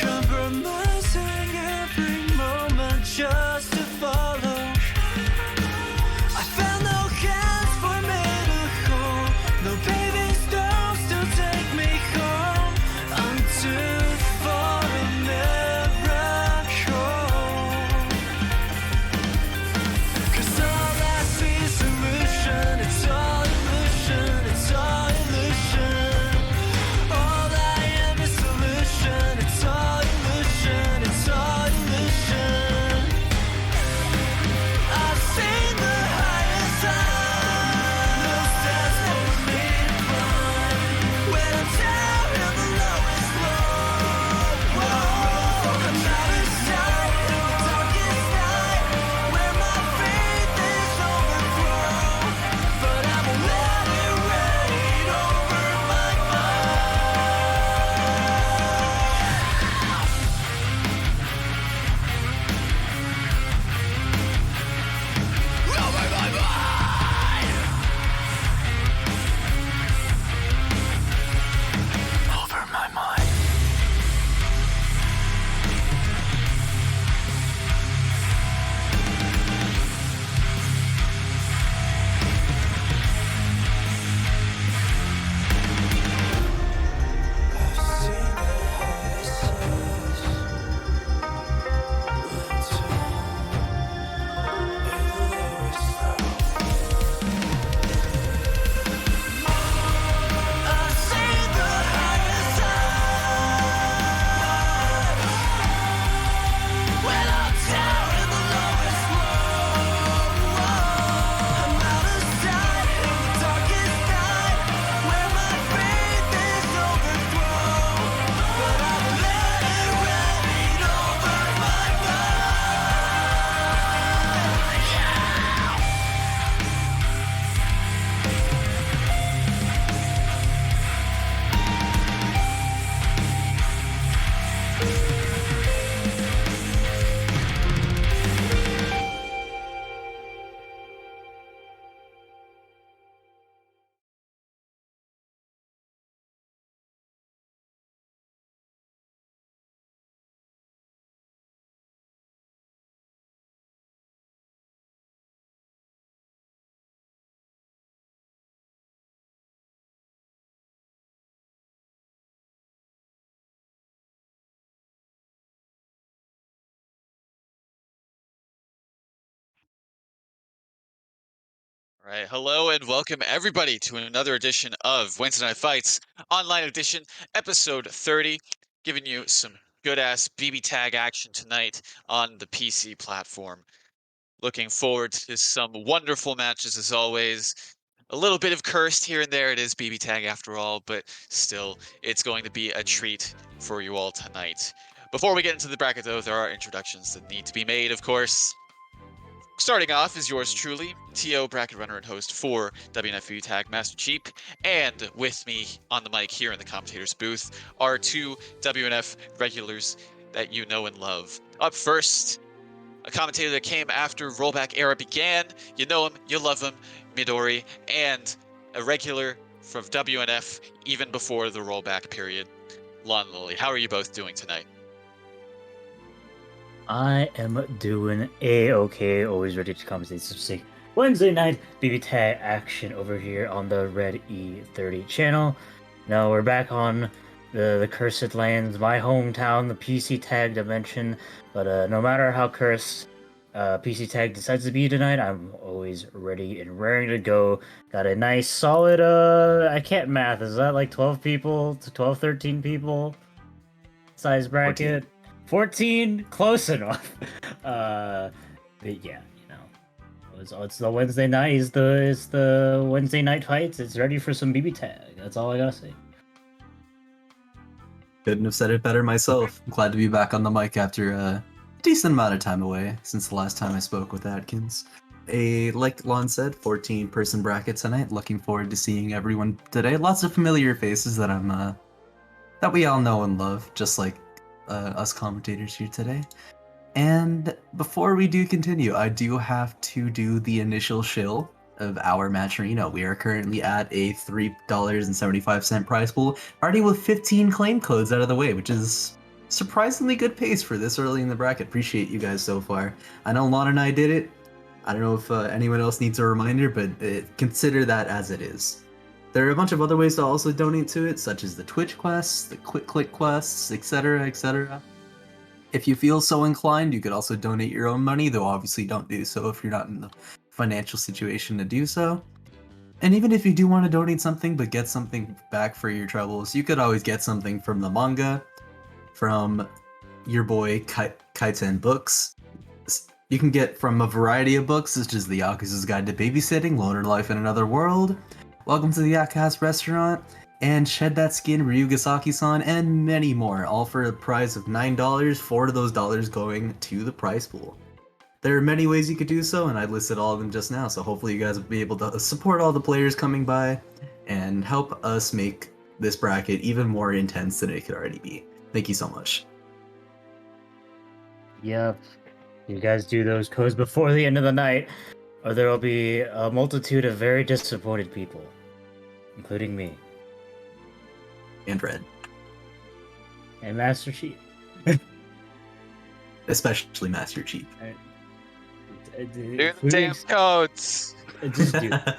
compromising every moment just to follow. I found no hands for me to hold, no baby steps to take me home. I'm too far a miracle. 'Cause all I see is illusion, it's all illusion, it's all illusion. All I am is solution, it's all illusion, it's all illusion. I've seen the highest high, no steps for me to climb. When I'm down in the lowest low, I'm out of sight in the darkest night, where my faith is overthrown. But I won't let it rain over my over my mind. I've seen the highest high, when I'm down in the lowest low. I'm out of sight in the darkest night, where my faith is overthrown. But I will let it rain over my All right, hello and welcome everybody to another edition of Wednesday Night Fights Online Edition, episode 30, giving you some good-ass BB tag action tonight on the PC platform. Looking forward to some wonderful matches as always. A little bit of cursed here and there. It is BB tag after all, but still, it's going to be a treat for you all tonight. Before we get into the bracket, though, there are introductions that need to be made, of course. Starting off is yours truly, TO bracket runner and host for WNF2022 Master Cheap, and with me on the mic here in the commentator's booth are two WNF regulars that you know and love. Up first, a commentator that came after rollback era began. You know him, you love him, Midori, and a regular from WNF even before the rollback period, Lon Lily. How are you both doing tonight? I am doing A-okay, always ready to compensate some sick Wednesday night BB tag action over here on the Red E30 channel. Now we're back on the Cursed Lands, my hometown, the PC tag dimension. But no matter how cursed PC tag decides to be tonight, I'm always ready and raring to go. Got a nice solid, I can't math, is that like 12 people to 12, 13 people? Size bracket? 14, close enough. But yeah, you know, it's the Wednesday night. It's the Wednesday night fights. It's ready for some BB tag. That's all I gotta say. Couldn't have said it better myself. I'm glad to be back on the mic after a decent amount of time away since the last time I spoke with Atkins. Like Lon said, 14-person bracket tonight. Looking forward to seeing everyone today. Lots of familiar faces that we all know and love, just like us commentators here today. And before we do continue, I do have to do the initial shill of our match arena. We are currently at a $3.75 prize pool, already with 15 claim codes out of the way, which is surprisingly good pace for this early in the bracket. Appreciate you guys so far. I know Lon and I did it. I don't know if anyone else needs a reminder, but consider that as it is. There are a bunch of other ways to also donate to it, such as the Twitch quests, the Quick Click quests, etc., etc. If you feel so inclined, you could also donate your own money, though obviously don't do so if you're not in the financial situation to do so. And even if you do want to donate something but get something back for your troubles, you could always get something from the manga, from your boy Kaiten Books. You can get from a variety of books, such as The Yakuza's Guide to Babysitting, Loner Life in Another World, Welcome to the Outcast Restaurant, and Shed That Skin, Ryugasaki-san, and many more, all for a price of $9, 4 of those dollars going to the prize pool. There are many ways you could do so, and I listed all of them just now, so hopefully you guys will be able to support all the players coming by and help us make this bracket even more intense than it could already be. Thank you so much. Yep. You guys do those codes before the end of the night, or there will be a multitude of very disappointed people, including me. And Red. And Master Chief. Especially Master Chief. Do the damn codes. Just do it.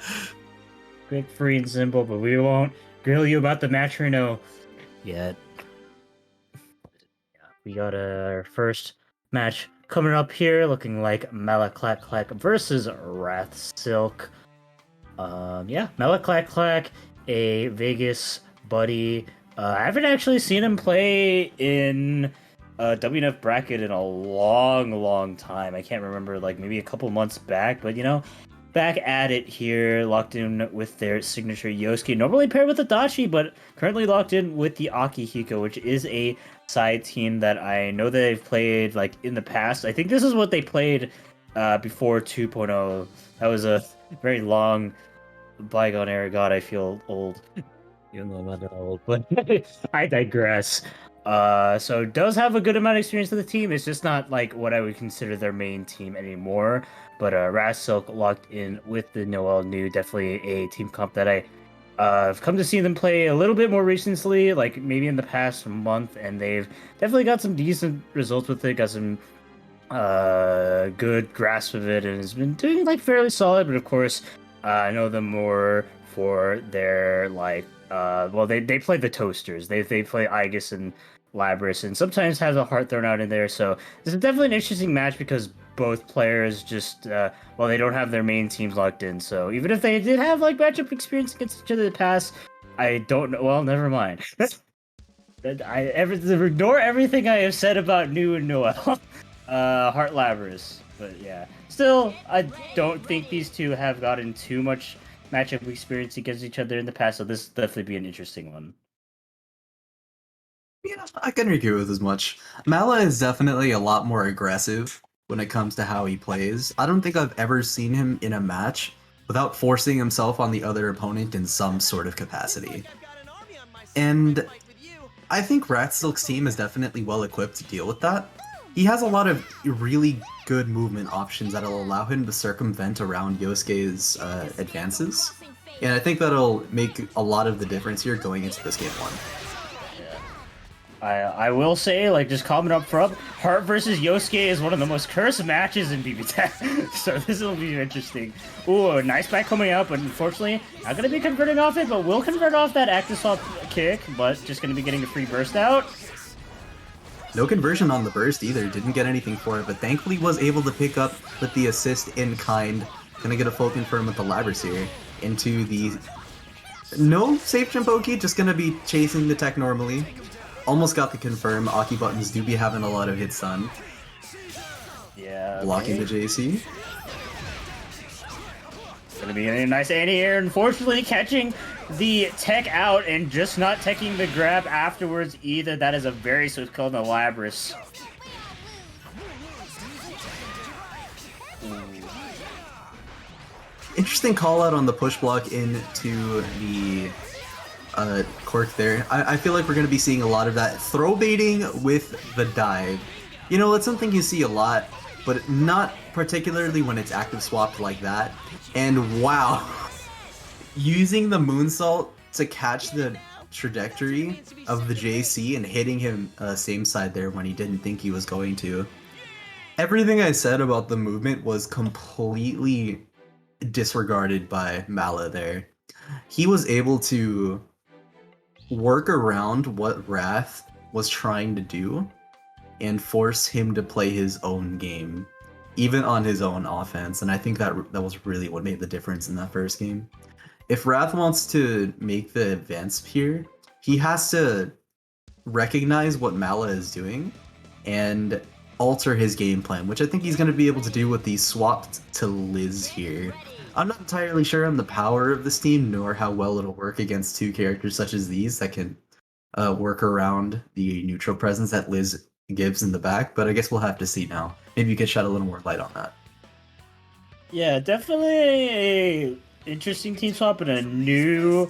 Quick, free, and simple, but we won't grill you about the match or no yet. We got our first match coming up here, looking like Malaclack versus Wrath Silk. Malaclack, a Vegas buddy. I haven't actually seen him play in WNF bracket in a long time. I can't remember, like maybe a couple months back, but back at it here, locked in with their signature Yosuke. Normally paired with Adachi, but currently locked in with the Akihiko, which is a side team that I know that they've played like in the past. I think this is what they played before 2.0. That was a very long bygone era. God, I feel old. Even though I'm not that old, but I digress. So does have a good amount of experience with the team. It's just not like what I would consider their main team anymore. But Raz Silk locked in with the Noel New, definitely a team comp that I've come to see them play a little bit more recently, like maybe in the past month, and they've definitely got some decent results with it, got some good grasp of it, and has been doing like fairly solid. But of course, I know them more for their like they play the Toasters. They play Aegis and Labris, and sometimes has a heart thrown out in there. So this is definitely an interesting match because both players just they don't have their main teams locked in. So even if they did have like matchup experience against each other in the past, I don't know. Well, never mind. Ignore everything I have said about New and Noel. Heart Labris, but yeah. Still, I don't think these two have gotten too much matchup experience against each other in the past, so this will definitely be an interesting one. Yeah, I can agree with as much. Mala is definitely a lot more aggressive when it comes to how he plays. I don't think I've ever seen him in a match without forcing himself on the other opponent in some sort of capacity. And I think Ratsilk's team is definitely well equipped to deal with that. He has a lot of really good movement options that'll allow him to circumvent around Yosuke's advances. And I think that'll make a lot of the difference here going into this game one. I will say, like, just comment up front, Heart versus Yosuke is one of the most cursed matches in BBTAG, so this will be interesting. Ooh, a nice back coming up, but unfortunately, not going to be converting off it, but will convert off that active swap kick, but just going to be getting a free burst out. No conversion on the burst either, didn't get anything for it, but thankfully was able to pick up with the assist in kind. Gonna get a full confirm with the Labris here into the... No safe jump Oki, just gonna be chasing the tech normally. Almost got the confirm. Aki buttons do be having a lot of hits done. Yeah. Blocking the JC. Gonna be a nice anti-air, unfortunately catching the tech out and just not taking the grab afterwards either. That is a very swift call in the Labris. Interesting call out on the push block into the cork there. I feel like we're going to be seeing a lot of that throw baiting with the dive. You know, it's something you see a lot, but not particularly when it's active swapped like that. And wow, using the moonsault to catch the trajectory of the JC and hitting him same side there when he didn't think he was going to. Everything I said about the movement was completely disregarded by Mala there. He was able to work around what Wrath was trying to do and force him to play his own game, even on his own offense, and I think that was really what made the difference in that first game. If Wrath wants to make the advance here, he has to recognize what Mala is doing and alter his game plan, which I think he's going to be able to do with the swapped to Liz here. I'm not entirely sure on the power of this team, nor how well it'll work against two characters such as these that can work around the neutral presence that Liz gives in the back, but I guess we'll have to see now. Maybe you could shed a little more light on that. Yeah, definitely a interesting team swap and a new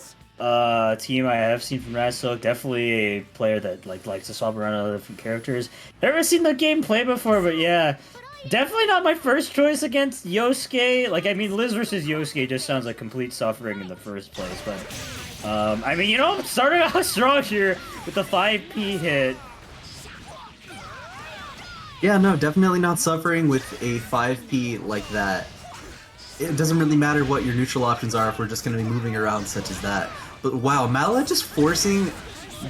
team I have seen from Razok. Definitely a player that likes to swap around other different characters. Never seen the game play before, but yeah, definitely not my first choice against Yosuke. Like, I mean, Liz versus Yosuke just sounds like complete suffering in the first place, but I mean, you know, starting out strong here with the 5P hit. Yeah, no, definitely not suffering with a 5P like that. It doesn't really matter what your neutral options are if we're just going to be moving around such as that. But wow, Mala just forcing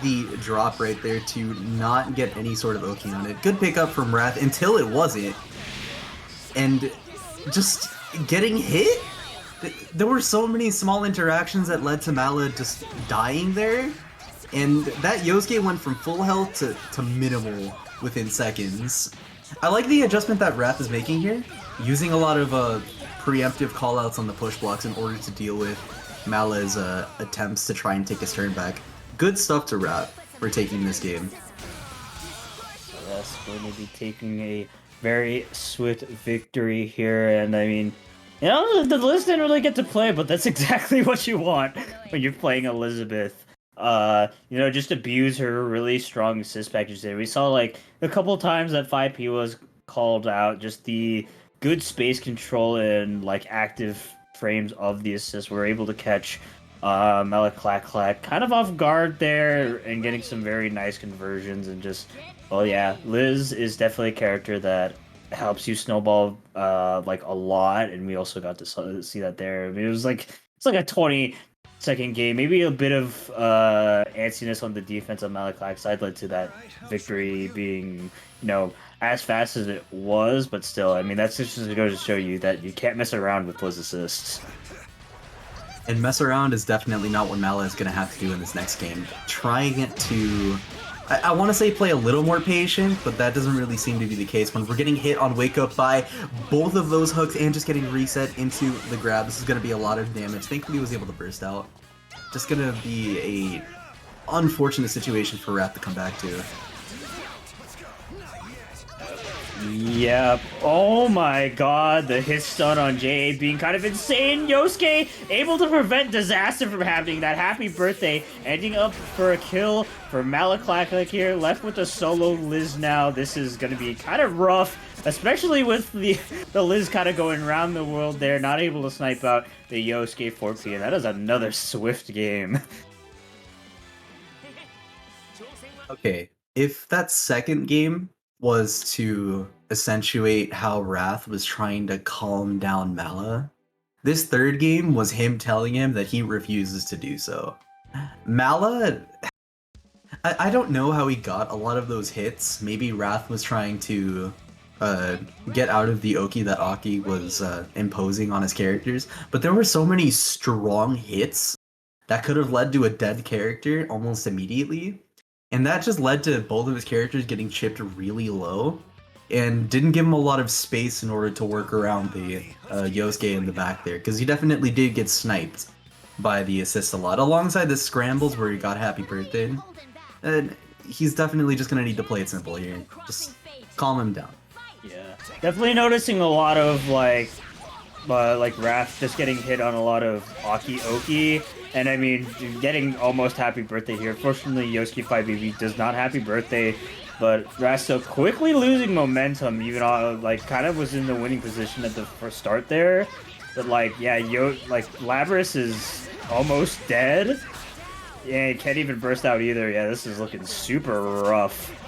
the drop right there to not get any sort of Oki on it. Good pickup from Wrath until it wasn't. And just getting hit? There were so many small interactions that led to Mala just dying there. And that Yosuke went from full health to minimal within seconds. I like the adjustment that Wrath is making here, using a lot of preemptive callouts on the push blocks in order to deal with Mala's attempts to try and take his turn back. Good stuff to Wrath for taking this game. Yes, going to be taking a very swift victory here, and I mean, you know, the Liz didn't really get to play, but that's exactly what you want when you're playing Elizabeth. You know, just abuse her really strong assist package there. We saw like a couple times that 5P was called out, just the good space control and like active frames of the assist were able to catch Mela Clack Clack kind of off guard there and getting some very nice conversions and just, well, yeah, Liz is definitely a character that helps you snowball like a lot, and we also got to see that there. I mean, it's like a 20-second game, maybe a bit of antsiness on the defense on Malakak's side led to that victory being, you know, as fast as it was, but still, I mean, that's just going to show you that you can't mess around with Liz assists. And mess around is definitely not what Mala is going to have to do in this next game. Trying it to... I want to say play a little more patient, but that doesn't really seem to be the case. When we're getting hit on Wake Up by both of those hooks and just getting reset into the grab, this is going to be a lot of damage. Thankfully, he was able to burst out. Just going to be a unfortunate situation for Wrath to come back to. Yep. Oh my god, the hit stun on JA being kind of insane. Yosuke able to prevent disaster from happening. That happy birthday ending up for a kill for Malaclack here. Left with a solo Liz now. This is going to be kind of rough, especially with the Liz kind of going around the world there, not able to snipe out the Yosuke 4P. And that is another swift game. Okay, if that second game was to accentuate how Wrath was trying to calm down Mala, this third game was him telling him that he refuses to do so. Mala, I don't know how he got a lot of those hits. Maybe Wrath was trying to get out of the Oki that Aki was imposing on his characters, but there were so many strong hits that could have led to a dead character almost immediately. And that just led to both of his characters getting chipped really low and didn't give him a lot of space in order to work around the Yosuke in the back there, because he definitely did get sniped by the assist a lot, alongside the scrambles where he got happy birthday. And he's definitely just going to need to play it simple here. Just calm him down. Yeah, definitely noticing a lot of like Wrath just getting hit on a lot of Oki, and I mean, getting almost happy birthday here. Fortunately, Yosuke 5BB does not happy birthday, but Wrath still quickly losing momentum, even like kind of was in the winning position at the first start there. But like, yeah, Labras is almost dead. Yeah, it can't even burst out either. Yeah, this is looking super rough.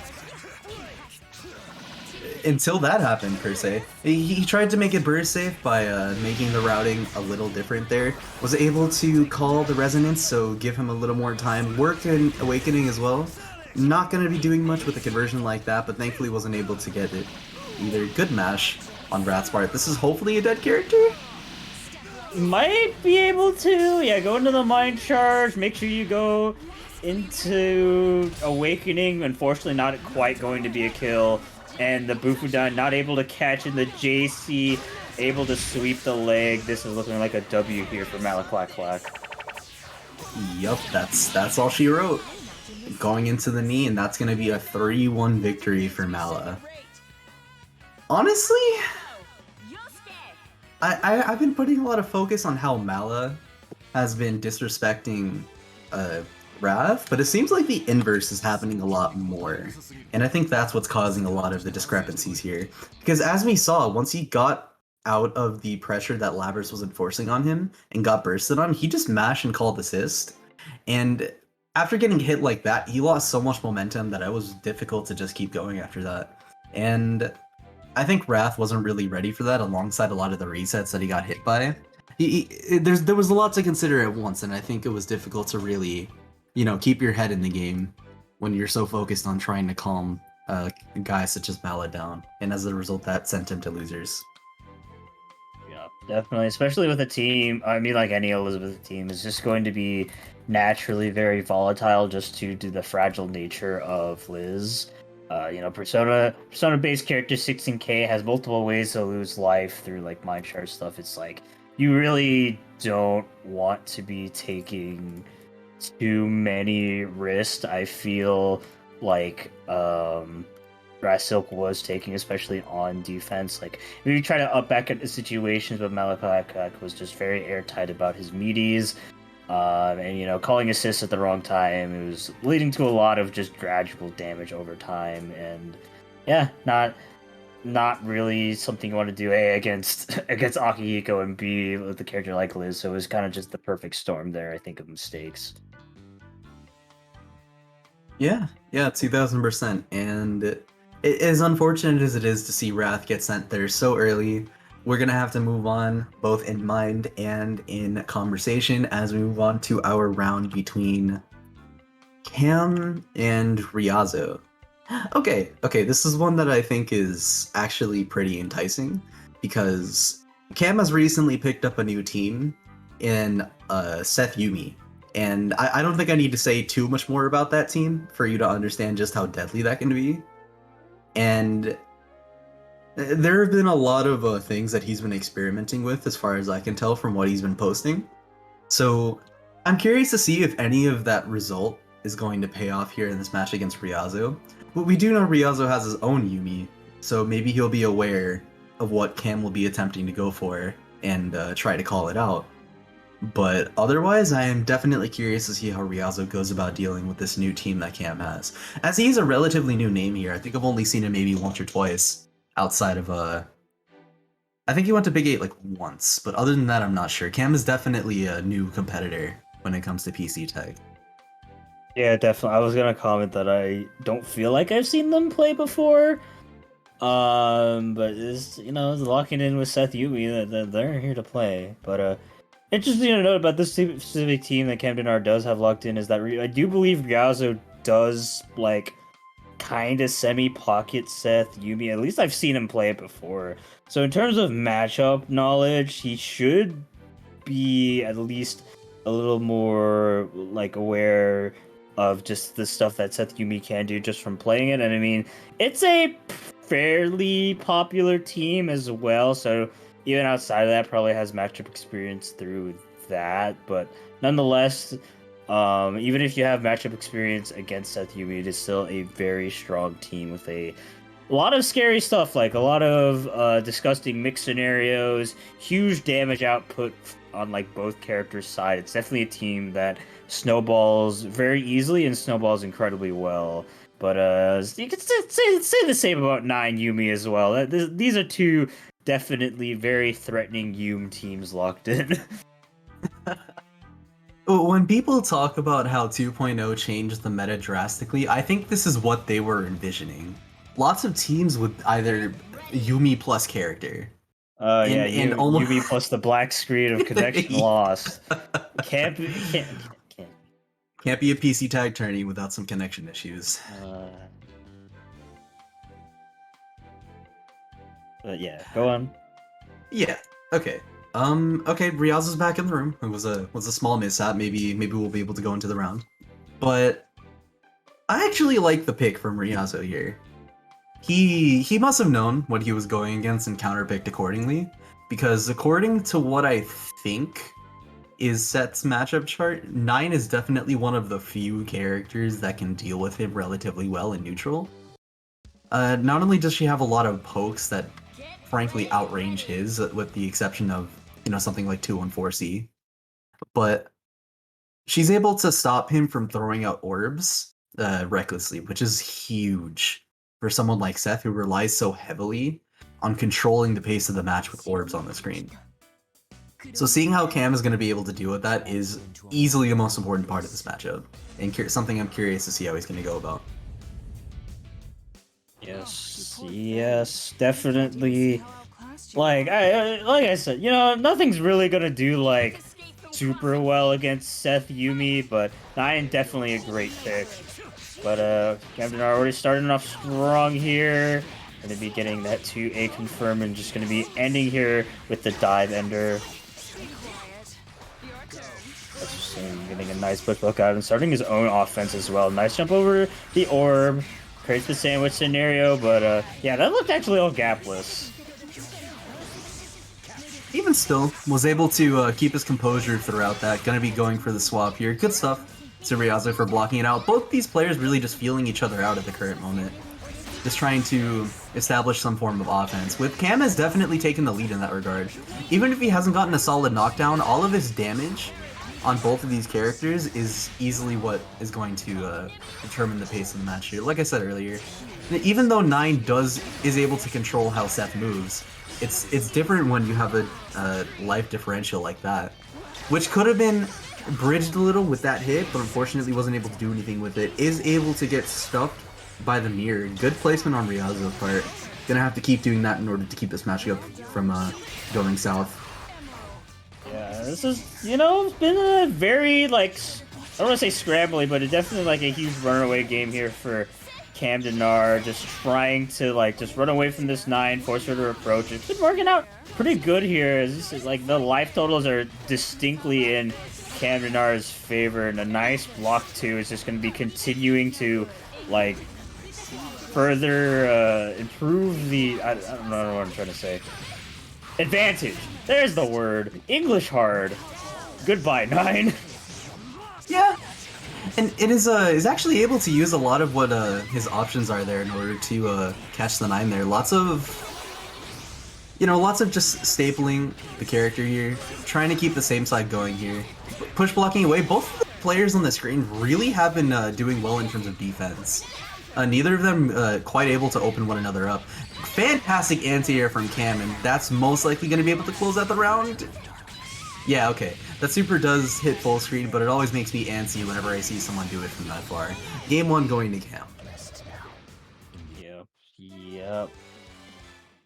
Until that happened, per se. He tried to make it burst safe by making the routing a little different there. Was able to call the resonance, so give him a little more time. Worked in Awakening as well. Not going to be doing much with a conversion like that, but thankfully wasn't able to get it either. Good mash on Rat's part. This is hopefully a dead character? Might be able to. Yeah, go into the mind charge. Make sure you go into Awakening. Unfortunately, not quite going to be a kill. And the Bufudan not able to catch in the JC, able to sweep the leg. This is looking like a W here for Malaklaklak. Yup, that's all she wrote. Going into the knee, and that's going to be a 3-1 victory for Mala. Honestly, I've been putting a lot of focus on how Mala has been disrespecting Wrath, but it seems like the inverse is happening a lot more. And I think that's what's causing a lot of the discrepancies here. Because as we saw, once he got out of the pressure that Labrys was enforcing on him and got bursted on, he just mashed and called assist. And after getting hit like that, he lost so much momentum that it was difficult to just keep going after that. And I think Wrath wasn't really ready for that alongside a lot of the resets that he got hit by. There was a lot to consider at once, and I think it was difficult to really, keep your head in the game when you're so focused on trying to calm guys such as Mala down. And as a result, that sent him to losers. Yeah, definitely. Especially with a team, I mean, like any Elizabeth team, is just going to be naturally very volatile just due to the fragile nature of Liz. Persona-based character 16k has multiple ways to lose life through like mind shard stuff. It's like you really don't want to be taking too many risks. I feel like Silk was taking, especially on defense. Like if you try to up back into situations, but Malakai was just very airtight about his meaties. And calling assists at the wrong time, it was leading to a lot of just gradual damage over time, and yeah, not really something you want to do against Akihiko, and B with a character like Liz. So it was kind of just the perfect storm there, I think, of mistakes. Yeah, 2000%. And as unfortunate as it is to see Wrath get sent there so early, we're going to have to move on, both in mind and in conversation, as we move on to our round between Cam and Ryazo. Okay, this is one that I think is actually pretty enticing, because Cam has recently picked up a new team in Seth Yumi. And I don't think I need to say too much more about that team for you to understand just how deadly that can be. And there have been a lot of things that he's been experimenting with, as far as I can tell from what he's been posting. So I'm curious to see if any of that result is going to pay off here in this match against Ryazo. But we do know Ryazo has his own Yumi, so maybe he'll be aware of what Cam will be attempting to go for and try to call it out. But otherwise, I am definitely curious to see how Ryazo goes about dealing with this new team that Cam has. As he's a relatively new name here, I think I've only seen him maybe once or twice. Outside of I think he went to Big 8 like once, but other than that, I'm not sure. Cam is definitely a new competitor when it comes to PC tag. Yeah, definitely. I was gonna comment that I don't feel like I've seen them play before. But it's locking in with Seth Yumi that they're here to play. But interesting to note about this specific team that Camden R does have locked in is that I do believe Ryazo does like kind of semi-pocket Seth Yumi. At least I've seen him play it before. So in terms of matchup knowledge, he should be at least a little more like aware of just the stuff that Seth Yumi can do just from playing it. And I mean, it's a fairly popular team as well, so even outside of that, probably has matchup experience through that. But nonetheless, even if you have matchup experience against Seth Yumi, it is still a very strong team with a lot of scary stuff, like a lot of disgusting mixed scenarios, huge damage output on like both characters' side. It's definitely a team that snowballs very easily and snowballs incredibly well. But you could say the same about 9 Yumi as well. These are two definitely very threatening Yum teams locked in. When people talk about how 2.0 changed the meta drastically, I think this is what they were envisioning. Lots of teams with either Yumi plus character. Yeah, and almost Yubi plus the black screen of connection lost. Can't Can't be a PC tag tourney without some connection issues. But yeah, go on. Yeah. Okay. Okay. Riaz is back in the room. It was a small mishap. Maybe we'll be able to go into the round. But I actually like the pick from Riazo here. He must have known what he was going against and counterpicked accordingly, because according to what I think is Set's matchup chart, 9 is definitely one of the few characters that can deal with him relatively well in neutral. Not only does she have a lot of pokes that frankly outrange his, with the exception of, something like 214C, but she's able to stop him from throwing out orbs recklessly, which is huge for someone like Seth, who relies so heavily on controlling the pace of the match with orbs on the screen. So seeing how Cam is going to be able to deal with that is easily the most important part of this matchup, and something I'm curious to see how he's going to go about. Yes, definitely. Like I said, nothing's really gonna do like super well against Seth Yumi, but 9 definitely a great pick. But Camden are already starting off strong here. Gonna be getting that 2A confirm and just gonna be ending here with the dive ender. That's just getting a nice push poke out and starting his own offense as well. Nice jump over the orb. Creates the sandwich scenario, but yeah, that looked actually all gapless. Even still, was able to keep his composure throughout that. Gonna be going for the swap here. Good stuff to Riazo for blocking it out. Both these players really just feeling each other out at the current moment. Just trying to establish some form of offense. With Cam has definitely taken the lead in that regard. Even if he hasn't gotten a solid knockdown, all of his damage on both of these characters is easily what is going to determine the pace of the match here. Like I said earlier, even though 9 is able to control how Seth moves, it's different when you have a life differential like that, which could have been bridged a little with that hit, but unfortunately wasn't able to do anything with it. Is able to get stuffed by the mirror. Good placement on Riazo's part. Gonna have to keep doing that in order to keep this matchup from going south. Yeah, this is, it's been a very, like, I don't want to say scrambly, but it's definitely, like, a huge runaway game here for Camden Nar, just trying to, like, just run away from this 9, force her to approach. It's been working out pretty good here. This is, like, the life totals are distinctly in Camden Nar's favor, and a nice block, too, is just going to be continuing to, like, further improve the, I don't know what I'm trying to say. Advantage. There's the word. English hard. Goodbye, 9. Yeah, and it is actually able to use a lot of what his options are there in order to catch the 9 there. Lots of just stapling the character here, trying to keep the same side going here, push blocking away. Both of the players on the screen really have been doing well in terms of defense. Neither of them quite able to open one another up. Fantastic anti-air from Cam, and that's most likely going to be able to close out the round. Yeah, okay. That super does hit full screen, but it always makes me antsy whenever I see someone do it from that far. Game 1 going to Cam. Yep.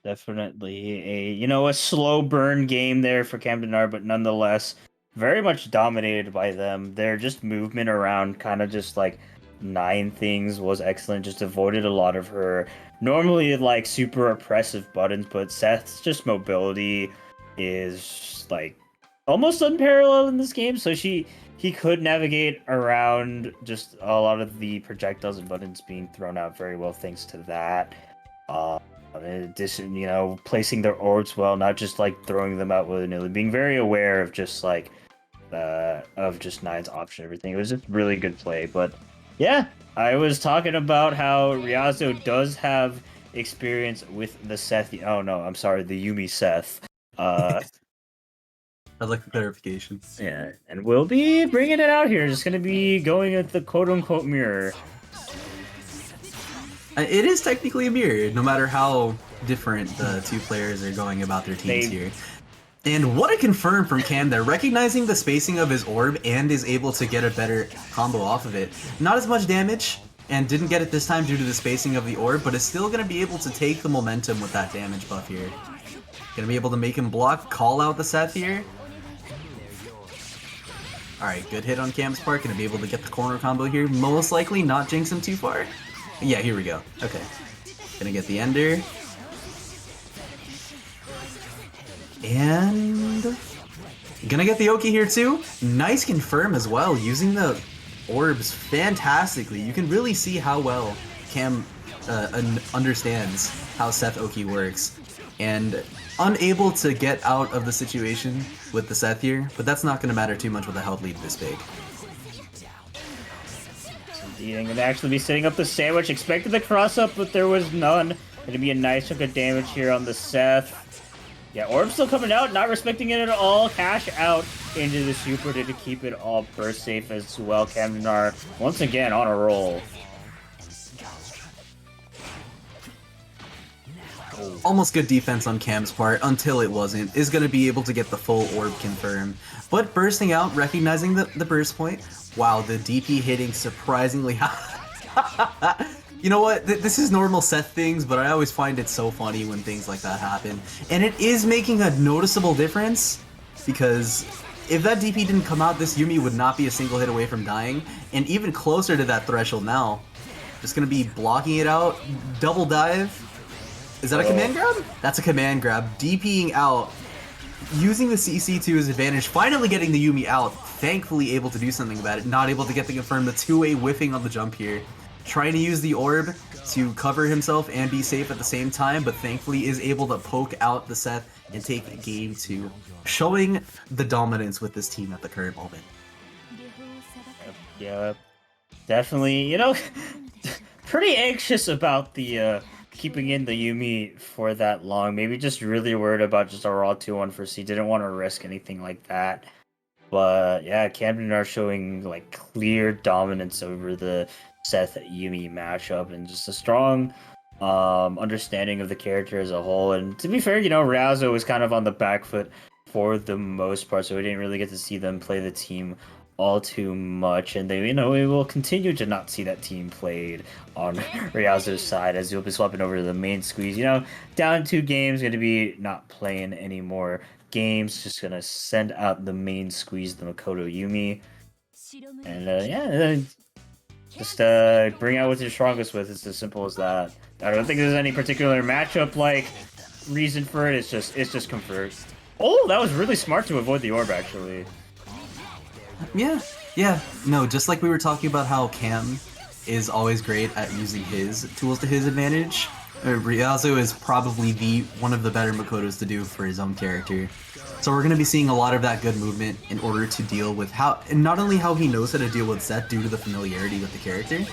Definitely a slow burn game there for Camden Nar, but nonetheless, very much dominated by them. Their just movement around kind of just like 9 things was excellent, just avoided a lot of her normally like super oppressive buttons, but Seth's just mobility is like almost unparalleled in this game, so he could navigate around just a lot of the projectiles and buttons being thrown out very well thanks to that. In addition, placing their orbs well, not just like throwing them out willy-nilly, being very aware of just like of just 9's option, everything. It was just really good play. But yeah, I was talking about how Riazo does have experience with the Seth. Oh no, I'm sorry, the Yumi Seth. I'd like the clarification. Yeah, and we'll be bringing it out here. Just gonna be going at the quote-unquote mirror. It is technically a mirror, no matter how different the two players are going about their teams here. And what a confirm from Cam there, recognizing the spacing of his orb and is able to get a better combo off of it. Not as much damage, and didn't get it this time due to the spacing of the orb, but is still going to be able to take the momentum with that damage buff here. Going to be able to make him block, call out the Seth here. Alright, good hit on Cam's part, going to be able to get the corner combo here. Most likely not jinx him too far. Yeah, here we go. Okay. Gonna get the Ender. And gonna get the Oki here too. Nice confirm as well, using the orbs fantastically. You can really see how well Cam understands how Seth Oki works. And unable to get out of the situation with the Seth here, but that's not gonna matter too much with a health lead this big. Indeed, gonna actually be setting up the sandwich. Expected the cross up, but there was none. Gonna be a nice chunk of damage here on the Seth. Yeah, Orb still coming out, not respecting it at all. Cash out into the super to keep it all burst safe as well. Camdenar once again on a roll. Almost good defense on Cam's part until it wasn't. Is going to be able to get the full orb confirm. But bursting out, recognizing the burst point. Wow, the DP hitting surprisingly high. You know what? This is normal Seth things, but I always find it so funny when things like that happen. And it is making a noticeable difference, because if that DP didn't come out, this Yuumi would not be a single hit away from dying. And even closer to that threshold now. Just going to be blocking it out. Double dive. Is that a command grab? That's a command grab. DPing out. Using the CC to his advantage. Finally getting the Yuumi out. Thankfully able to do something about it. Not able to get the confirm. The two-way whiffing on the jump here. Trying to use the orb to cover himself and be safe at the same time, but thankfully is able to poke out the Seth and take game 2. Showing the dominance with this team at the current moment. Yeah, definitely, you know, pretty anxious about the keeping in the Yuumi for that long. Maybe just really worried about just a raw 2-1 for C. Didn't want to risk anything like that. But yeah, Camden are showing like clear dominance over the Seth Yuumi matchup and just a strong understanding of the character as a whole. And to be fair, you know, Ryuzo was kind of on the back foot for the most part, so we didn't really get to see them play the team all too much. And they, you know, we will continue to not see that team played on Ryuzo's side as he'll be swapping over to the main squeeze. You know, down 2 games, going to be not playing any more games, just going to send out the main squeeze, the Makoto Yuumi. And yeah, just bring out what you're strongest with. It's as simple as that. I don't think there's any particular matchup like reason for it. It's just comfort. Oh, that was really smart to avoid the orb actually. Yeah. No, just like we were talking about how Cam is always great at using his tools to his advantage. Ryuzo is probably one of the better Makotos to do for his own character. So we're going to be seeing a lot of that good movement in order to deal with and not only how he knows how to deal with Seth due to the familiarity with the character,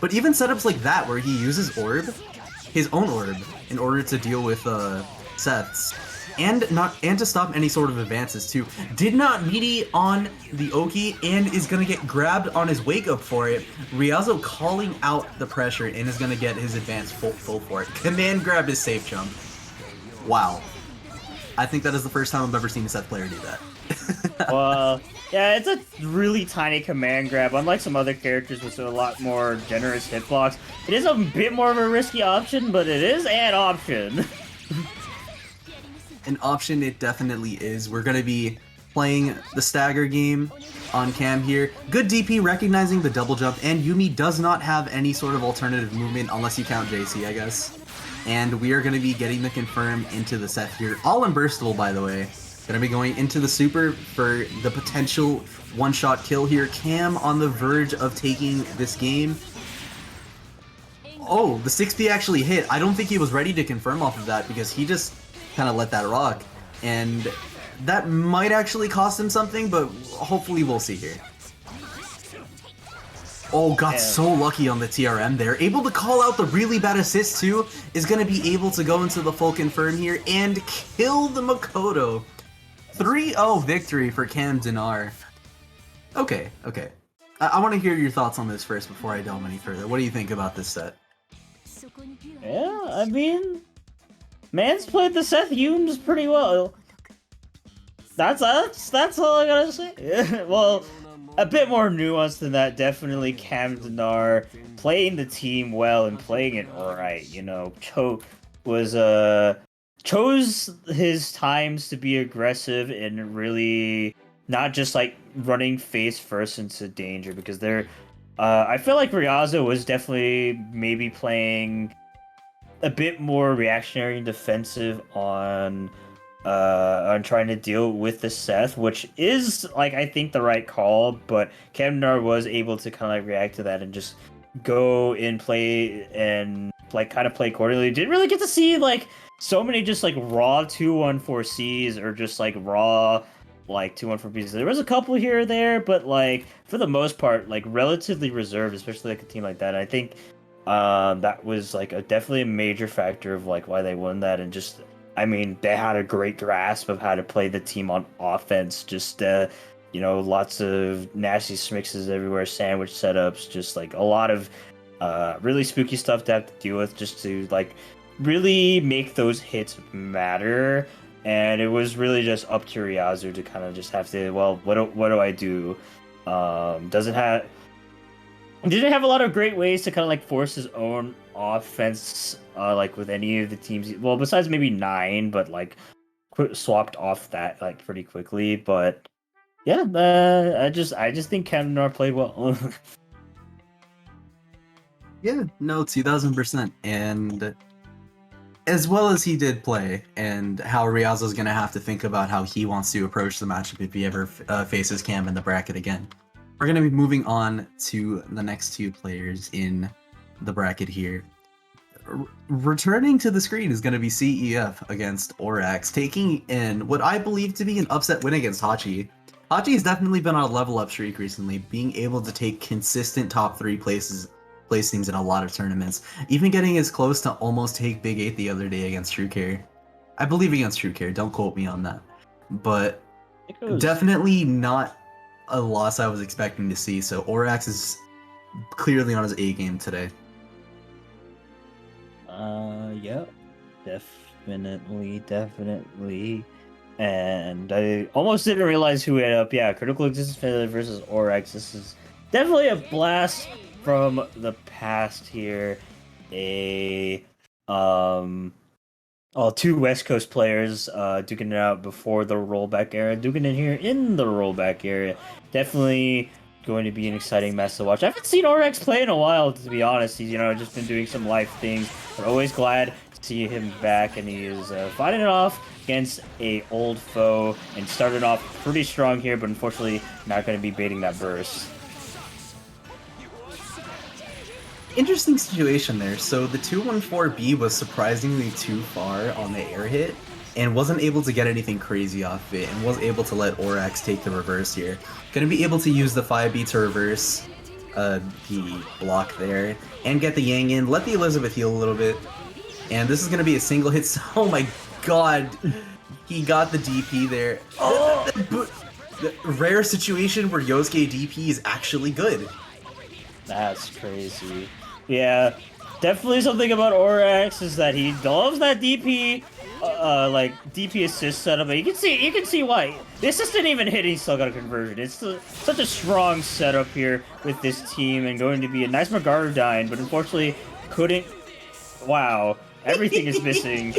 but even setups like that where he uses orb, his own orb, in order to deal with Seth's. And to stop any sort of advances too. Did not meaty on the Oki and is gonna get grabbed on his wake up for it. Ryuzo calling out the pressure and is gonna get his advance full for it. Command grab his safe jump. Wow. I think that is the first time I've ever seen a Seth player do that. Well, yeah, it's a really tiny command grab. Unlike some other characters with a lot more generous hitbox, it is a bit more of a risky option, but it is an option. An option it definitely is. We're going to be playing the stagger game on Cam here. Good DP recognizing the double jump, and Yuumi does not have any sort of alternative movement unless you count JC, I guess. And we are going to be getting the confirm into the Seth here. All unburstable, by the way. Going to be going into the super for the potential one-shot kill here. Cam on the verge of taking this game. Oh, the 6B actually hit. I don't think he was ready to confirm off of that because he just kind of let that rock. And that might actually cost him something, but hopefully we'll see here. Oh, got so lucky on the TRM there. Able to call out the really bad assist too. Is going to be able to go into the full confirm here and kill the Makoto. 3-0 victory for Cam Dinar. Okay. I want to hear your thoughts on this first before I delve any further. What do you think about this set? Yeah, I mean, man's played the Seth Yuums pretty well. That's all I gotta say. Well, a bit more nuanced than that. Definitely Cam Denar playing the team well and playing it right. You know, was chose his times to be aggressive and really not just like running face first into danger because they're. I feel like Riazo was definitely maybe playing a bit more reactionary and defensive on trying to deal with the Seth, which is like I think the right call, but Kemnar was able to kind of like react to that and just go and play and like kind of play accordingly. Didn't really get to see like so many just like raw 2-1-4Cs or just like raw like 2-1-4Bs. There was a couple here or there, but like for the most part, like relatively reserved, especially like a team like that. I think that was like definitely a major factor of like why they won that, and just I mean they had a great grasp of how to play the team on offense. Just you know, lots of nasty mixes everywhere, sandwich setups, just like a lot of really spooky stuff to have to deal with just to like really make those hits matter. And it was really just up to Ryazu to kind of just have to, well, what do I do? Doesn't have didn't have a lot of great ways to kind of like force his own offense, like with any of the teams. Well, besides maybe Nine, but like swapped off that like pretty quickly. But yeah, I just think Kemnar played well. Yeah, no, 2000%. And as well as he did play, and how Riazo's going to have to think about how he wants to approach the matchup if he ever faces Cam in the bracket again. We're going to be moving on to the next two players in the bracket here. Returning to the screen is going to be CEF against Orax, taking in what I believe to be an upset win against Hachi. Hachi has definitely been on a level up streak recently, being able to take consistent top 3 placings in a lot of tournaments, even getting as close to almost take Big 8 the other day against True Care. I believe against True Care, don't quote me on that. But definitely not a loss I was expecting to see, so Orax is clearly on his A game today. Yep, definitely. And I almost didn't realize who hit up. Yeah, Critical Existence Failure versus Orax. This is definitely a blast from the past here. Two West Coast players duking it out before the rollback era, duking it here in the rollback area. Definitely going to be an exciting match to watch. I haven't seen Orax play in a while, to be honest. He's just been doing some live things, but always glad to see him back, and he is fighting it off against a old foe and started off pretty strong here, but unfortunately not going to be baiting that burst. Interesting situation there. So the 214B was surprisingly too far on the air hit and wasn't able to get anything crazy off of it, and was able to let Orax take the reverse here. Gonna be able to use the 5B to reverse the block there and get the Yang in, let the Elizabeth heal a little bit. And this is gonna be a single hit. Oh my god, he got the DP there. Oh! The rare situation where Yosuke DP is actually good. That's crazy. Yeah, definitely something about Orax is that he loves that DP, like DP assist setup. But you can see why. The assist didn't even hit. He still got a conversion. It's such a strong setup here with this team, and going to be a nice Magardine, but unfortunately couldn't. Wow, everything is missing.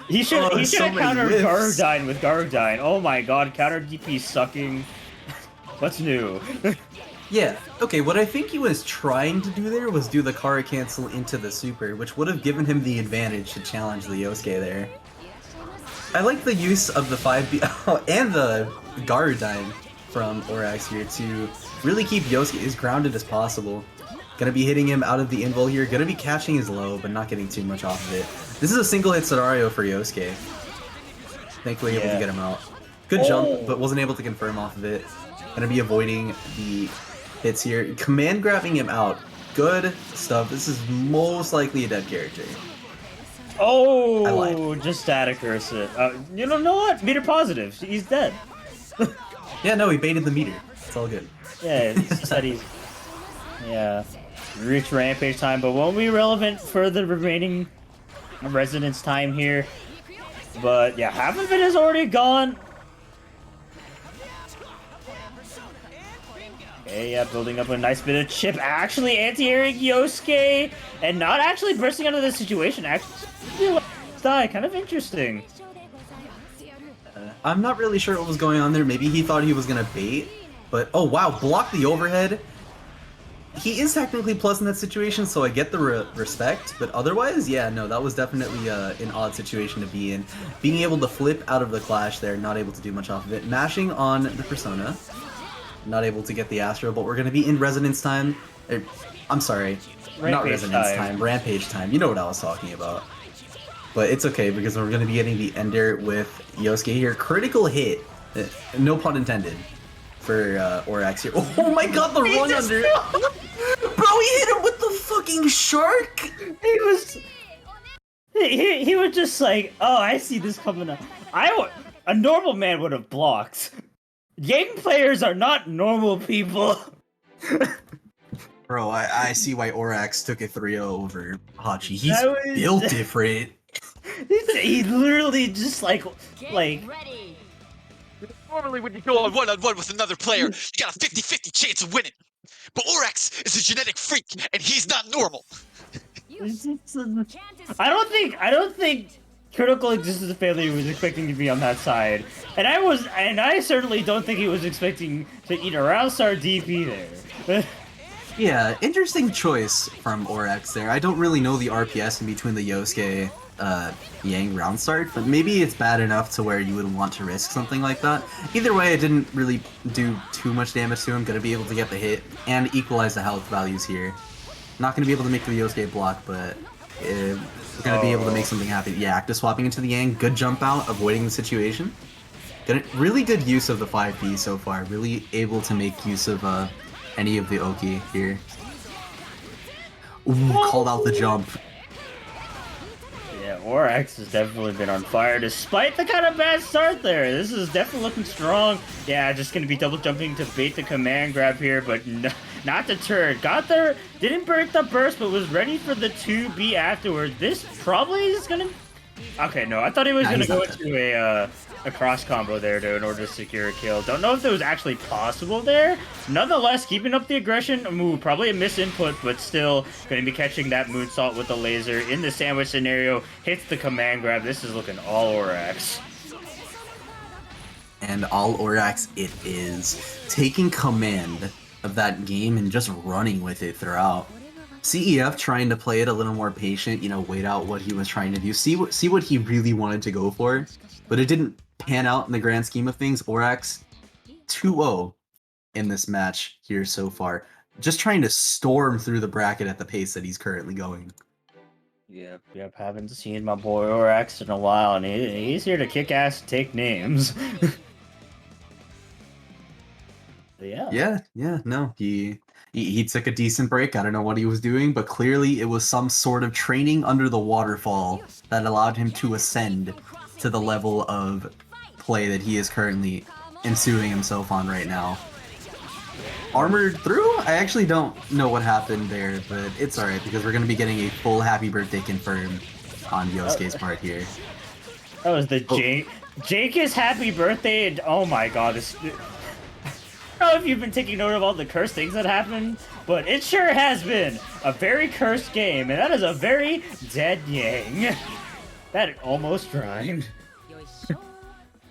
He should have countered Garudine with Garudine. Oh my god, counter DP sucking. What's new? Yeah, okay, what I think he was trying to do there was do the Kara cancel into the super, which would have given him the advantage to challenge the Yosuke there. I like the use of the 5B and the Garudine from Orax here to really keep Yosuke as grounded as possible. Gonna be hitting him out of the invul here, gonna be catching his low, but not getting too much off of it. This is a single hit scenario for Yosuke. Thankfully able to get him out. Good jump, but wasn't able to confirm off of it. Gonna be avoiding the hits here. Command grabbing him out. Good stuff. This is most likely a dead character. Oh, just static curse it. You don't know what? Meter positive. He's dead. Yeah, no, he baited the meter. It's all good. Yeah, it's just that he's... Yeah. Reach rampage time, but won't be relevant for the remaining residence time here. But yeah, half of it is already gone. Okay, yeah, building up a nice bit of chip. Actually anti-airing Yosuke and not actually bursting out of the situation. Actually, die. Kind of interesting. I'm not really sure what was going on there. Maybe he thought he was gonna bait, but oh wow, block the overhead. He is technically plus in that situation, so I get the respect, but otherwise, yeah, no, that was definitely an odd situation to be in. Being able to flip out of the clash there, not able to do much off of it. Mashing on the Persona, not able to get the Astro, but we're going to be in Resonance time. I'm sorry, not Resonance time, Rampage time. You know what I was talking about. But it's okay, because we're going to be getting the Ender with Yosuke here. Critical hit, no pun intended, for Orax here. Oh my god, the run under! Bro, he hit him with the fucking shark! He was just like, oh, I see this coming up. A normal man would have blocked. Game players are not normal people. Bro, I see why Orax took a 3-0 over Hachi. He's built different. He literally just like Normally when you go on one-on-one with another player, you got a 50-50 chance of winning. But Orax is a genetic freak, and he's not normal. I don't think Critical Existence Failure was expecting to be on that side, and I certainly don't think he was expecting to eat a round star DP there. Yeah, interesting choice from Orax there. I don't really know the RPS in between the Yosuke Yang round start, but maybe it's bad enough to where you would want to risk something like that. Either way, it didn't really do too much damage to him. Gonna be able to get the hit and equalize the health values here. Not gonna be able to make the Yosuke block, but gonna be able to make something happen. Yeah, active swapping into the Yang, good jump out, avoiding the situation. Really good use of the 5B so far. Really able to make use of any of the Oki here. Ooh, called out the jump. Yeah, Orax has definitely been on fire despite the kind of bad start there. This is definitely looking strong. Yeah, just gonna be double jumping to bait the command grab here, but not deterred. Got there, didn't break the burst, but was ready for the 2B afterwards. This probably is gonna... Okay, no, I thought he was gonna go into a cross combo there in order to secure a kill. Don't know if that was actually possible there. Nonetheless, keeping up the aggression. Probably a misinput, but still going to be catching that moonsault with the laser in the sandwich scenario. Hits the command grab. This is looking all Orax. And all Orax it is. Taking command of that game and just running with it throughout. CEF trying to play it a little more patient, you know, wait out what he was trying to do. See what he really wanted to go for. But it didn't pan out in the grand scheme of things. Orax 2-0 in this match here so far. Just trying to storm through the bracket at the pace that he's currently going. Yep, haven't seen my boy Orax in a while, and he's here to kick ass and take names. Yeah, no, he took a decent break. I don't know what he was doing, but clearly it was some sort of training under the waterfall that allowed him to ascend to the level of play that he is currently ensuing himself on right now. Armored through? I actually don't know what happened there, but it's alright because we're going to be getting a full happy birthday confirmed on Yosuke's part here. That was the Jake is happy birthday, and oh my god, I don't know if you've been taking note of all the cursed things that happened, but it sure has been a very cursed game, and that is a very dead Yang. That almost rhymed.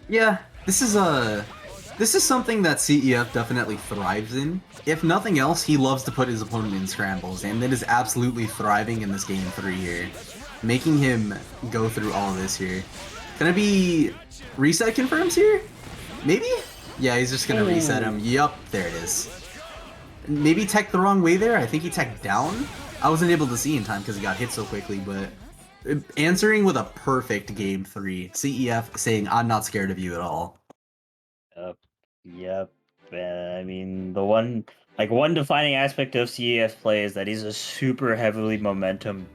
Yeah, this is something that CEF definitely thrives in. If nothing else, he loves to put his opponent in scrambles, and it is absolutely thriving in this game 3 here. Making him go through all of this here. Gonna be reset confirms here? Maybe? Yeah, he's just gonna reset him. Yup, there it is. Maybe tech the wrong way there? I think he teched down? I wasn't able to see in time because he got hit so quickly, but answering with a perfect game 3. CEF saying, I'm not scared of you at all. Yep. I mean, the one defining aspect of CEF play is that he's a super heavily momentum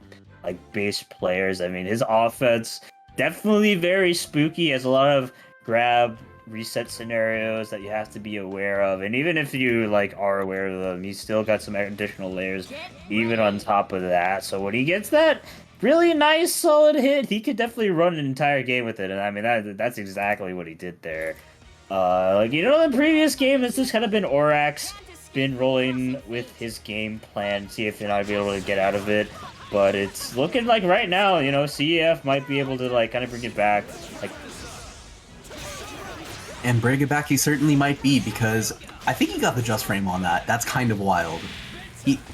based players. I mean, his offense definitely very spooky. Has a lot of grab reset scenarios that you have to be aware of, and even if you are aware of them, he's still got some additional layers even on top of that. So when he gets that really nice solid hit, he could definitely run an entire game with it, and I mean that's exactly what he did there. In the previous game, it's just kind of been Orax been rolling with his game plan, see if they're not be able to get out of it. But it's looking like right now, you know, CEF might be able to like kind of bring it back. Like, And bring it back he certainly might be, because I think he got the just frame on that. That's kind of wild.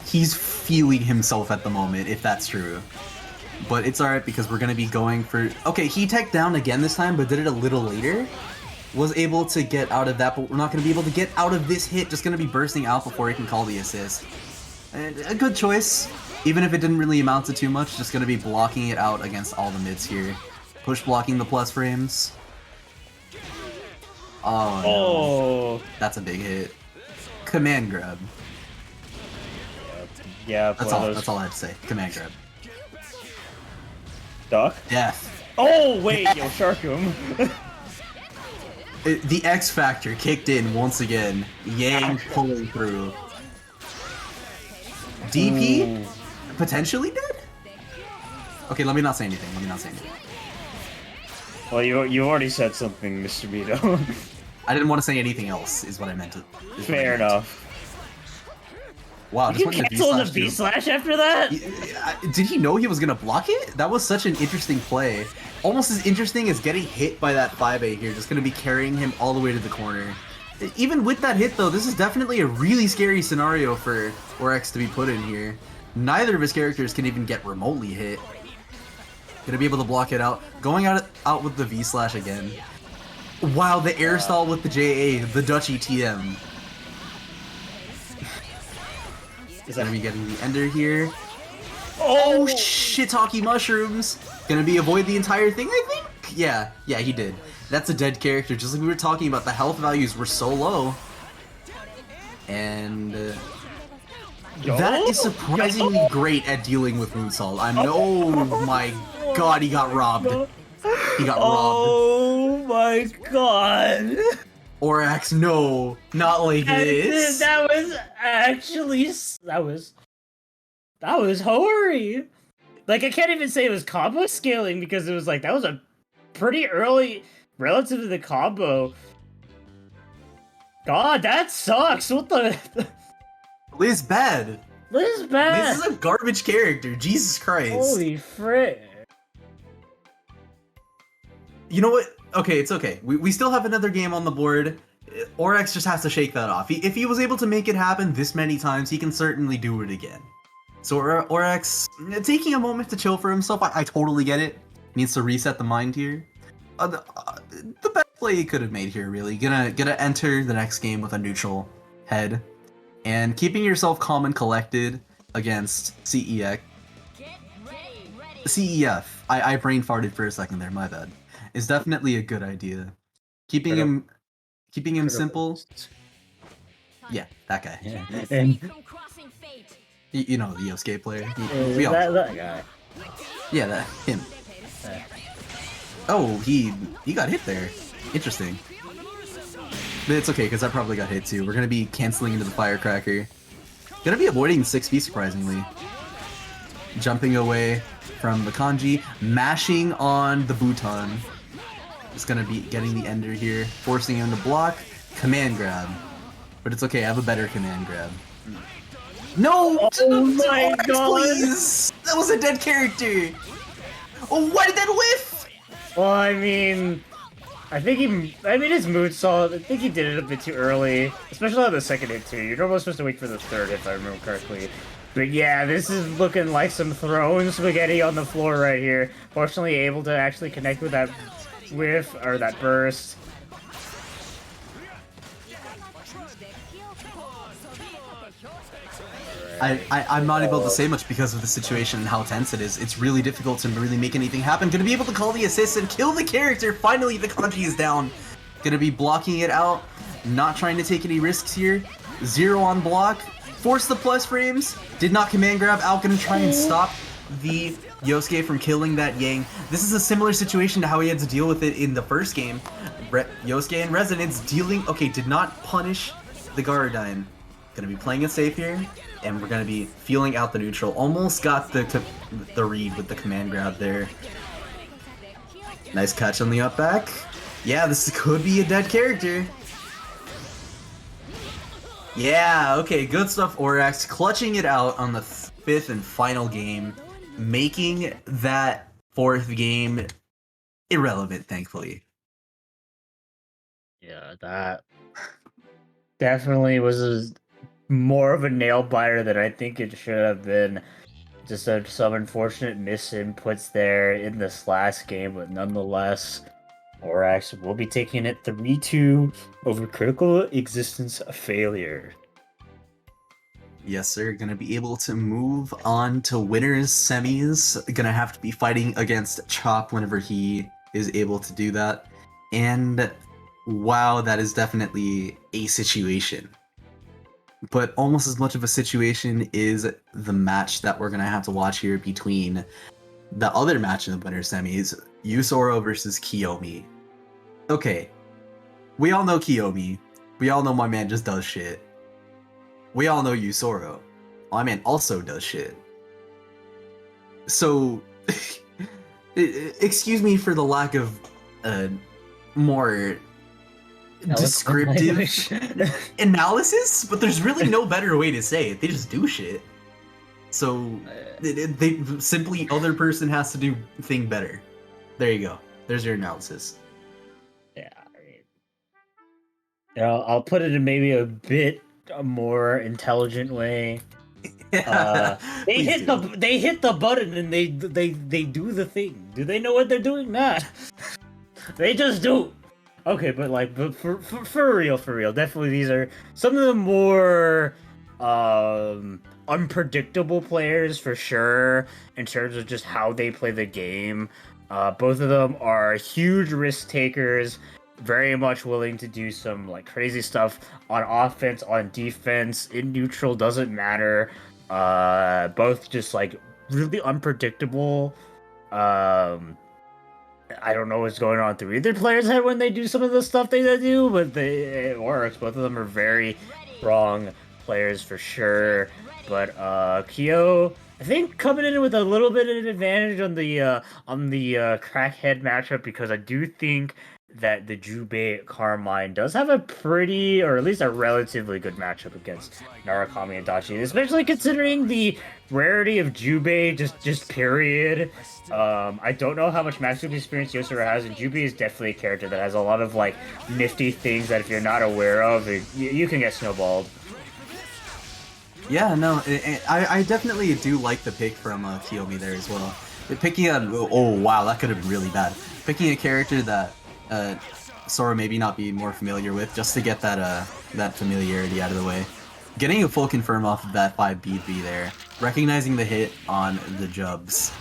He's feeling himself at the moment, if that's true. But it's alright because we're going to be going for... Okay, he teched down again this time, but did it a little later. Was able to get out of that, but we're not going to be able to get out of this hit. Just going to be bursting out before he can call the assist. And a good choice. Even if it didn't really amount to too much, just going to be blocking it out against all the mids here. Push blocking the plus frames. Oh, no. That's a big hit. Command grab. yeah, That's all I have to say. Command grab. Duck? Death. Oh, wait, yo, shark him. The X Factor kicked in once again. Yang pulling through. DP? Ooh. Potentially dead? Okay, let me not say anything. Well, you already said something, Mr. Mito. I didn't want to say anything else, is what I meant to. Fair enough. Wow, Did you cancel the V slash after that? Did he know he was gonna block it? That was such an interesting play. Almost as interesting as getting hit by that 5A here, just gonna be carrying him all the way to the corner. Even with that hit though, this is definitely a really scary scenario for Oryx to be put in here. Neither of his characters can even get remotely hit. Gonna be able to block it out. Going out with the V slash again. Wow, the air stall with the JA, the Dutch ETM. Is gonna be getting the ender here. Oh, shiitake mushrooms! Gonna be avoid the entire thing, I think? Yeah, he did. That's a dead character, just like we were talking about. The health values were so low. And that is surprisingly great at dealing with Moonsault. Oh my god, he got robbed. He got robbed. Oh my god. Orax, no, not like this. That was actually that was hoary. Like, I can't even say it was combo scaling because it was like that was a pretty early relative to the combo. God, that sucks. What the? Liz bad. Liz bad. Liz is a garbage character. Jesus Christ. Holy frick. You know what? Okay, it's okay. We still have another game on the board. Oryx just has to shake that off. If he was able to make it happen this many times, he can certainly do it again. So Oryx, taking a moment to chill for himself, I totally get it. Needs to reset the mind here. The best play he could have made here, really. Gonna enter the next game with a neutral head. And keeping yourself calm and collected against CEF. I brain farted for a second there, my bad. Is definitely a good idea. Keeping him simple. Yeah, that guy. Yeah. And You know, the Yosuke player. that guy. Yeah, him. Oh, he got hit there. Interesting. But it's okay, because I probably got hit too. We're gonna be canceling into the firecracker. Gonna be avoiding 6B surprisingly. Jumping away from the kanji, mashing on the Buton. Just gonna be getting the ender here, forcing him to block. Command grab. But it's okay, I have a better command grab. No! Oh my god! Please! That was a dead character! Oh, why did that whiff? Well, I mean his mood solid. I think he did it a bit too early, especially on the second hit too. You're almost supposed to wait for the third, if I remember correctly. But yeah, this is looking like some thrown spaghetti on the floor right here. Fortunately, able to actually connect with that whiff or that burst. I'm not able to say much because of the situation and how tense it is. It's really difficult to really make anything happen. Gonna be able to call the assist and kill the character. Finally, the kanji is down. Gonna be blocking it out. Not trying to take any risks here. 0 on block. Force the plus frames. Did not command grab out. Gonna try and stop the Yosuke from killing that Yang. This is a similar situation to how he had to deal with it in the first game. Yosuke in Resonance dealing... Okay, did not punish the Garadine. Gonna be playing it safe here. And we're gonna be feeling out the neutral. Almost got the read with the command grab there. Nice catch on the up back. Yeah, this could be a dead character. Yeah, okay, good stuff, Orax. Clutching it out on the fifth and final game, making that fourth game irrelevant, thankfully. Yeah, that definitely was more of a nail biter than I think it should have been. Just some unfortunate misinputs there in this last game, but nonetheless, Orax will be taking it 3-2 over Critical Existence Failure. Yes, sir. Gonna be able to move on to winners semis. Gonna have to be fighting against Chop whenever he is able to do that. And wow, that is definitely a situation. But almost as much of a situation is the match that we're gonna have to watch here between the other match in the winners semis, Yusoro versus Kiyomi. Okay, we all know Kiyomi. We all know my man just does shit. We all know Yusoro. My man also does shit. So, excuse me for the lack of more descriptive analysis, but there's really no better way to say it. They just do shit. So, they simply, other person has to do thing better. There you go. There's your analysis. Yeah, I mean, I'll put it in maybe a bit more intelligent way. They Please do. they hit the button and they do the thing. Do they know what they're doing? Not. They just do. Okay, but for real, definitely these are some of the more unpredictable players for sure in terms of just how they play the game. Both of them are huge risk takers, very much willing to do some like crazy stuff on offense, on defense, in neutral, doesn't matter. Both just like really unpredictable. I don't know what's going on through either player's head when they do some of the stuff they do, but it works. Both of them are very strong players for sure. But Kyo, I think coming in with a little bit of an advantage on the crackhead matchup, because I do think that the Jubei Carmine does have a pretty, or at least a relatively good matchup against Narukami and Dachi, especially considering the rarity of Jubei, just period. I don't know how much matchup experience Yosura has, and Jubei is definitely a character that has a lot of like nifty things that if you're not aware of, you can get snowballed. Yeah, no, I definitely do like the pick from Kiyomi there as well. Picking a, oh wow, that could have been really bad. Picking a character that Sora maybe not be more familiar with, just to get that that familiarity out of the way. Getting a full confirm off of that 5 BB there, recognizing the hit on the Jubs,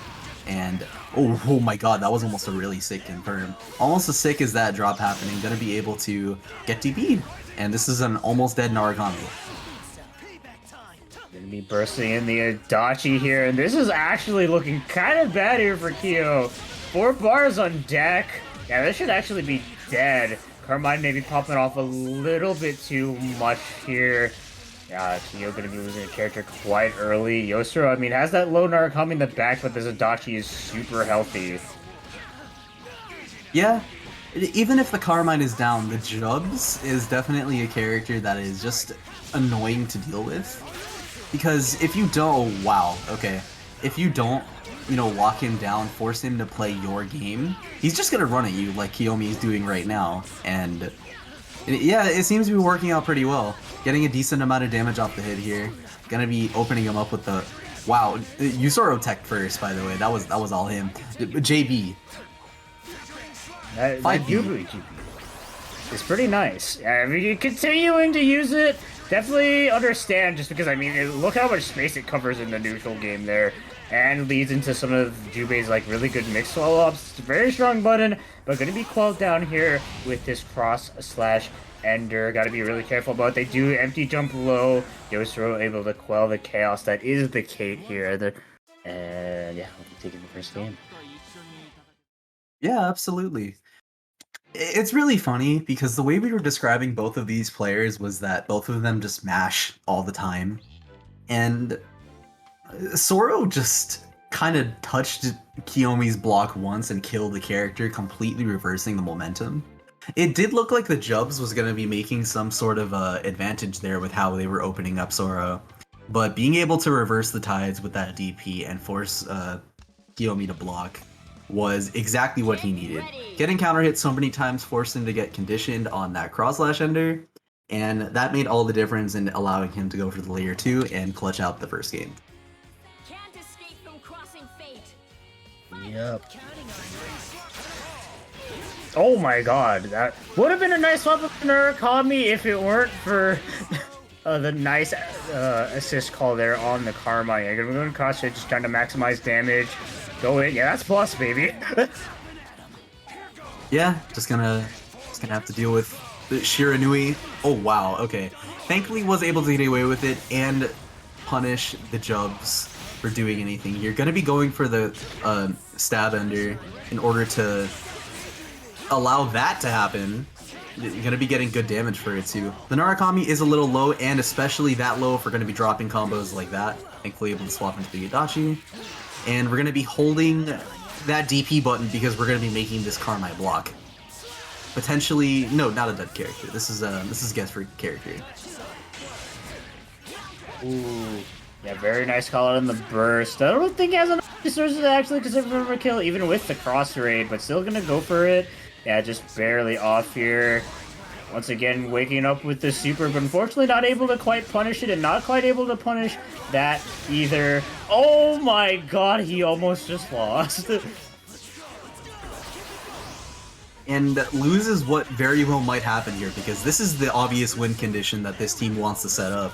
and oh my god, that was almost a really sick confirm. Almost as sick as that drop happening, gonna be able to get DB'd, and this is an almost dead Narukami. Gonna be bursting in the Adachi here, and this is actually looking kind of bad here for Kyo. 4 bars on deck. Yeah, this should actually be dead. Carmine maybe popping off a little bit too much here. Yeah, Kyo gonna be losing a character quite early. Yosuro, I mean, has that low Narukami in the back, but this Adachi is super healthy. Yeah, even if the Carmine is down, the Jubs is definitely a character that is just annoying to deal with. Because if you don't, wow, okay. If you don't, you know, lock him down, force him to play your game, he's just gonna run at you like Kiyomi is doing right now. And yeah, it seems to be working out pretty well. Getting a decent amount of damage off the hit here. Gonna be opening him up with the, wow, Yusoro tech first, by the way. That was all him. JB. That Jubu is pretty nice. I mean, you're continuing to use it. Definitely understand, just because, I mean, look how much space it covers in the neutral game there, and leads into some of Jubei's, like, really good mix swallow-ups. It's a very strong button, but going to be quelled down here with this cross/ender. Got to be really careful about it. They do empty jump low. Yosuro able to quell the chaos that is the Kate here. And, yeah, we'll be taking the first game. Yeah, absolutely. It's really funny because the way we were describing both of these players was that both of them just mash all the time. And Soro just kind of touched Kiyomi's block once and killed the character, completely reversing the momentum. It did look like the Jubs was going to be making some sort of advantage there with how they were opening up Sora. But being able to reverse the tides with that DP and force Kiyomi to block was exactly what he needed. Getting counter hit so many times forced him to get conditioned on that cross slash ender, and that made all the difference in allowing him to go for the layer 2 and clutch out the first game. Can't escape from crossing fate. Yep. Oh my god, that would have been a nice swap of Murakami if it weren't for the nice assist call there on the Carmine. You're going to cross it, just trying to maximize damage. Go in. Yeah, that's plus, baby. Yeah, just gonna have to deal with the Shiranui. Oh wow, okay. Thankfully was able to get away with it and punish the Jubs for doing anything. You're gonna be going for the stab ender in order to allow that to happen. You're gonna be getting good damage for it too. The Narukami is a little low, and especially that low if we're gonna be dropping combos like that. Thankfully able to swap into the Adachi. And we're gonna be holding that DP button because we're gonna be making this Carmine block. Potentially, no, not a dead character. This is guess for character. Ooh. Yeah, very nice call out on the burst. I don't think he has enough resources to actually deserve a kill, even with the cross raid, but still gonna go for it. Yeah, just barely off here. Once again, waking up with the super, but unfortunately not able to quite punish it, and not quite able to punish that either. Oh my god, he almost just lost. And loses what very well might happen here, because this is the obvious win condition that this team wants to set up.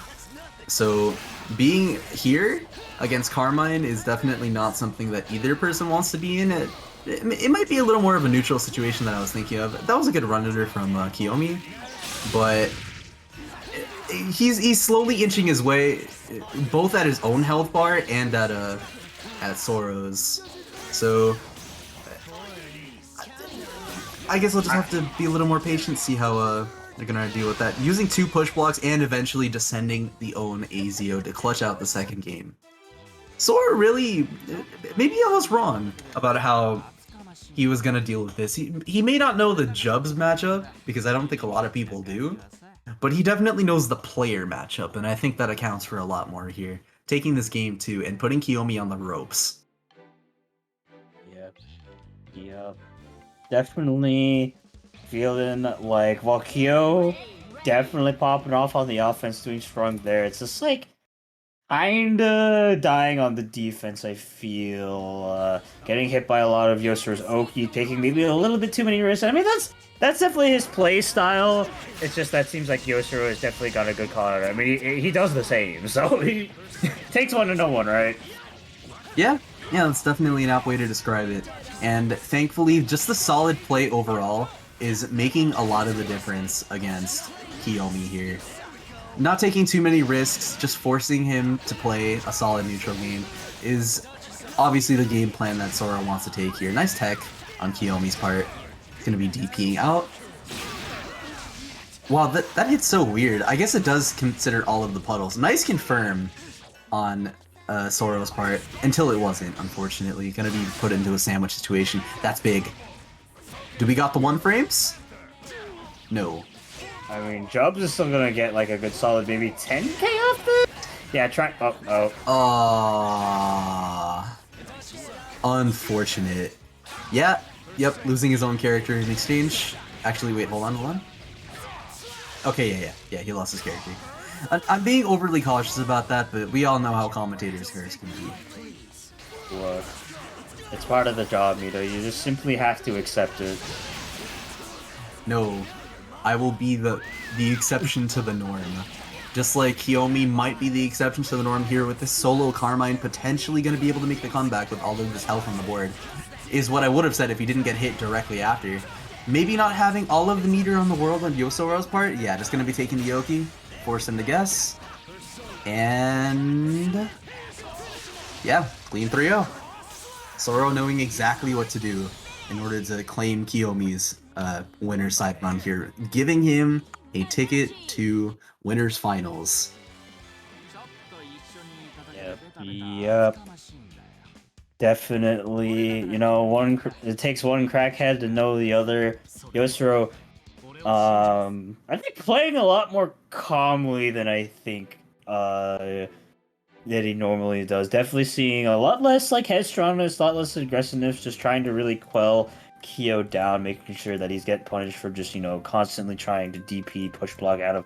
So being here against Carmine is definitely not something that either person wants to be in. It might be a little more of a neutral situation than I was thinking of. That was a good run under from Kiyomi, but he's slowly inching his way, both at his own health bar and at Soro's. So I guess we'll just have to be a little more patient, see how they're gonna deal with that. Using 2 push blocks and eventually descending the own Azio to clutch out the second game. Sora really, maybe I was wrong about how he was gonna deal with this. He may not know the Jubs matchup, because I don't think a lot of people do, but he definitely knows the player matchup, and I think that accounts for a lot more here. Taking this game too, and putting Kiyomi on the ropes. Yep. Definitely feeling like, while Kyo definitely popping off on the offense, doing strong there, it's just like kinda dying on the defense, I feel. Getting hit by a lot of Yosuru's Oki, taking maybe a little bit too many risks. I mean, that's definitely his play style. It's just that seems like Yosuru has definitely got a good call out. I mean, he does the same, so he takes one to know one, right? Yeah, that's definitely an apt way to describe it. And thankfully, just the solid play overall is making a lot of the difference against Kiyomi here. Not taking too many risks, just forcing him to play a solid neutral game is obviously the game plan that Sora wants to take here. Nice tech on Kiyomi's part. It's going to be DPing out. Wow, that hits so weird. I guess it does consider all of the puddles. Nice confirm on Soro's part, until it wasn't, unfortunately. Gonna be put into a sandwich situation. That's big. Do we got the 1 frames? No. I mean, Jubs is still gonna get like a good solid maybe 10k off this? Yeah, try. Oh. Unfortunate. Yeah, yep, losing his own character in exchange. Actually, wait, hold on. Okay, yeah, he lost his character. I'm being overly cautious about that, but we all know how commentators' curse can be. Look, it's part of the job, Mito. You just simply have to accept it. No, I will be the exception to the norm. Just like Kiyomi might be the exception to the norm here with this solo Carmine potentially going to be able to make the comeback with all of this health on the board, is what I would have said if he didn't get hit directly after. Maybe not having all of the meter on the world on Yosoro's part, yeah, just going to be taking the Yoki, force him to guess, and yeah, clean 3-0. Soro knowing exactly what to do in order to claim Kiyomi's winner's side run here, giving him a ticket to winners finals. Yep. Definitely, it takes one crackhead to know the other. Yosuro I think playing a lot more calmly than I think that he normally does. Definitely seeing a lot less like headstrongness, a lot less aggressiveness, just trying to really quell Kyo down, making sure that he's getting punished for just, constantly trying to DP push block out of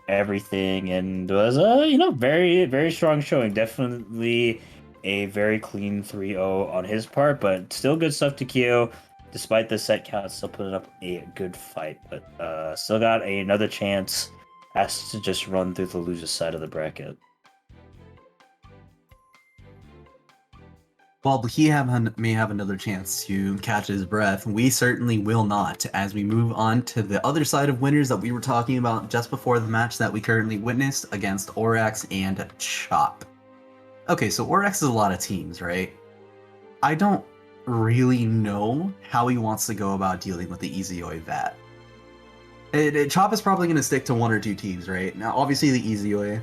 everything, and was a, very, very strong showing. Definitely a very clean 3-0 on his part, but still good stuff to Kyo. Despite the set count, still putting up a good fight, but still got another chance. Has to just run through the loser side of the bracket. While he may have another chance to catch his breath, we certainly will not, as we move on to the other side of winners that we were talking about just before the match that we currently witnessed against Orax and Chop. Okay, so Orax is a lot of teams, right? I don't really know how he wants to go about dealing with the Izoi VAT. Chop is probably going to stick to one or two teams, right? Now, obviously the Izoi,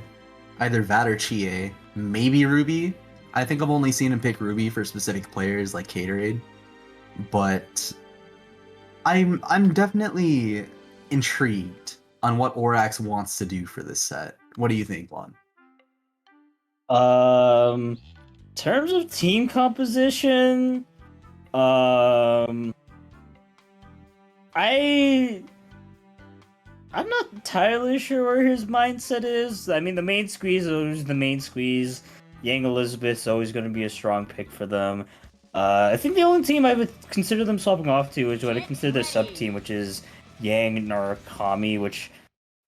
either VAT or Chie, maybe Ruby. I think I've only seen him pick Ruby for specific players like Caterade, but I'm definitely intrigued on what Orax wants to do for this set. What do you think, Lon? In terms of team composition, I'm not entirely sure where his mindset is. I mean, the main squeeze is always the main squeeze. Yang Elizabeth's always going to be a strong pick for them. I think the only team I would consider them swapping off to is what I consider their sub team, which is Yang Narukami, which,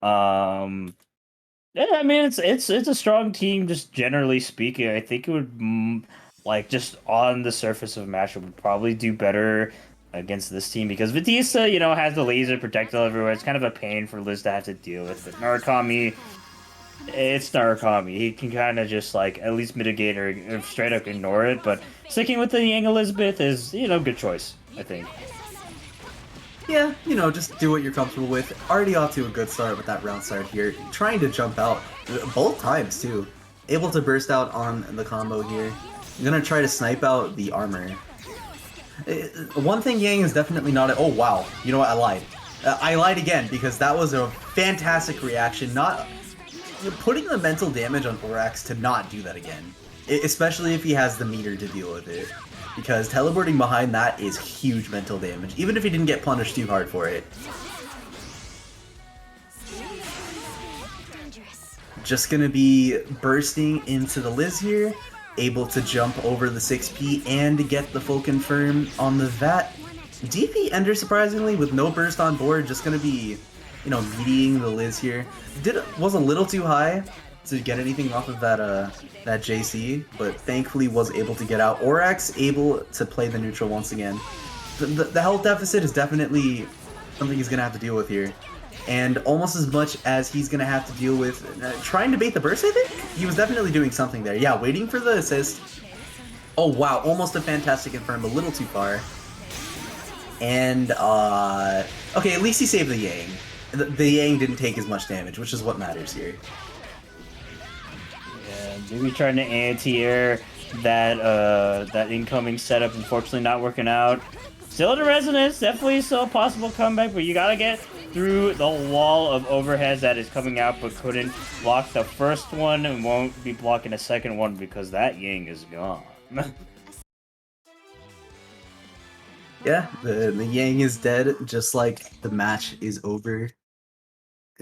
yeah, I mean, it's a strong team, just generally speaking. I think it would, just on the surface of a matchup, would probably do better against this team because Batista, has the laser protectile everywhere. It's kind of a pain for Liz to have to deal with. But Narukami, it's Narukami. He can kind of just at least mitigate or straight up ignore it. But sticking with the Yang Elizabeth is, good choice, I think. Yeah, just do what you're comfortable with. Already off to a good start with that round start here. Trying to jump out both times, too. Able to burst out on the combo here. I'm gonna try to snipe out the armor. One thing Yang is definitely not... Oh, wow. You know what? I lied. I lied again, because that was a fantastic reaction. Not... Putting the mental damage on Orax to not do that again. Especially if he has the meter to deal with it. Because teleporting behind that is huge mental damage, even if he didn't get punished too hard for it. Just gonna be bursting into the Liz here, able to jump over the 6P and get the full confirm on the VAT. DP Ender, surprisingly, with no burst on board, just gonna be, meeting the Liz here. Was a little too high to get anything off of that JC, but thankfully was able to get out. Orax able to play the neutral once again. The health deficit is definitely something he's gonna have to deal with here. And almost as much as he's gonna have to deal with trying to bait the burst, I think? He was definitely doing something there. Yeah, waiting for the assist. Oh wow, almost a fantastic confirm, a little too far. And, okay, at least he saved the Yang. The Yang didn't take as much damage, which is what matters here. Yeah, maybe trying to anti-air that incoming setup, unfortunately not working out. Still in resonance, definitely still a possible comeback, but you gotta get through the wall of overheads that is coming out, but couldn't block the first one and won't be blocking the second one because that Yang is gone. Yeah, the Yang is dead, just like the match is over.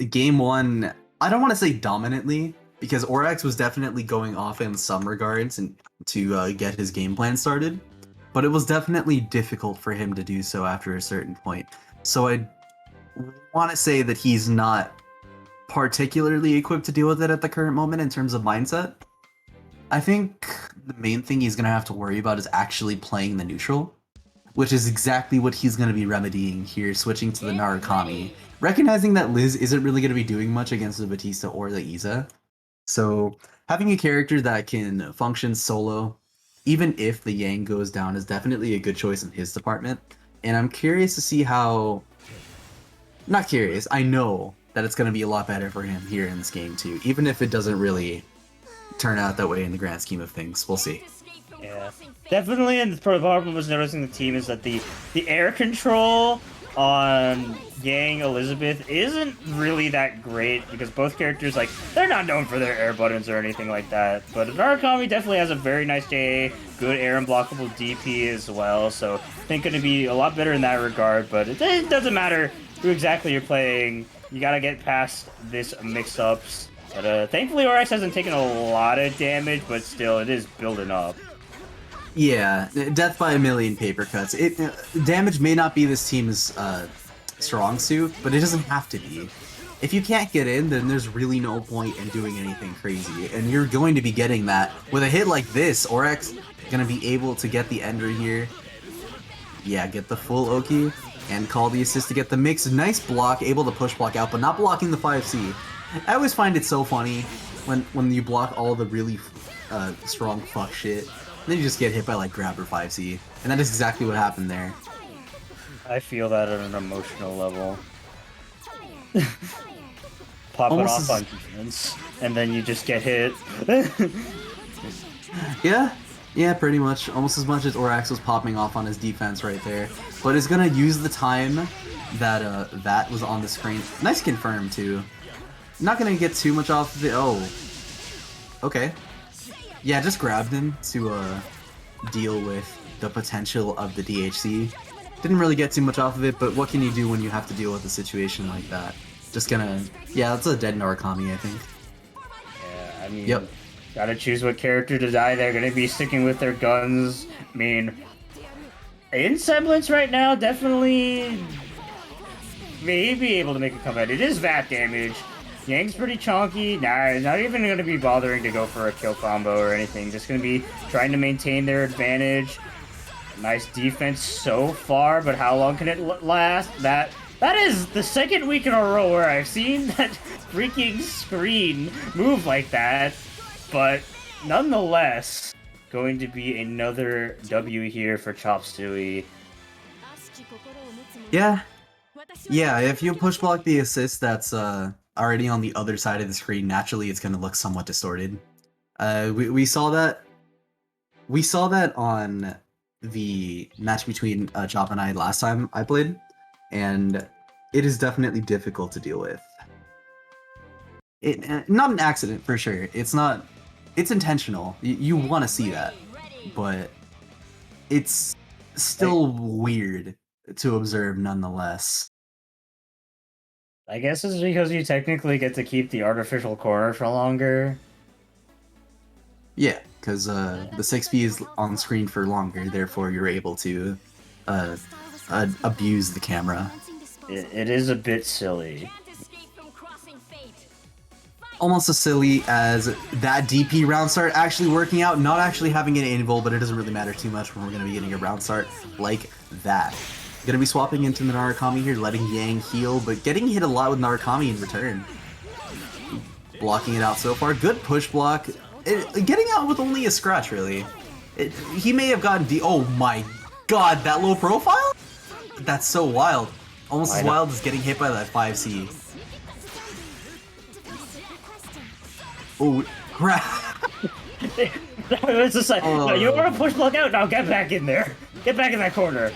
Game 1, I don't want to say dominantly, because Orax was definitely going off in some regards and to get his game plan started, but it was definitely difficult for him to do so after a certain point. So I want to say that he's not particularly equipped to deal with it at the current moment in terms of mindset. I think the main thing he's going to have to worry about is actually playing the neutral, which is exactly what he's going to be remedying here, switching to the Narukami, recognizing that Liz isn't really going to be doing much against the Batista or the Iza. So having a character that can function solo, even if the Yang goes down, is definitely a good choice in his department. And I'm curious to see how... Not curious, I know that it's going to be a lot better for him here in this game too, even if it doesn't really turn out that way in the grand scheme of things. We'll see. Yeah, definitely, and the problem was noticing the team is that the air control on Yang Elizabeth isn't really that great because both characters, like, they're not known for their air buttons or anything like that. But Narukami definitely has a very nice JA, good air and blockable DP as well. So I think going to be a lot better in that regard. But it doesn't matter who exactly you're playing. You gotta get past this mix-ups. But thankfully, Oryx hasn't taken a lot of damage, but still, it is building up. Yeah, death by a million paper cuts. Damage may not be this team's strong suit, but it doesn't have to be. If you can't get in, then there's really no point in doing anything crazy, and you're going to be getting that. With a hit like this, Oryx gonna be able to get the Ender here. Yeah, get the full Oki, and call the assist to get the mix. Nice block, able to push block out, but not blocking the 5C. I always find it so funny when you block all the really strong fuck shit, and then you just get hit by like grab or 5C, and that is exactly what happened there. I feel that on an emotional level. Popping Almost off on defense, and then you just get hit. Yeah, pretty much. Almost as much as Orax was popping off on his defense right there, but is gonna use the time that that was on the screen. Nice confirm too. Not gonna get too much off of it. Oh, okay. Yeah, just grabbed him to deal with the potential of the DHC. Didn't really get too much off of it, but what can you do when you have to deal with a situation like that? Just gonna... Yeah, that's a dead Narukami, I think. Yeah, I mean, Yep. gotta choose what character to die. They're gonna be sticking with their guns. I mean, in semblance right now, definitely may be able to make a comeback. It is VAT damage. Yang's pretty chonky. Nah, not even gonna be bothering to go for a kill combo or anything. Just gonna be trying to maintain their advantage. Nice defense so far, but how long can it last? That is the second week in a row where I've seen that freaking screen move like that. But nonetheless, going to be another W here for Chop Suey. Yeah, if you push block the assist that's already on the other side of the screen, naturally it's gonna look somewhat distorted. We saw that on the match between Chop and I last time I played, and it is definitely difficult to deal with. Not an accident for sure. It's intentional. You want to see that, but it's still weird to observe nonetheless. I guess it's because you technically get to keep the artificial corner for longer. Yeah, because the 6B is on screen for longer, therefore you're able to abuse the camera. It is a bit silly. Almost as silly as that DP round start actually working out, not actually having an invul, but it doesn't really matter too much when we're going to be getting a round start like that. Gonna be swapping into the Narukami here, letting Yang heal, but getting hit a lot with Narukami in return. Blocking it out so far. Good push block. Getting out with only a scratch, really. He may have gotten oh my god, that low profile? That's so wild. Almost as wild as getting hit by that 5C. Oh, crap. It's just like, no, you want to push block out? Now get back in there. Get back in that corner.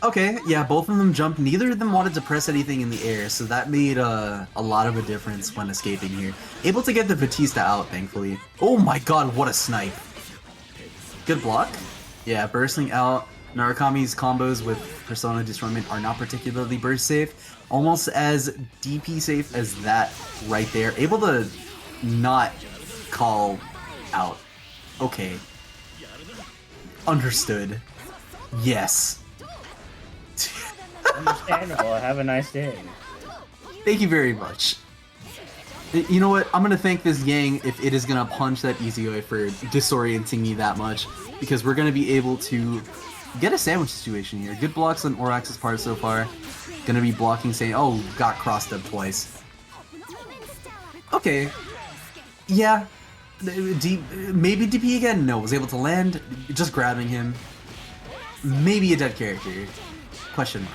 Okay, yeah, both of them jumped. Neither of them wanted to press anything in the air, so that made a lot of a difference when escaping here. Able to get the Batista out, thankfully. Oh my god, what a snipe. Good block. Yeah, bursting out. Narukami's combos with Persona Destroyment are not particularly burst safe. Almost as DP safe as that right there. Able to not call out. Okay. Understood. Yes. Understandable. Have a nice day. Thank you very much. You know what? I'm gonna thank this Yang if it is gonna punch that Easy for disorienting me that much, because we're gonna be able to get a sandwich situation here. Good blocks on Orax's part so far. Gonna be blocking, saying, oh, got crossed up twice. Okay. Yeah. Maybe DP again? No, was able to land. Just grabbing him. Maybe a dead character. Question mark.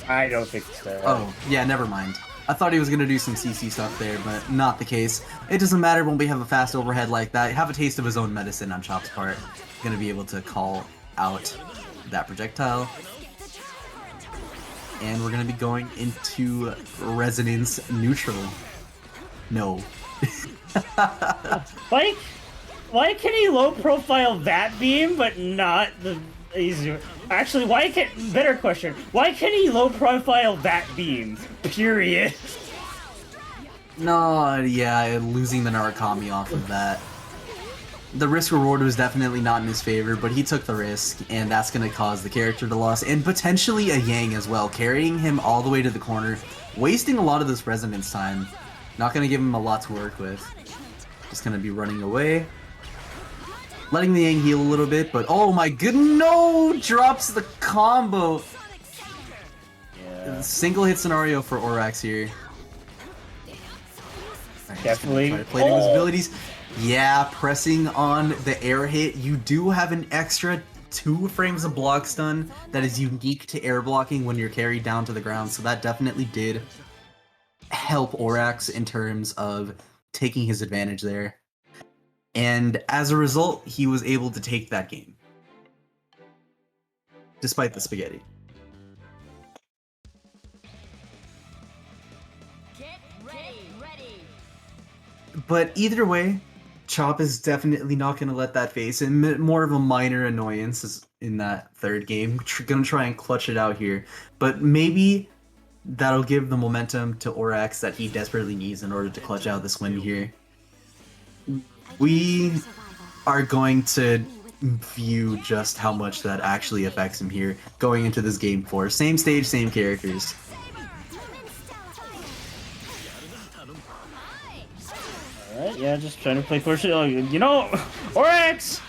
I don't think so. Oh, yeah, never mind. I thought he was gonna do some CC stuff there, but not the case. It doesn't matter when we have a fast overhead like that. Have a taste of his own medicine on Chop's part. Gonna be able to call out that projectile. And we're gonna be going into resonance neutral. No. Why can he low profile that beam but not the easier? Actually, better question. Why can he low profile that beam? Period. No, yeah, losing the Narukami off of that. The risk reward was definitely not in his favor, but he took the risk, and that's gonna cause the character to lose, and potentially a Yang as well, carrying him all the way to the corner, wasting a lot of this resonance time. Not gonna give him a lot to work with. Just gonna be running away. Letting the Yang heal a little bit, but oh my good, no! Drops the combo! Yeah. Single hit scenario for Orax here. Alright, Definitely. try to play his abilities. Yeah, pressing on the air hit. You do have an extra 2 frames of block stun that is unique to air blocking when you're carried down to the ground, so that definitely did help Orax in terms of taking his advantage there. And as a result, he was able to take that game. Despite the spaghetti. Get ready. But either way, Chop is definitely not going to let that phase him. More of a minor annoyance is in that third game. Gonna try and clutch it out here. But maybe that'll give the momentum to Orax that he desperately needs in order to clutch out this win here. We are going to view just how much that actually affects him here going into this game 4. Same stage, same characters. Alright, yeah, just trying to play push it. You know, Orax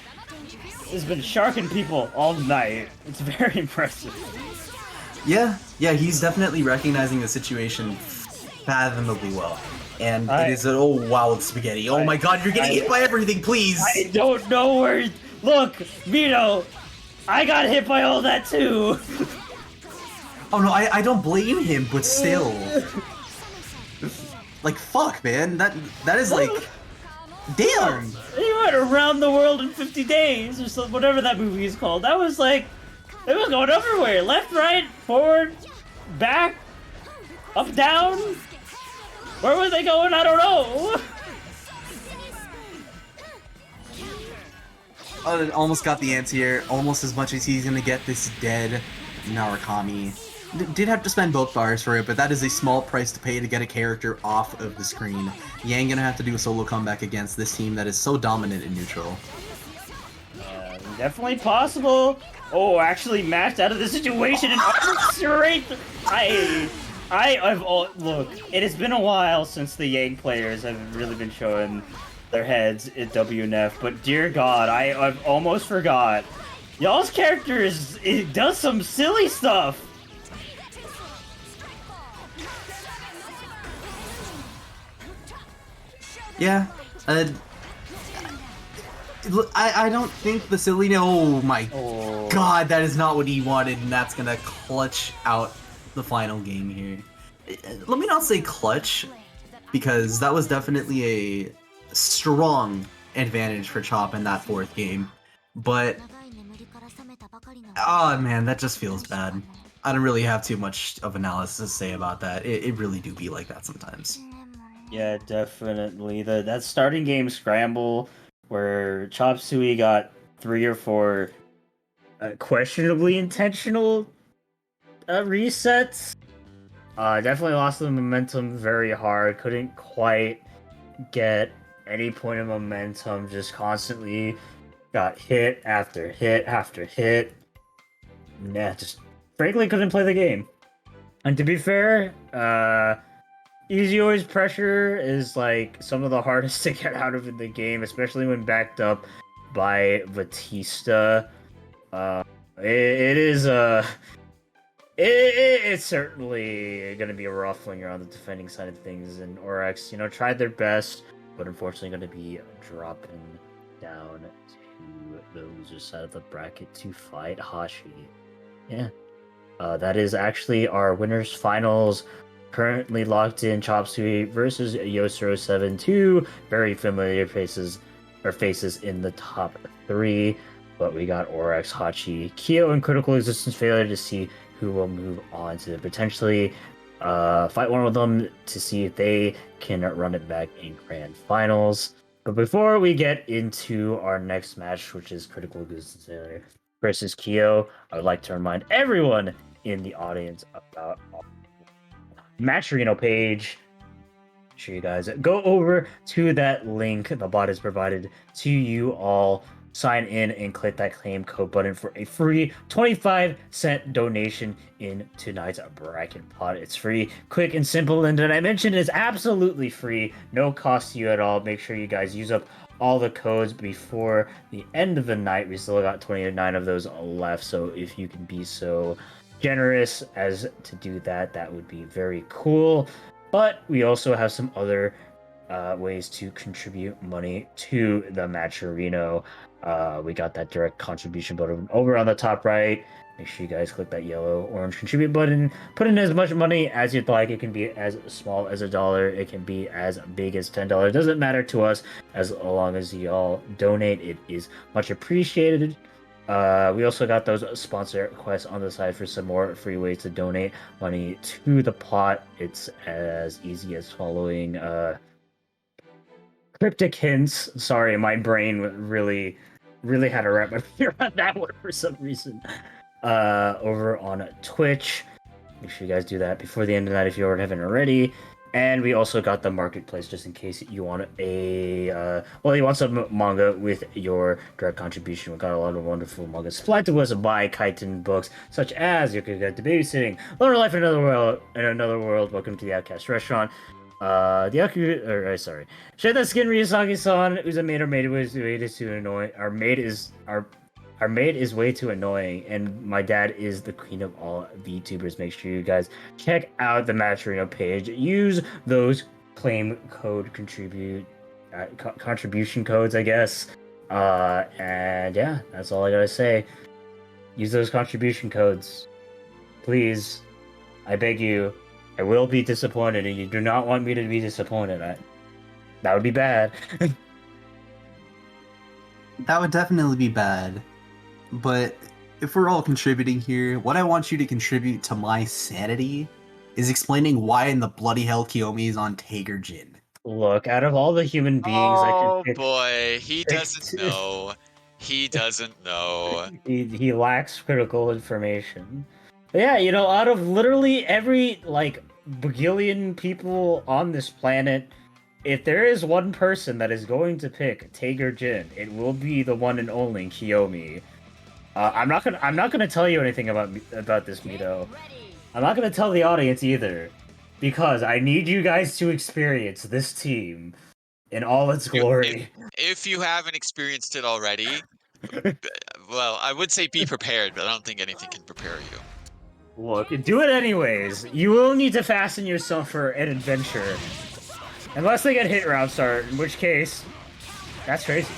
has been sharking people all night. It's very impressive. Yeah, he's definitely recognizing the situation fathomably well. And it is oh wow, it's spaghetti. Oh my god, you're getting hit by everything, please! I don't know where... Look, Vito, I got hit by all that too. Oh no, I don't blame him, but still. Like, fuck, man. That is like... Damn! He went around the world in 50 days, or so, whatever that movie is called. That was like... It was going everywhere. Left, right, forward, back, up, down. Where was they going? I don't know. Oh, almost got the anti-air. Almost as much as he's gonna get this dead Narukami. Did have to spend both bars for it, but that is a small price to pay to get a character off of the screen. Yang gonna have to do a solo comeback against this team that is so dominant in neutral. Definitely possible. Oh, actually matched out of the situation and straight. Look. It has been a while since the Yang players have really been showing their heads at WNF, but dear God, I've almost forgot. Y'all's characters, it does some silly stuff. Yeah, I don't think the silly. Oh my god, that is not what he wanted, and that's gonna clutch out the final game here. Let me not say clutch, because that was definitely a strong advantage for Chop in that 4th game. But oh man, that just feels bad. I don't really have too much of analysis to say about that. It really do be like that sometimes. Yeah, definitely. That starting game scramble where Chop Suey got 3 or 4 questionably intentional resets. Definitely lost the momentum very hard. Couldn't quite get any point of momentum. Just constantly got hit after hit after hit. Yeah, just frankly couldn't play the game. And to be fair, Easy Always pressure is like some of the hardest to get out of in the game, especially when backed up by Batista. It's certainly gonna be rough when you're on the defending side of things, and Orax, tried their best, but unfortunately gonna be dropping down to the loser side of the bracket to fight Hashi. Yeah. That is actually our winners finals currently locked in Chop Suey versus Yosero 2 very familiar faces in the top 3. But we got Oryx, Hachi, Kyo, and Critical Existence Failure to see who will move on to potentially fight one of them to see if they can run it back in grand finals. But before we get into our next match, which is Critical Existence Failure versus Kyo, I would like to remind everyone in the audience about our Match Reno page. Make sure you guys go over to that link the bot has provided to you all. Sign in and click that claim code button for a free 25-cent donation in tonight's bracket pot. It's free, quick, and simple. And did I mention it's absolutely free, no cost to you at all. Make sure you guys use up all the codes before the end of the night. We still got 29 of those left, so if you can be so generous as to do that, that would be very cool. But we also have some other ways to contribute money to the Match Reno. We got that direct contribution button over on the top right. Make sure you guys click that yellow orange contribute button. Put in as much money as you'd like. It can be as small as $1. It can be as big as $10. It doesn't matter to us as long as y'all donate. It is much appreciated. We also got those sponsor requests on the side for some more free ways to donate money to the pot. It's as easy as following cryptic hints. Sorry, my brain really had to wrap my fear on that one for some reason. Over on Twitch. Make sure you guys do that before the end of the night if you haven't already. And we also got the marketplace just in case you want you want some manga with your direct contribution. We got a lot of wonderful manga supplied to us by Kaiten Books, such as Your Good to Babysitting, Loner Life in Another World, Welcome to the Outcast Restaurant, Shed That Skin Ryusagi-san, who's a maid. Our maid was way too annoying. Our maid is way too annoying, and my dad is the queen of all VTubers. Make sure you guys check out the Match Reno page. Use those claim code contribution codes, I guess. And yeah, that's all I gotta say. Use those contribution codes, please. I beg you. I will be disappointed, and you do not want me to be disappointed. That would be bad. That would definitely be bad. But if we're all contributing here, what I want you to contribute to my sanity is explaining why in the bloody hell Kiyomi is on Tager Jin. Look, out of all the human beings I Oh can pick, boy, he doesn't know. He doesn't know. he lacks critical information. But yeah, out of literally every bagillion people on this planet, if there is one person that is going to pick Tager Jin, it will be the one and only Kiyomi. I'm not gonna tell you anything about this, Mito. I'm not gonna tell the audience either, because I need you guys to experience this team in all its glory. If you haven't experienced it already, well, I would say be prepared, but I don't think anything can prepare you. Look, do it anyways. You will need to fasten yourself for an adventure. Unless they get hit round start, in which case, that's crazy.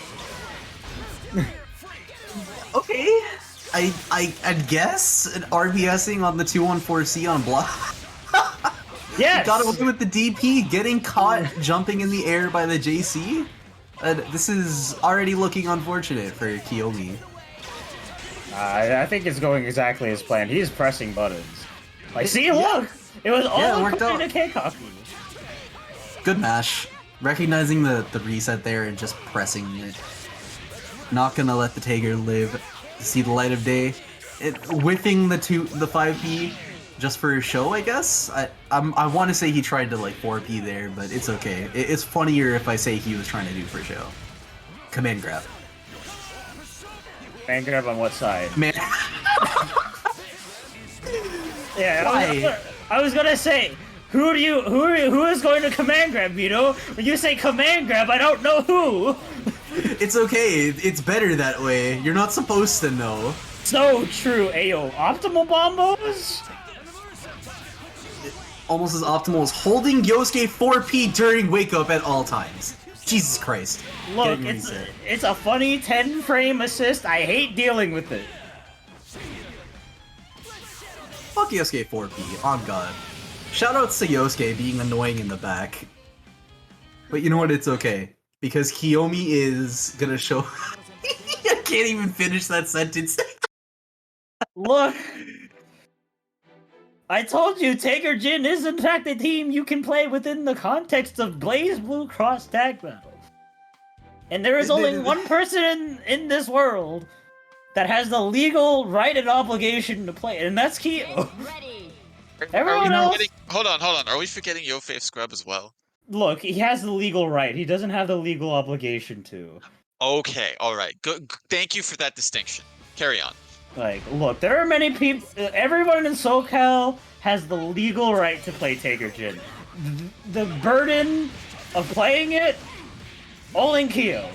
Okay, I guess an RBSing on the 214C on block. Yes! Got away with the DP, getting caught jumping in the air by the JC. This is already looking unfortunate for Kiyomi. I think it's going exactly as planned. He's pressing buttons. See, look! It was all according to Keikaku. Good mash. Recognizing the reset there and just pressing it. Not gonna let the Tager live to see the light of day. Whiffing the 5P just for show, I guess? I want to say he tried to 4P there, but it's okay. It's funnier if I say he was trying to do for show. Command grab. Command grab on what side? Man. Yeah, I was gonna say, who is going to command grab, Mito? When you say command grab, I don't know who. It's okay. It's better that way. You're not supposed to know. So true. Ayo, optimal bombos? Almost as optimal as holding Yosuke 4P during wake up at all times. Jesus Christ. Look, it's a funny 10-frame assist. I hate dealing with it. Fuck Yosuke 4P, on God. Shout out to Yosuke being annoying in the back. But you know what? It's okay. Because Kiyomi is gonna show... I can't even finish that sentence. Look! I told you, Taker Jin is in fact a team you can play within the context of Blaze Blue Cross Tag Battle. And there is only one person in this world that has the legal right and obligation to play, and that's Kyo. Ready. Everyone else... Hold on. Are we forgetting Yofei Scrub as well? Look, he has the legal right. He doesn't have the legal obligation to. Okay, alright. Good. Thank you for that distinction. Carry on. Like, look, there are many people... Everyone in SoCal has the legal right to play Taker Jin. The burden of playing it, only Kyo.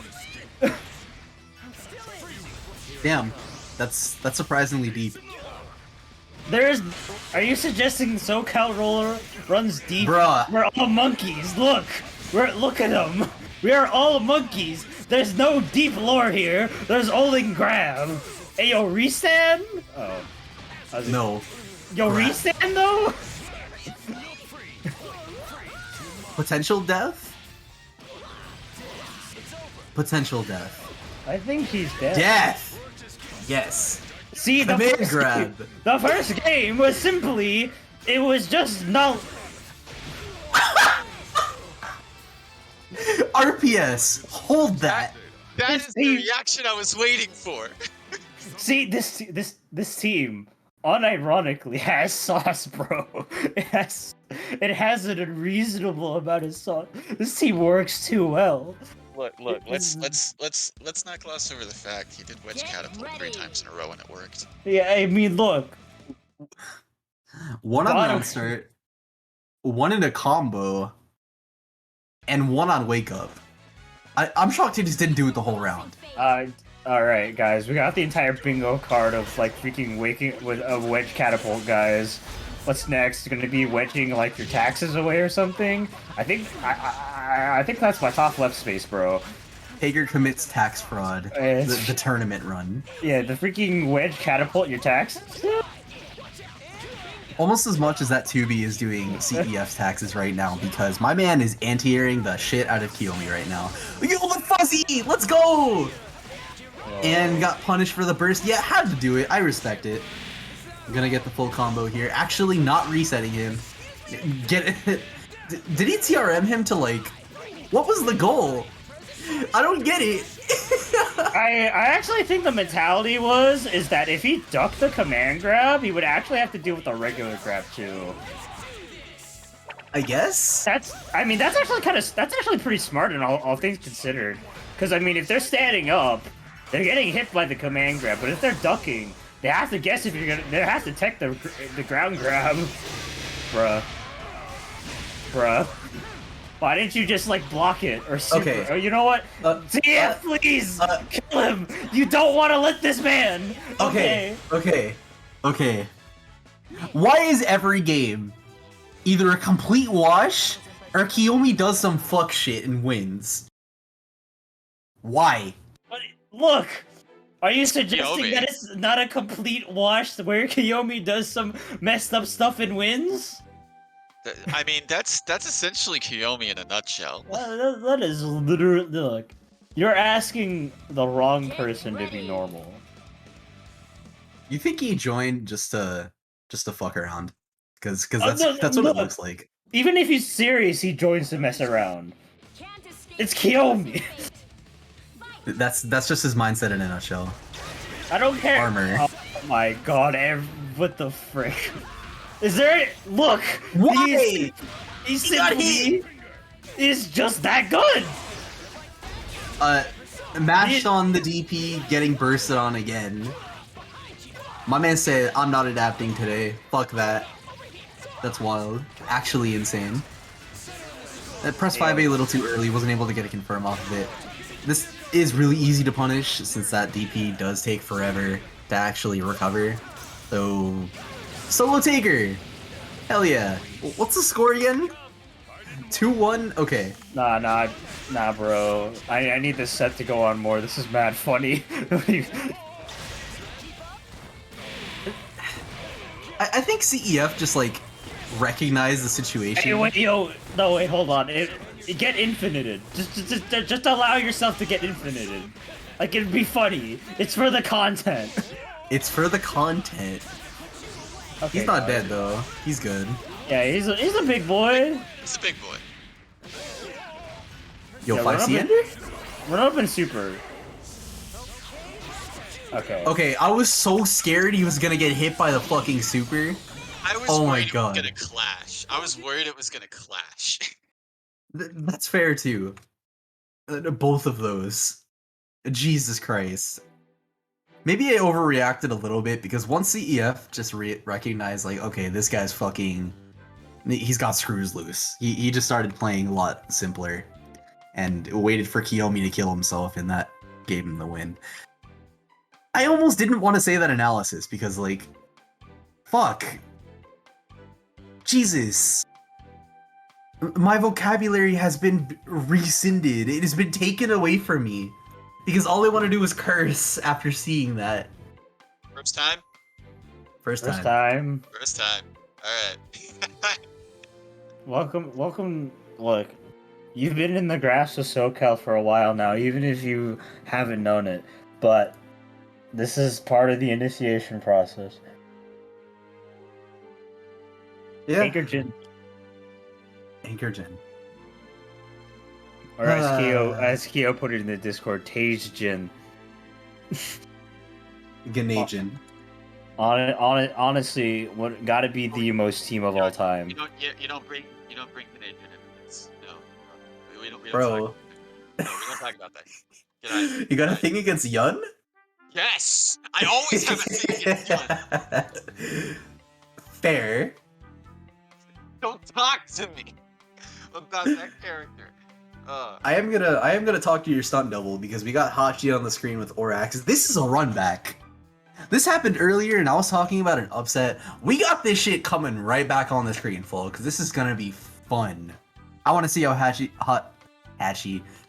Damn, that's surprisingly deep. There's... Are you suggesting SoCal Roller runs deep? Bruh. We're all monkeys, look! Look at them! We are all monkeys! There's no deep lore here! There's only grab! Hey, yo, restand? Oh. No. Yo, Grab. restand, though? Potential death? Potential death. I think he's dead. Death! Yes. See, the Command first, grab. the first game was simply... It was just not... RPS! Hold that! That This is the team- reaction I was waiting for. See, this team, unironically, has sauce, bro. It has an unreasonable amount of sauce. This team works too well. Look, let's not gloss over the fact he did wedge Get catapult 3 ready. times in a row and it worked. Yeah, I mean, look. One on Bottom. round start, one in a combo, and one on wake up. I'm shocked he just didn't do it the whole round. Alright, guys, we got the entire bingo card of, like, freaking waking with a wedge catapult, guys. What's next? Gonna be wedging, like, your taxes away or something? I think that's my top left space, bro. Hager commits tax fraud. The tournament run. Yeah, the freaking wedge catapult your taxes? Almost as much as that 2B is doing CEF's taxes right now, because my man is anti-airing the shit out of Kiyomi right now. Yo, the fuzzy! Let's go! And got punished for the burst. Yeah, had to do it. I respect it. I'm gonna get the full combo here. Actually not resetting him. Get it. Did he TRM him to, like... What was the goal? I don't get it. I actually think the mentality is that if he ducked the command grab, he would actually have to deal with the regular grab too. I guess? That's actually pretty smart in all things considered. Because I mean, if they're standing up, they're getting hit by the command grab, but if they're ducking, they have to guess if you're gonna. They have to tech the ground grab, bruh. Why didn't you just like block it or super? Okay. Or you know what? TF, please kill him. You don't want to let this man. Okay. Why is every game either a complete wash or Kiyomi does some fuck shit and wins? Why? But look, are you suggesting Kiyomi. that it's not a complete wash where Kiyomi does some messed up stuff and wins? I mean, that's essentially Kiyomi in a nutshell. That is literally, look, you're asking the wrong person to be normal. You think he joined just to fuck around? Because no, that's what look. it looks like. Even if he's serious, he joins to mess around. Can't escape. It's Kiyomi. That's just his mindset in a nutshell. I don't care. Armor. Oh my god, what the frick? Is there? Look. Why? He's He got simply is just that good. Matched on the DP, getting bursted on again. My man said, "I'm not adapting today. Fuck that." That's wild. Actually insane. That press 5A a little too early, wasn't able to get a confirm off of it. This is really easy to punish since that DP does take forever to actually recover. So, solo taker! Hell yeah. What's the score again? 2-1? Okay. Nah, bro. I need this set to go on more. This is mad funny. I think CEF just, like, recognize the situation. Hey, wait, no, wait, hold on. Get infinited. Just allow yourself to get infinited. Like, it'd be funny. It's for the content. It's for the content. Okay, He's not no. dead though. He's good. Yeah, he's a big boy. It's a big boy. Yo, Yeah, 5C ender? Run up in super. Okay. Okay, I was so scared he was gonna get hit by the fucking super. I was Oh my worried God. it was gonna clash. I was worried it was gonna clash. That's fair too. Both of those. Jesus Christ. Maybe I overreacted a little bit because once CEF just recognized, like, okay, this guy's fucking... He's got screws loose. He just started playing a lot simpler and waited for Kiyomi to kill himself, and that gave him the win. I almost didn't want to say that analysis because, like, fuck. Jesus. My vocabulary has been rescinded. It has been taken away from me. Because all I want to do is curse after seeing that. First time? First First time. time. First time. Alright. Welcome. Look, you've been in the grass of SoCal for a while now, even if you haven't known it. But this is part of the initiation process. Yeah. Anchorgen. Anchorgen. Or as Keo put it in the Discord, Tage-gen. Ganagin. Honestly, what gotta be the most team of all time. You don't bring Canadian into this. No. We don't Bro. talk, no, we don't talk about that. Get out of here. You got a thing against Yun? Yes! I always have a thing against Yun. Fair. Don't talk to me about that character. I am gonna talk to your stunt double because we got Hachi on the screen with Orax. This is a run back. This happened earlier and I was talking about an upset. We got this shit coming right back on the screen, folks. This is gonna be fun. I wanna see how Hachi,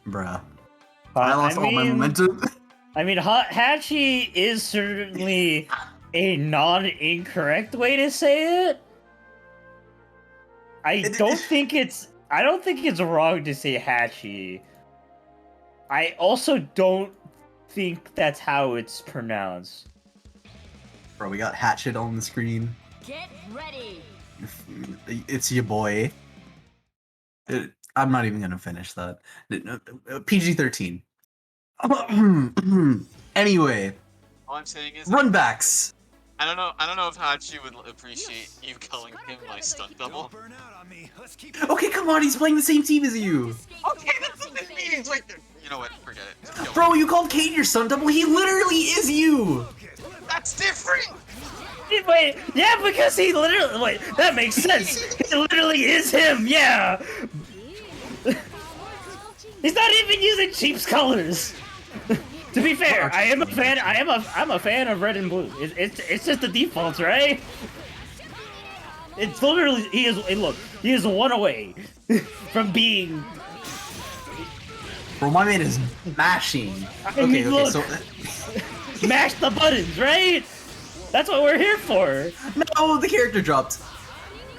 bruh. I lost all my momentum. I mean, Hachi is certainly a non-incorrect way to say it. I don't think it's wrong to say Hachi. I also don't think that's how it's pronounced. Bro, we got Hatchet on the screen. Get ready. It's your boy. I'm not even gonna finish that. PG-13. Anyway, All I'm saying is runbacks. I don't know if Hachi would appreciate you calling him my stunt double. Okay, come on, he's playing the same team as you. Okay, that's what this means. Like, you know what? Forget it. Just kill Bro, me. you called Kate your stunt double. He literally is you. That's different. Wait, yeah, because he literally. Wait, that makes sense. He literally is him. Yeah. He's not even using Cheap's colors. To be fair, I'm a fan of red and blue. It's just the defaults, right? It's literally he is one away from being. Bro, my man is mashing. I mean, look. So Smash the buttons, right? That's what we're here for. no, the character dropped.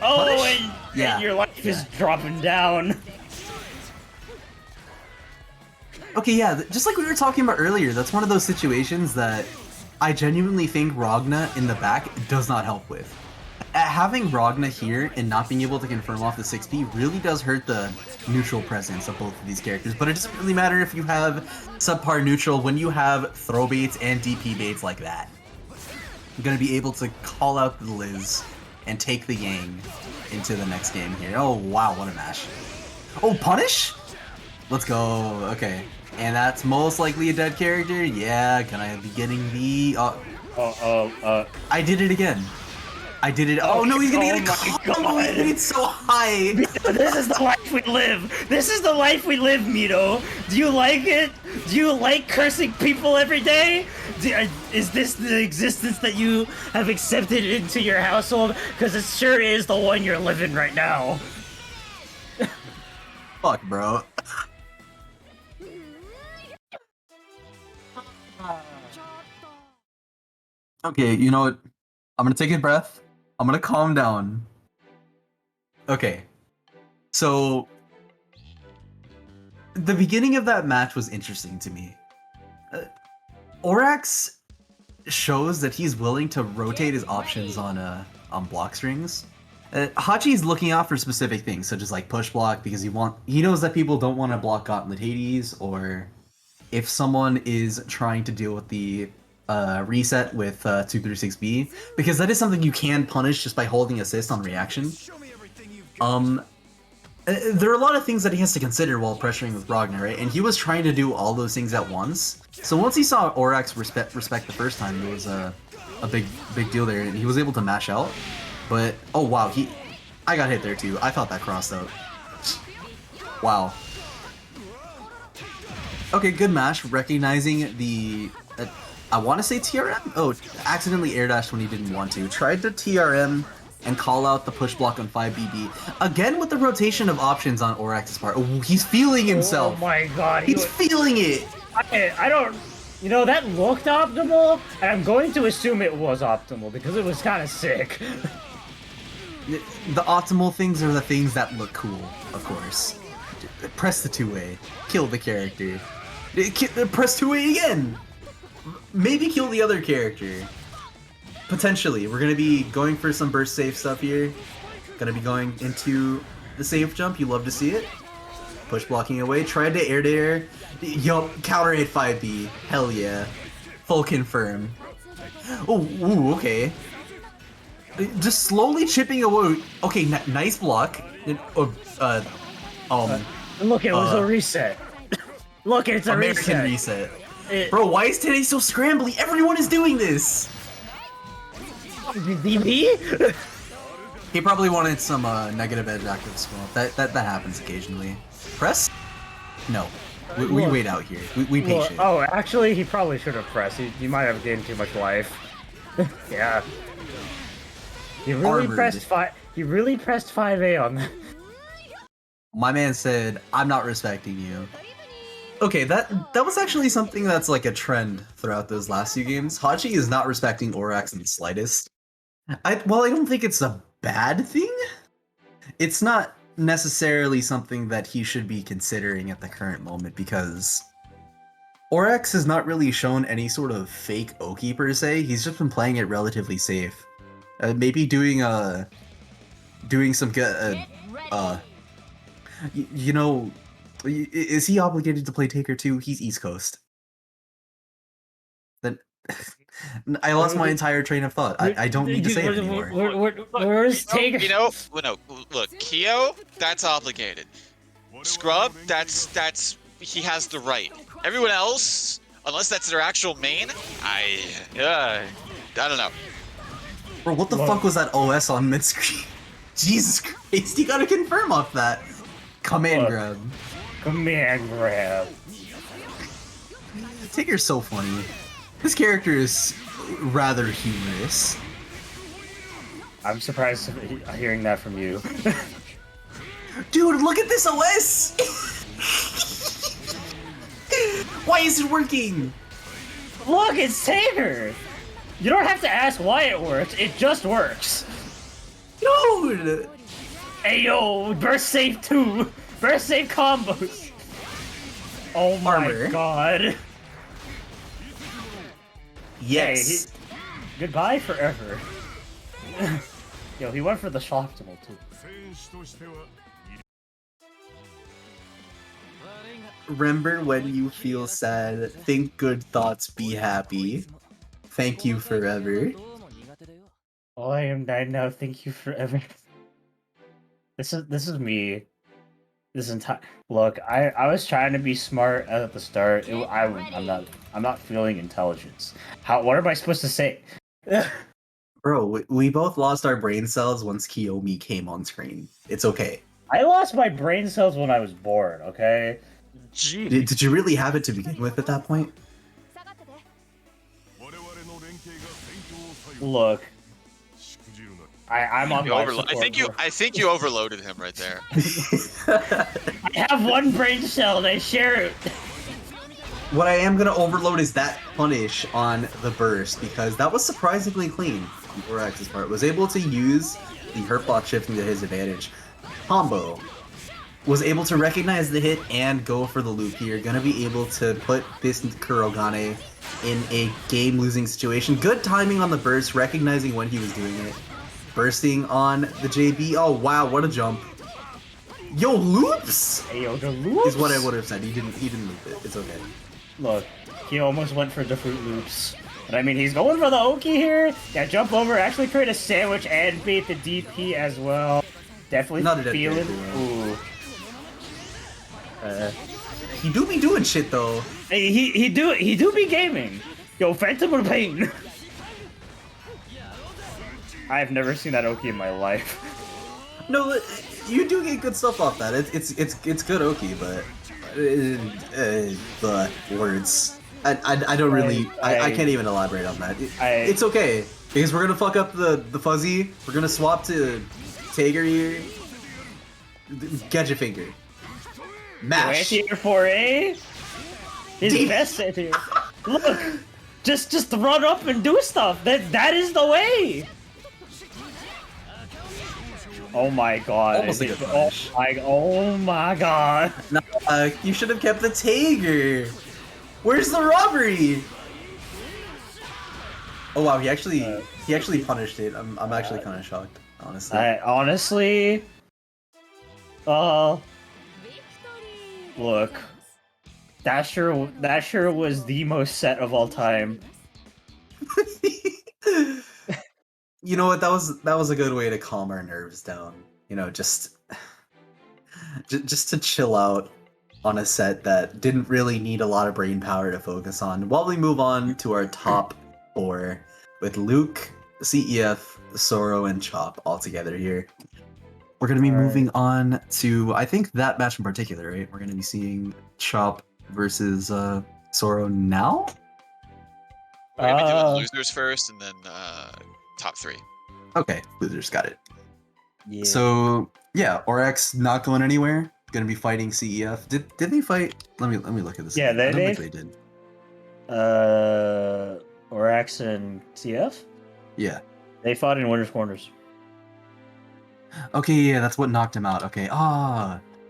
Oh, Punish? and Yeah. your life is dropping down. Okay, yeah, just like we were talking about earlier, that's one of those situations that I genuinely think Ragna in the back does not help with. Having Ragna here and not being able to confirm off the 6P really does hurt the neutral presence of both of these characters, but it doesn't really matter if you have subpar neutral when you have throw baits and DP baits like that. I'm gonna be able to call out the Liz and take the Yang into the next game here. Oh wow, what a mash. Oh, punish? Let's go, okay. And that's most likely a dead character. Yeah, can I be getting the... I did it again. I did it. Oh no, he's gonna get a combo. He hit it so high. This is the life we live. This is the life we live, Mito. Do you like it? Do you like cursing people every day? Is this the existence that you have accepted into your household? Because it sure is the one you're living right now. Fuck, bro. Okay, you know what? I'm gonna take a breath. I'm gonna calm down. Okay. So the beginning of that match was interesting to me. Orax shows that he's willing to rotate his options on block strings. Hachi's looking out for specific things, such as like push block, because he knows that people don't want to block Gauntlet Hades, or if someone is trying to deal with the reset with 236B, because that is something you can punish just by holding assist on reaction. There are a lot of things that he has to consider while pressuring with Ragnar, right? And he was trying to do all those things at once. So once he saw Orax respect the first time, it was a big deal there, and he was able to mash out. But oh wow, I got hit there too. I thought that crossed out. Wow. Okay, good mash. Recognizing the I want to say TRM. Oh, accidentally air dashed when he didn't want to. Tried to TRM and call out the push block on 5BB. Again with the rotation of options on Orax's part. Oh, he's feeling himself. Oh my god. He's feeling it. I don't... You know, that looked optimal, and I'm going to assume it was optimal, because it was kind of sick. The optimal things are the things that look cool, of course. Press the 2A. Kill the character. Press 2A again! Maybe kill the other character. Potentially. We're gonna be going for some burst safe stuff here. Gonna be going into the safe jump. You love to see it. Push blocking away. Tried to air. Yup, counter hit 5B. Hell yeah. Full confirm. Oh, ooh, okay. Just slowly chipping away. Okay, nice block. Look, it was a reset. Look, it's a American reset. Bro, why is today so scrambly? Everyone is doing this! DB? He probably wanted some negative edge active swap. That happens occasionally. Press? No. We wait out here. We patient. Oh, actually, he probably should have pressed. He might have gained too much life. Yeah. He really pressed 5A on that. My man said, "I'm not respecting you." Okay, that was actually something that's like a trend throughout those last few games. Hachi is not respecting Orax in the slightest. I don't think it's a bad thing. It's not necessarily something that he should be considering at the current moment, because Orax has not really shown any sort of fake Oki per se. He's just been playing it relatively safe. Maybe doing some good. You know, is he obligated to play Taker too? He's East Coast. Then I lost my entire train of thought. I don't need to say it anymore. Where's Taker? You know, no, look, Kyo, that's obligated. Scrub, that's he has the right. Everyone else, unless that's their actual main, I don't know. Bro, what the fuck was that OS on mid screen? Jesus Christ, you gotta confirm off that. Command grab. Command grab. Taker's so funny. This character is rather humorous. I'm surprised hearing that from you. Dude, look at this OS! Why is it working? Look, it's Taker! You don't have to ask why it works, it just works. Dude! Hey yo, burst save 2! Burst save combos! Oh my god. Yes. Hey, goodbye forever. Yo, he went for the Shoptimal too. Remember when you feel sad, think good thoughts, be happy. Thank you forever. Oh, I am dead now, thank you forever. This is me. This entire look. I was trying to be smart at the start. I'm not feeling intelligence. What am I supposed to say? Bro, we both lost our brain cells once Kiyomi came on screen. It's okay. I lost my brain cells when I was born. Okay. Did you really have it to begin with at that point? Look. I'm on I think you overloaded him right there. I have one brain cell and I share it. What I am gonna overload is that punish on the burst, because that was surprisingly clean on Orax's part. Was able to use the hurt block shifting to his advantage. combo was able to recognize the hit and go for the loop here. Gonna be able to put this Kurogane in a game-losing situation. Good timing on the burst, recognizing when he was doing it. Bursting on the JB. Oh wow, what a jump. Yo, loops! Hey, yo, the loops? Is what I would have said. He didn't loop it. It's okay. Look, he almost went for the Fruit Loops. But I mean, he's going for the Oki here. Yeah, jump over, actually create a sandwich and bait the DP as well. Definitely Not a dead feeling. character, Ooh. He do be doing shit though. Hey, he do be gaming. Yo, Phantom of Pain. I have never seen that Oki in my life. No, you do get good stuff off that. It's good Oki, but the words. I don't really. I can't even elaborate on that. It's okay because we're gonna fuck up the fuzzy. We're gonna swap to Tager here. Get your finger. Mash. Anti-air 4A. His Deep. best anti-air. Look, just run up and do stuff. That is the way. Oh my god. Almost a good punish. Oh my god. No, you should have kept the Tager. Where's the robbery? Oh wow, he actually punished it. I'm actually kind of shocked, honestly. Look. That sure was the most set of all time. You know what? That was a good way to calm our nerves down. You know, just to chill out on a set that didn't really need a lot of brain power to focus on. While we move on to our top 4 with Luke, CEF, Soro, and Chop all together here. We're going to be moving on to, I think, that match in particular, right? We're going to be seeing Chop versus Soro now? We're gonna be doing losers first, and then top 3. Okay, losers, got it. Yeah. So, yeah, Oryx not going anywhere. Going to be fighting CEF. Did they fight? Let me look at this. Yeah, again. I don't think they did. Orax and CF? Yeah. They fought in Winner's Corners. Okay, yeah, that's what knocked him out. Okay,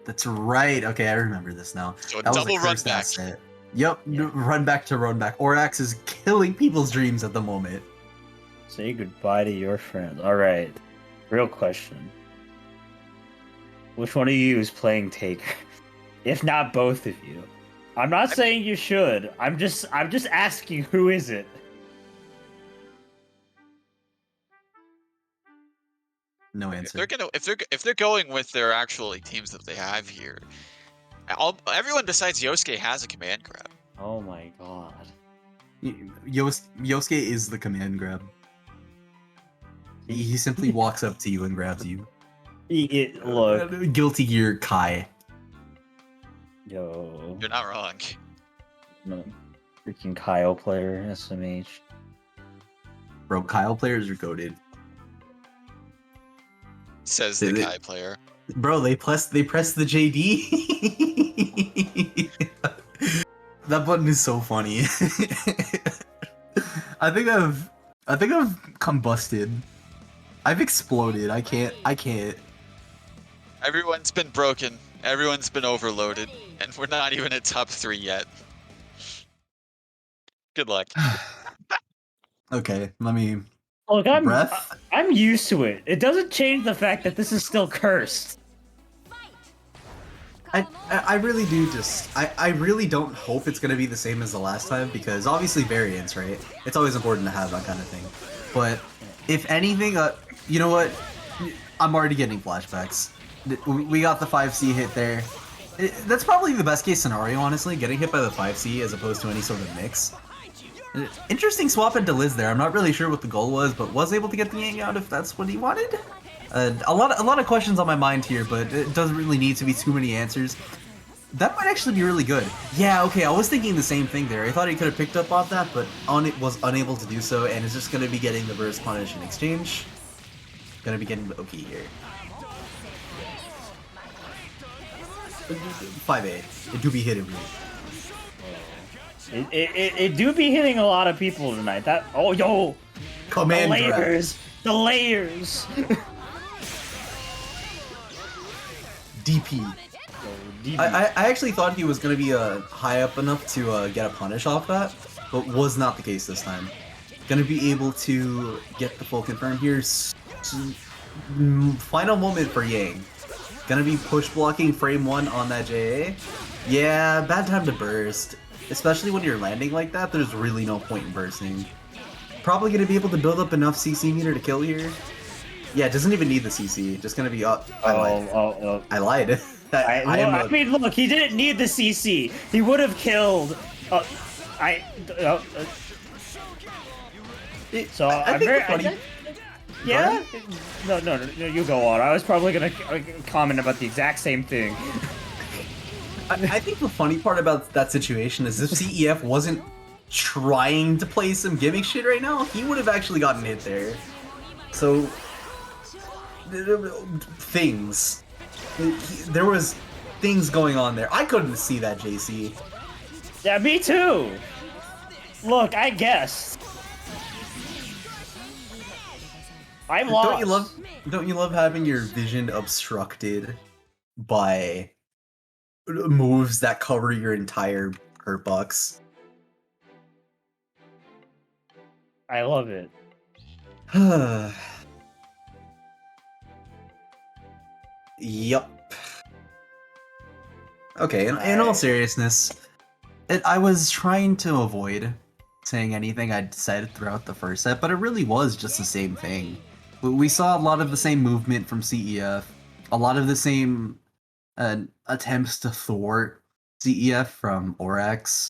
that's right. Okay, I remember this now. So a That was double the run first back. asset. Yep, Yeah. run back to run back. Orax is killing people's dreams at the moment. Say goodbye to your friends. Alright. Real question. Which one of you is playing Taker? If not both of you. I'm not saying you should. I'm just asking who is it? No If answer. they're going with their actual teams that they have here, everyone besides Yosuke has a command grab. Oh my god. Yosuke is the command grab. He simply walks up to you and grabs you. Look. Guilty Gear Kai. Yo. You're not wrong. No. Freaking Kyle player, SMH. Bro, Kyle players are goated. Says the Did it? guy player. Bro, they press the JD. That button is so funny. I think I've combusted. I've exploded. I can't. Everyone's been broken. Everyone's been overloaded, and we're not even at top 3 yet. Good luck. Okay, let me Look, breath. I'm used to it. It doesn't change the fact that this is still cursed. I really do I really don't hope it's gonna be the same as the last time, because obviously variants, right? It's always important to have that kind of thing. But if anything, you know what? I'm already getting flashbacks. We got the 5C hit there. That's probably the best case scenario, honestly, getting hit by the 5C as opposed to any sort of mix. Interesting swap into Liz there. I'm not really sure what the goal was, but was able to get the Yang out if that's what he wanted. A lot of questions on my mind here, but it doesn't really need to be too many answers. That might actually be really good. Yeah, okay, I was thinking the same thing there. I thought he could have picked up off that, but was unable to do so, and is just going to be getting the burst punish in exchange. Going to be getting the Oki here. 5A. It do be hitting me. It do be hitting a lot of people tonight. Yo! Command the grab. layers! The layers! DP. I actually thought he was going to be high up enough to get a punish off that, but was not the case this time. Gonna be able to get the full confirm here. Final moment for Yang. Gonna be push blocking frame 1 on that JA. Yeah, bad time to burst. Especially when you're landing like that, there's really no point in bursting. Probably gonna be able to build up enough CC meter to kill here. Yeah, it doesn't even need the CC. Just gonna be up. I lied. I mean, look, he didn't need the CC. He would have killed. So I'm very. Yeah. No, you go on. I was probably gonna comment about the exact same thing. I think the funny part about that situation is if CEF wasn't trying to play some gimmick shit right now, he would have actually gotten hit there. So things. There was things going on there. I couldn't see that, JC. Yeah, me too. Look, I guessed. I'm lost. Don't you love having your vision obstructed by moves that cover your entire hurt box? I love it. Yup. Okay, in all seriousness, I was trying to avoid saying anything I'd said throughout the first set, but it really was just the same thing. We saw a lot of the same movement from CEF, a lot of the same attempts to thwart CEF from Orax.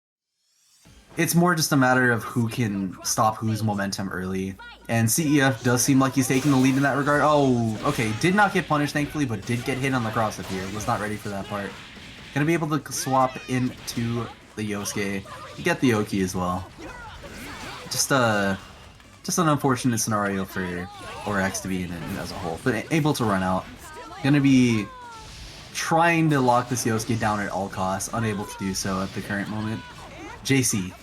It's more just a matter of who can stop whose momentum early, and CEF does seem like he's taking the lead in that regard. Oh, okay, did not get punished thankfully, but did get hit on the cross up here. Was not ready for that part. Gonna be able to swap into the Yosuke, get the Oki as well. Just an unfortunate scenario for Orax to be in as a whole, but able to run out. Gonna be trying to lock this Yosuke down at all costs, unable to do so at the current moment. JC.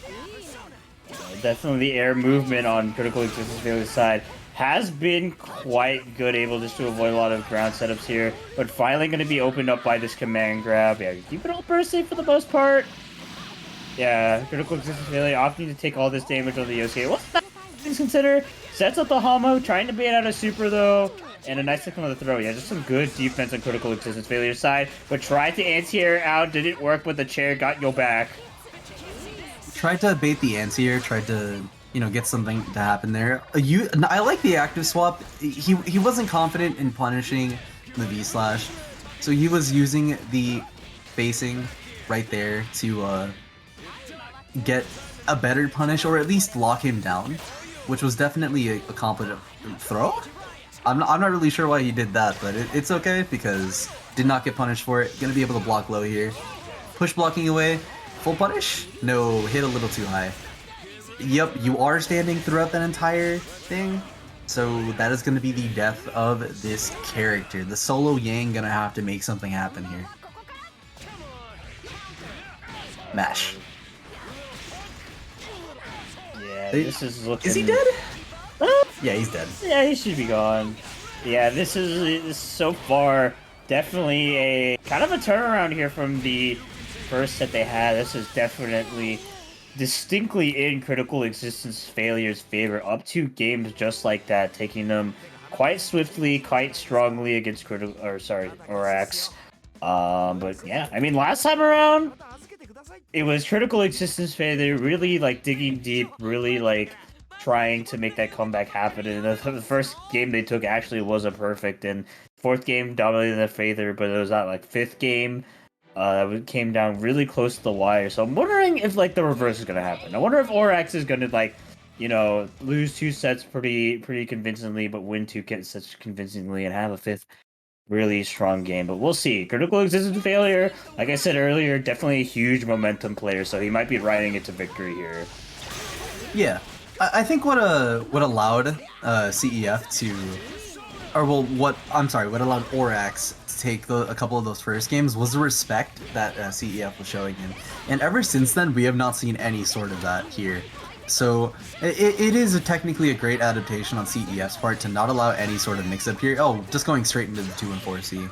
Definitely the air movement on Critical Existence Failure side has been quite good, able just to avoid a lot of ground setups here, but finally going to be opened up by this command grab. Yeah, keep it all burst safe for the most part. Yeah, Critical Existence Failure opting to take all this damage on the Yosuke. What's that? Things consider. Sets up the Hamo, trying to bait out a super though, and a nice second on the throw. Yeah, just some good defense on Critical Existence Failure side, but tried to anti-air out, didn't work, but the chair got your back. Tried to bait the anti-air, tried to, get something to happen there. I like the active swap. He wasn't confident in punishing the V-slash, so he was using the facing right there to get a better punish, or at least lock him down, which was definitely a competent throw. I'm not really sure why he did that, but it's okay because did not get punished for it. Gonna be able to block low here. Push blocking away. Full punish? No, hit a little too high. Yep, you are standing throughout that entire thing. So that is going to be the death of this character. The solo Yang gonna have to make something happen here. Mash. Yeah, this is looking... Is he dead? Yeah, he's dead. Yeah, he should be gone. Yeah, this is so far definitely a kind of a turnaround here from the first set they had. This is definitely distinctly in Critical Existence Failure's favor. Up 2 games just like that, taking them quite swiftly, quite strongly against Orax. But yeah, I mean, last time around, it was Critical Existence Failure really digging deep, really trying to make that comeback happen. And the first game they took actually was a perfect, and 4th game dominated the Failure, but it was that 5th game that came down really close to the wire. So I'm wondering if the reverse is gonna happen. I wonder if Orax is gonna lose 2 sets pretty convincingly, but win 2 sets convincingly and have a 5th really strong game. But we'll see. Critical Existence Failure, like I said earlier, definitely a huge momentum player, so he might be riding it to victory here. Yeah, I think what allowed CEF to, what allowed Orax to take a couple of those first games was the respect that CEF was showing him. And ever since then, we have not seen any sort of that here. So it is technically a great adaptation on CEF's part to not allow any sort of mix-up here. Oh, just going straight into the 2 and 4C.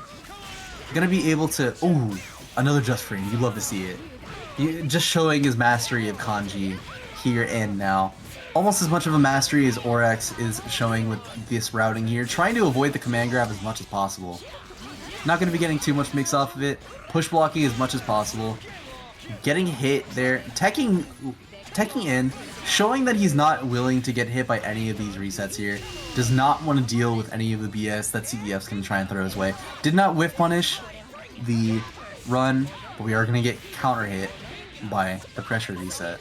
gonna be able to. Ooh, another just frame. You love to see it. Just showing his mastery of kanji here and now. Almost as much of a mastery as Oryx is showing with this routing here. Trying to avoid the command grab as much as possible. Not going to be getting too much mix off of it. Push blocking as much as possible. Getting hit there. Teching in. Showing that he's not willing to get hit by any of these resets here. Does not want to deal with any of the BS that CDF's going to try and throw his way. Did not whiff punish the run, but we are going to get counter hit by the pressure reset.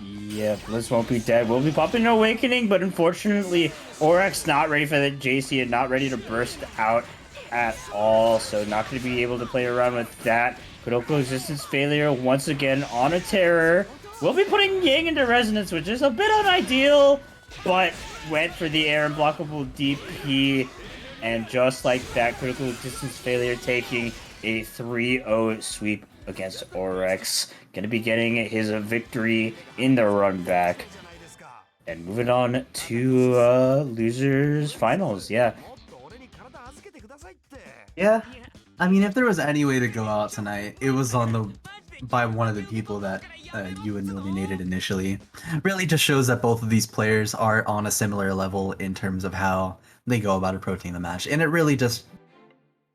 Yeah, Bliss won't be dead. We'll be popping an Awakening, but unfortunately, Oryx not ready for the JC and not ready to burst out at all, so not going to be able to play around with that. Critical Existence failure once again on a Terror. We'll be putting Yang into Resonance, which is a bit unideal, but went for the air unblockable DP, and just like that, Critical Existence failure taking a 3-0 sweep against Oryx. Gonna be getting his victory in the run back. And moving on to losers finals. Yeah. Yeah, I mean, if there was any way to go out tonight, it was by one of the people that you eliminated initially. Really just shows that both of these players are on a similar level in terms of how they go about approaching the match, and it really just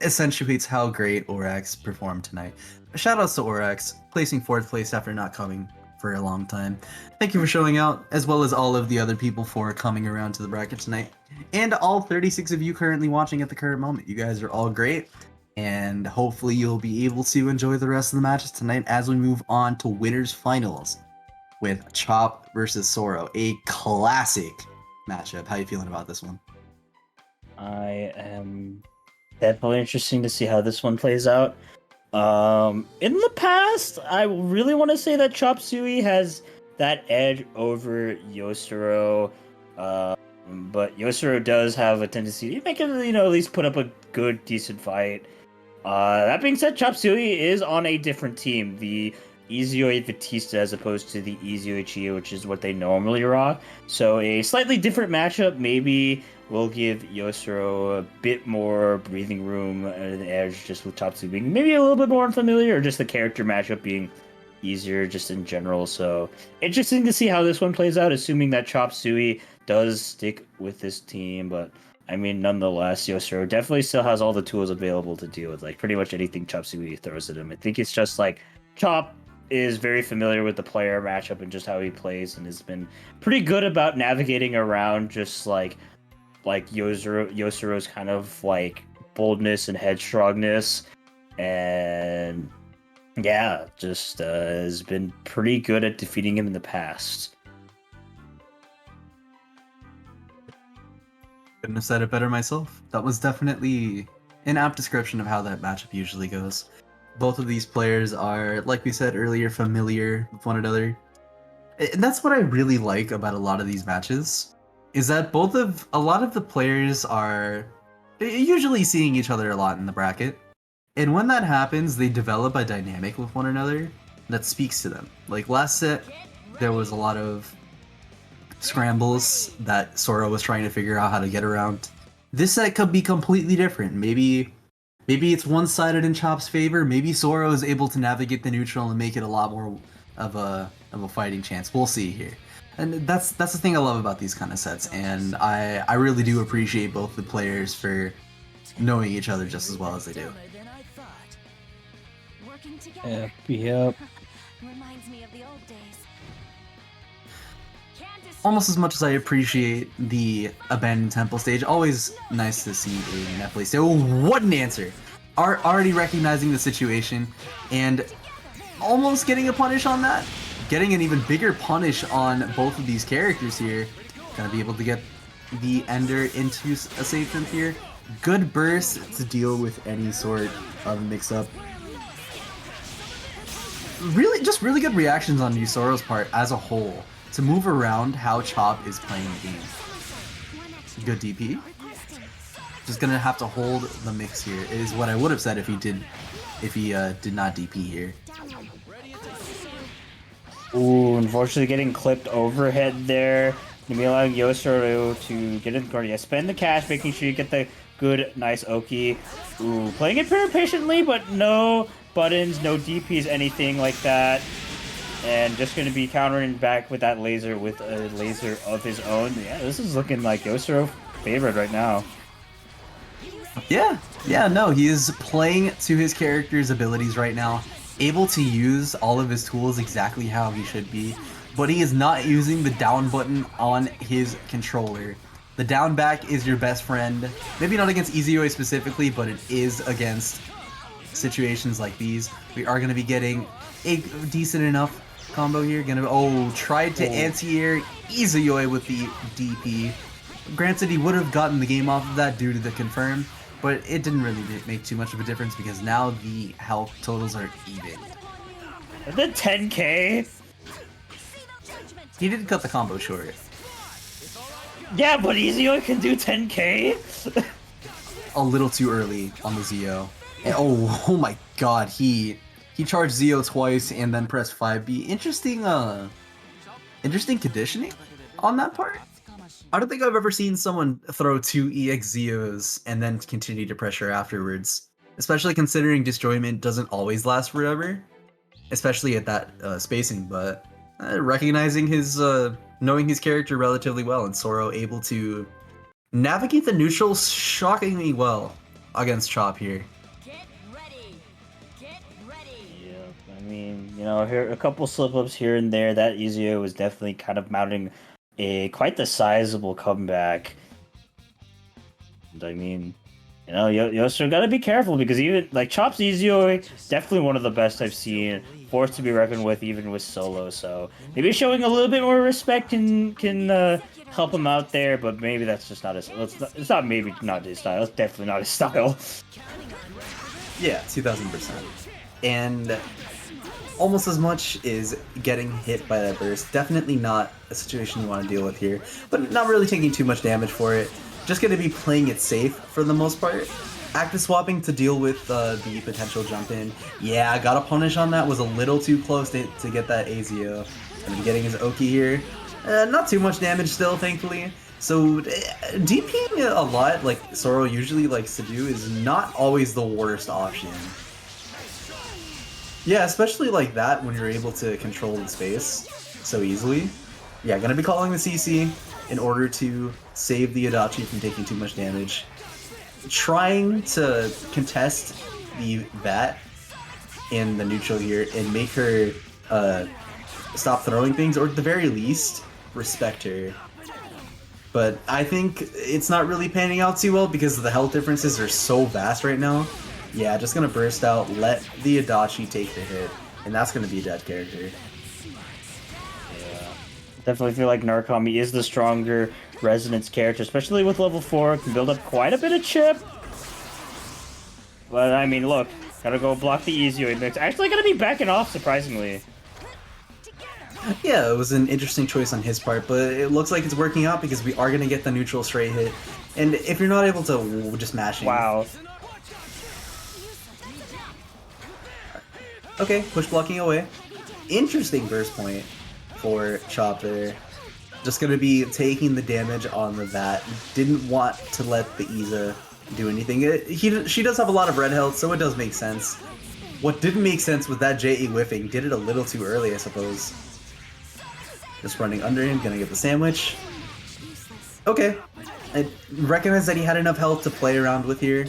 accentuates how great Oryx performed tonight. Shoutouts to Oryx, placing 4th place after not coming for a long time. Thank you for showing out, as well as all of the other people for coming around to the bracket tonight. And all 36 of you currently watching at the current moment. You guys are all great, and hopefully you'll be able to enjoy the rest of the matches tonight as we move on to winners finals with Chop versus Soro, a classic matchup. How you feeling about this one? I am definitely interesting to see how this one plays out. In the past, I really want to say that Chop Suey has that edge over Yosuro, but Yosuro does have a tendency to make it, at least put up a good, decent fight. That being said, Chop Suey is on a different team, the Izoi Batista as opposed to the Izoi Chia, which is what they normally rock. So a slightly different matchup maybe will give Yosuro a bit more breathing room and an edge, just with Chop Suey being maybe a little bit more unfamiliar, or just the character matchup being easier just in general. So interesting to see how this one plays out, assuming that Chop Suey does stick with this team. But I mean, nonetheless, Yosuro definitely still has all the tools available to deal with like pretty much anything Chop Suey throws at him. I think it's just like Chop is very familiar with the player matchup and just how he plays, and has been pretty good about navigating around just like Yosuro's kind of like boldness and headstrongness, and yeah, just has been pretty good at defeating him in the past. Couldn't have said it better myself. That was definitely an apt description of how that matchup usually goes. Both of these players are, like we said earlier, familiar with one another. And that's what I really like about a lot of these matches, is that a lot of the players are usually seeing each other a lot in the bracket. And when that happens, they develop a dynamic with one another that speaks to them. Like last set, there was a lot of scrambles that Sora was trying to figure out how to get around. This set could be completely different. Maybe it's one-sided in Chop's favor. Maybe Sora is able to navigate the neutral and make it a lot more of a fighting chance. We'll see here. And that's the thing I love about these kind of sets, and I really do appreciate both the players for knowing each other just as well as they do. Working together. Yep. Reminds me of the old days. Almost as much as I appreciate the Abandoned Temple stage, always nice to see a net play stage. Oh, what an answer! Already recognizing the situation, and almost getting a punish on that. Getting an even bigger punish on both of these characters here. Gonna be able to get the Ender into a safe jump here. Good burst to deal with any sort of mix-up. Really good reactions on Yusoro's part as a whole to move around how Chop is playing the game. Good DP. Just gonna have to hold the mix here, is what I would have said if he did not DP here. Ooh, unfortunately getting clipped overhead there. Gonna be allowing Yosuro to get in the corner. Yeah, spend the cash, making sure you get the Good, nice Oki. Ooh, playing it very patiently, but no buttons, no DPs, anything like that. And just going to be countering back with that laser with a laser of his own. Yeah, this is looking like Yosuro favorite right now. Yeah, no, he is playing to his character's abilities right now, able to use all of his tools exactly how he should be, but he is not using the down button on his controller. The down back is your best friend, maybe not against Izuyoi specifically, but it is against situations like these. We are going to be getting a decent enough combo here. Tried to anti-air Izuyoi with the DP. Granted, he would have gotten the game off of that due to the confirm, but it didn't really make too much of a difference because now the health totals are even. The 10k? He did cut the combo short. Yeah, but Izuyoi can do 10k? A little too early on the Zio. And, oh my god, he charged Zio twice and then pressed 5B. Interesting conditioning on that part. I don't think I've ever seen someone throw 2 EX Zios and then continue to pressure afterwards. Especially considering disjointment doesn't always last forever. Especially at that spacing, but recognizing his, knowing his character relatively well, and Soro able to navigate the neutral shockingly well against Chop here. Yeah, I mean, you know, here a couple slip-ups here and there. That Izuyoi was definitely kind of mounting quite the sizable comeback. And I mean, you know, Yosuro gotta be careful because even like Chop's Izuyoi, definitely one of the best I've seen. Forced to be reckoned with even with solo. So maybe showing a little bit more respect can help him out there. But maybe that's just not his. It's not maybe not his style. It's definitely not his style. Yeah, 2000%. And almost as much is getting hit by that burst. Definitely not a situation you want to deal with here, but not really taking too much damage for it. Just going to be playing it safe for the most part. Active swapping to deal with the potential jump in. Yeah, I got a punish on that. Was a little too close to get that Azio. Gonna be getting his Oki here. Not too much damage still, thankfully. So DPing a lot, like Soro usually likes to do, is not always the worst option. Yeah, especially like that when you're able to control the space so easily. Yeah, gonna be calling the CC in order to save the Adachi from taking too much damage. Trying to contest the VAT in the neutral here and make her stop throwing things, or at the very least, respect her. But I think it's not really panning out too well because the health differences are so vast right now. Yeah, just gonna burst out, let the Adachi take the hit, and that's gonna be a dead character. Yeah, definitely feel like Narukami is the stronger Resonance character, especially with level 4. Can build up quite a bit of chip. But I mean, look, gotta go block the Izuyoi mix. Actually, gonna be backing off surprisingly. Yeah, it was an interesting choice on his part, but it looks like it's working out because we are gonna get the neutral straight hit. And if you're not able to, just mashing. Wow. Okay, push blocking away. Interesting burst point for Chop there. Just gonna be taking the damage on the VAT. Didn't want to let the Iza do anything. She does have a lot of red health, so it does make sense. What didn't make sense was that JE whiffing. Did it a little too early, I suppose. Just running under him, gonna get the sandwich. Okay. I recognize that he had enough health to play around with here.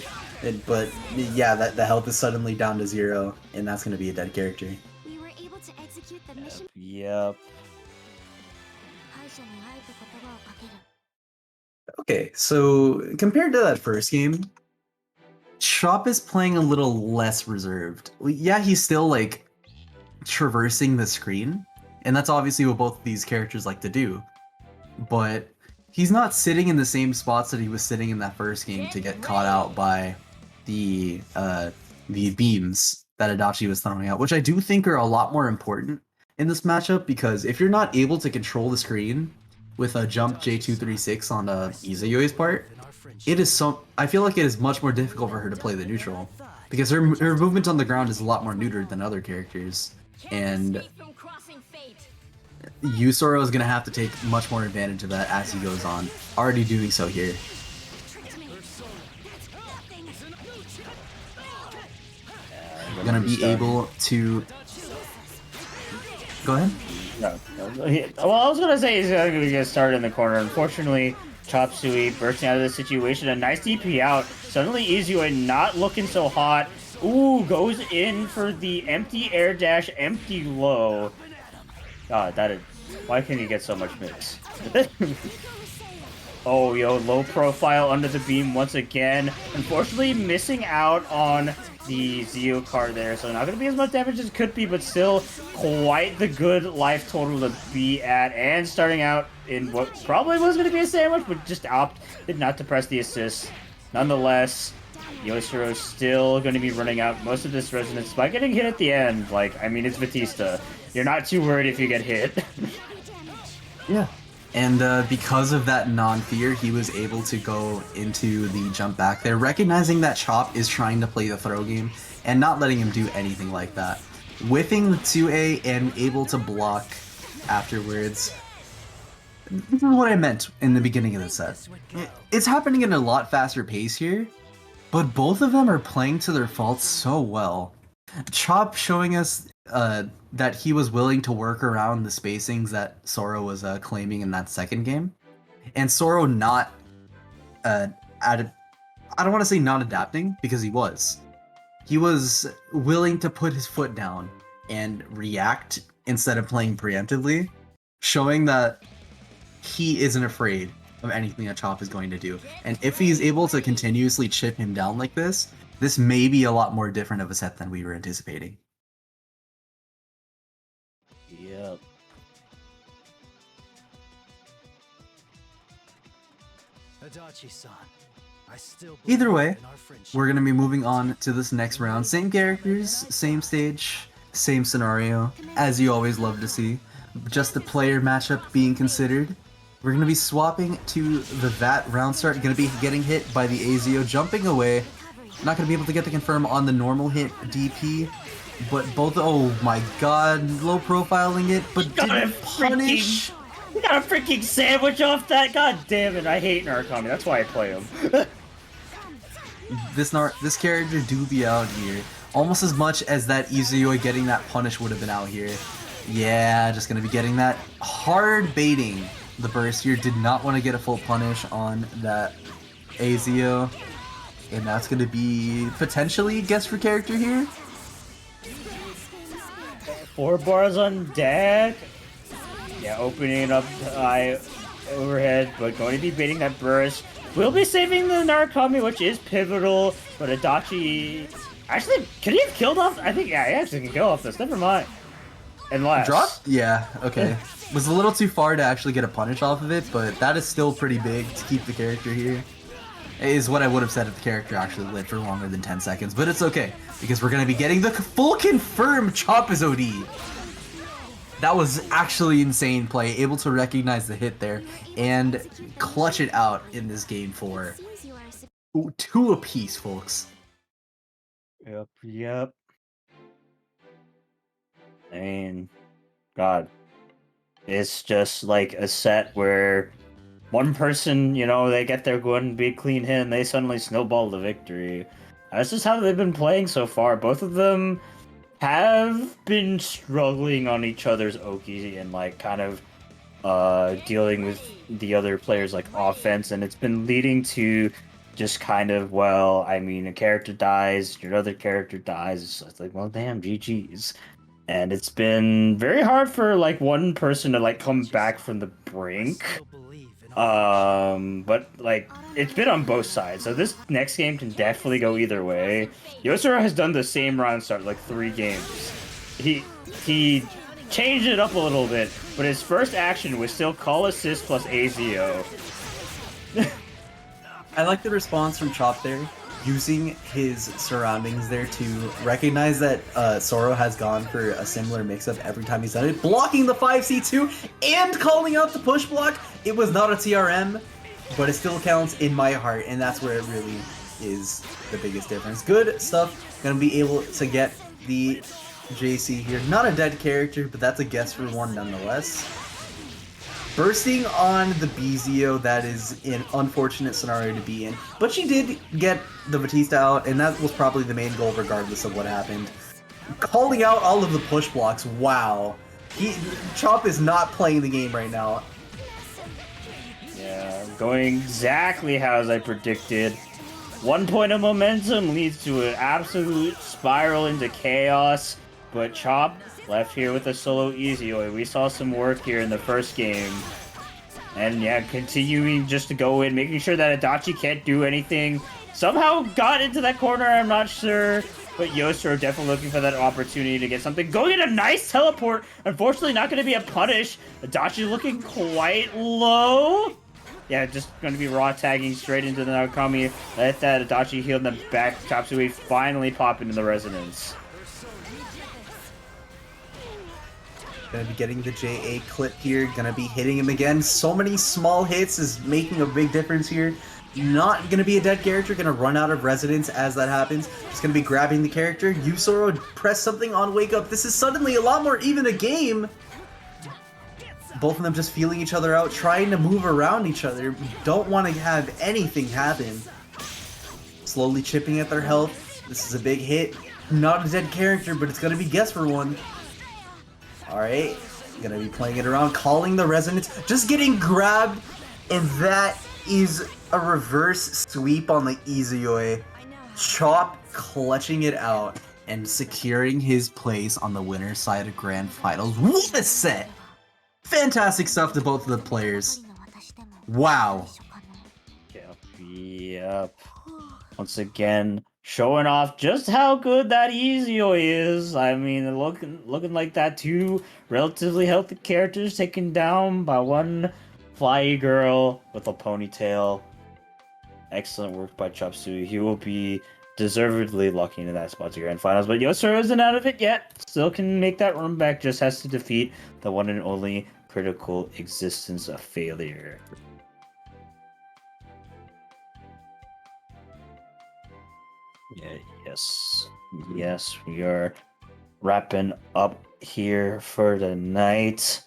But yeah, the health is suddenly down to 0, and that's gonna be a dead character. We were able to execute the mission. Yep. Okay, so compared to that first game, Chop is playing a little less reserved. Yeah, he's still like traversing the screen, and that's obviously what both of these characters like to do. But he's not sitting in the same spots that he was sitting in that first game to get caught out by the beams that Adachi was throwing out, which I do think are a lot more important in this matchup, because if you're not able to control the screen with a jump J236 on Izuyoi's part, I feel like it is much more difficult for her to play the neutral, because her movement on the ground is a lot more neutered than other characters, and Yusoro is going to have to take much more advantage of that as he goes on, already doing so here. gonna be able to. Go ahead. No. Well, I was gonna say he's gonna get started in the corner. Unfortunately, Chop Suey bursting out of the situation. A nice DP out. Suddenly, Izue not looking so hot. Ooh, goes in for the empty air dash, empty low. God, that is. Why can you get so much mix? Oh, yo, low profile under the beam once again. Unfortunately, missing out on the Zeo card there, so not going to be as much damage as it could be, but still quite the good life total to be at. And starting out in what probably was going to be a sandwich, but just opted not to press the assist. Nonetheless, Yoshiro's still going to be running out most of this resonance by getting hit at the end. Like, I mean, it's Batista. You're not too worried if you get hit. Yeah. And because of that non-fear, he was able to go into the jump back there, recognizing that Chop is trying to play the throw game and not letting him do anything like that. Whiffing the 2A and able to block afterwards. This is what I meant in the beginning of the set. It's happening in a lot faster pace here, but both of them are playing to their faults so well. Chop showing us that he was willing to work around the spacings that Sora was claiming in that second game, and Sora not I don't want to say not adapting, because he was willing to put his foot down and react instead of playing preemptively, showing that he isn't afraid of anything that Chop is going to do. And if he's able to continuously chip him down like this may be a lot more different of a set than we were anticipating. Yep. Either way, we're going to be moving on to this next round. Same characters, same stage, same scenario, as you always love to see. Just the player matchup being considered. We're going to be swapping to the VAT round start. Going to be getting hit by the Azio, jumping away. Not going to be able to get the confirm on the normal hit DP. But both, oh my god, low profiling it, but didn't punish. You got a freaking sandwich off that? God damn it, I hate Narukami, that's why I play him. This character do be out here. Almost as much as that Izuyoi getting that punish would have been out here. Yeah, just gonna be getting that hard baiting. The burst here did not want to get a full punish on that Azio. And that's gonna be potentially guess for character here. 4 bars on deck. Yeah, opening up high overhead, but going to be baiting that burst. We'll be saving the Narukami, which is pivotal, but Adachi... Actually, can he have killed off? I think, yeah, he actually can kill off this. Never mind. Unless... Drop? Yeah, okay. Was a little too far to actually get a punish off of it, but that is still pretty big to keep the character here. Is what I would have said if the character actually lived for longer than 10 seconds, but it's okay, because we're going to be getting the full confirmed Chop is OD. That was actually insane play, able to recognize the hit there, and clutch it out in this game for 2 apiece, folks. Yep. I mean, God. It's just like a set where one person, you know, they get their one big clean hit and they suddenly snowball the victory. That's just how they've been playing so far. Both of them have been struggling on each other's Oki and like kind of dealing with the other players' like offense, and it's been leading to just kind of, well, I mean, a character dies, your other character dies. It's like, well, damn, GG's. And it's been very hard for like one person to like come back from the brink. But like it's been on both sides, so this next game can definitely go either way. Yosura has done the same round start like 3 games. He changed it up a little bit, but his first action was still call assist plus Azio. I like the response from Chop there, using his surroundings there to recognize that Soro has gone for a similar mix-up every time he's done it, blocking the 5C2 and calling out the push block. It was not a TRM, but it still counts in my heart, and that's where it really is the biggest difference. Good stuff. Gonna be able to get the JC here. Not a dead character, but that's a guess for one nonetheless. Bursting on the Bizio, that is an unfortunate scenario to be in, but she did get the Batista out, and that was probably the main goal regardless of what happened. calling out all of the push blocks. Wow. Chop is not playing the game right now. Yeah, going exactly how as I predicted. 1 point of momentum leads to an absolute spiral into chaos, but Chop left here with a solo easy. We saw some work here in the first game. And yeah, continuing just to go in, making sure that Adachi can't do anything. Somehow got into that corner, I'm not sure. But Yosuro definitely looking for that opportunity to get something. Going in a nice teleport. Unfortunately, not going to be a punish. Adachi looking quite low. Yeah, just going to be raw tagging straight into the Narukami. Let that Adachi heal in the back. Chopsui finally pop into the resonance. Gonna be getting the JA clip here. Gonna be hitting him again. So many small hits is making a big difference here. Not gonna be a dead character. Gonna run out of resonance as that happens. Just gonna be grabbing the character. Yusoro press something on wake up. This is suddenly a lot more even a game. Both of them just feeling each other out, trying to move around each other. Don't want to have anything happen. Slowly chipping at their health. This is a big hit. Not a dead character, but it's gonna be guess for one. Alright, gonna be playing it around, calling the resonance, just getting grabbed, and that is a reverse sweep on the Izuyoi. Chop clutching it out and securing his place on the winner's side of Grand Finals. What a set! Fantastic stuff to both of the players. Wow. Yep. Once again, showing off just how good that Izuyoi is. I mean, looking like that two relatively healthy characters taken down by one fly girl with a ponytail. Excellent work by Chopsui. He will be deservedly lucky into that spot to Grand Finals, but Yosuro isn't out of it yet. Still can make that run back, just has to defeat the one and only critical existence of failure. Yes, we are wrapping up here for the night.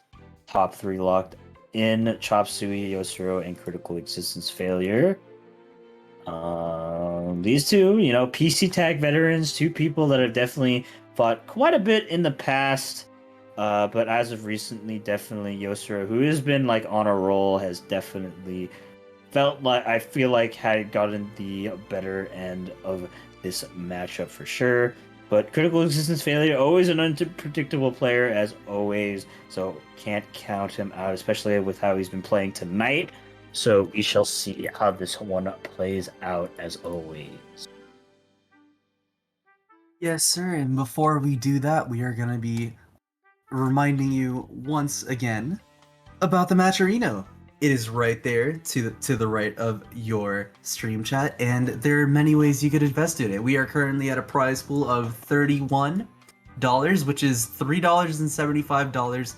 Top 3 locked in: Chopsui, Yosuro, and critical existence failure. These two, PC tag veterans, two people that have definitely fought quite a bit in the past. But as of recently, definitely Yosuro, who has been on a roll, has definitely I feel like had gotten the better end of this matchup for sure. But critical existence failure, always an unpredictable player as always, so can't count him out, especially with how he's been playing tonight. So we shall see how this one plays out as always. Yes, sir, and before we do that, we are going to be reminding you once again about the Matcherino. It is right there to the right of your stream chat, and there are many ways you could invest in it. We are currently at a prize pool of $31, which is $3.75.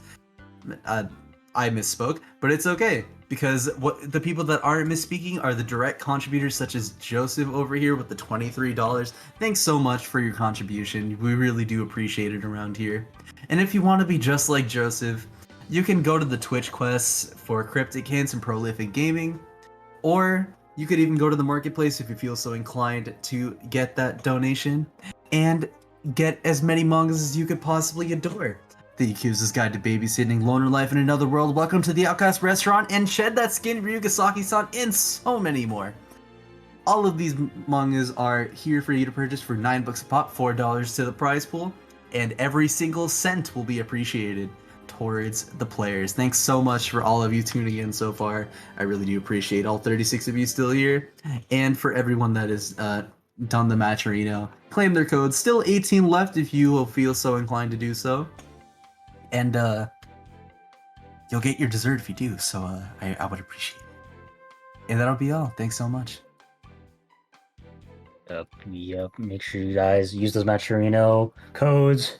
I misspoke, but it's okay, because the people that aren't misspeaking are the direct contributors, such as Joseph over here with the $23. Thanks so much for your contribution. We really do appreciate it around here. And if you want to be just like Joseph, you can go to the Twitch quests for Cryptic Hints and Prolific Gaming, or you could even go to the marketplace if you feel so inclined to get that donation, and get as many mangas as you could possibly adore. The Yakuza's Guide to Babysitting, Loner Life in Another World, Welcome to the Outcast Restaurant, and Shed That Skin, Ryugasaki-san, and so many more. All of these mangas are here for you to purchase for $9 a pop, $4 to the prize pool, and every single cent will be appreciated towards the players. Thanks so much for all of you tuning in so far. I really do appreciate all 36 of you still here, and for everyone that has done the Matcherino. Claim their code. Still 18 left if you will feel so inclined to do so. And you'll get your dessert if you do, so I would appreciate it. And that'll be all. Thanks so much. Yep. Make sure you guys use those Matcherino codes.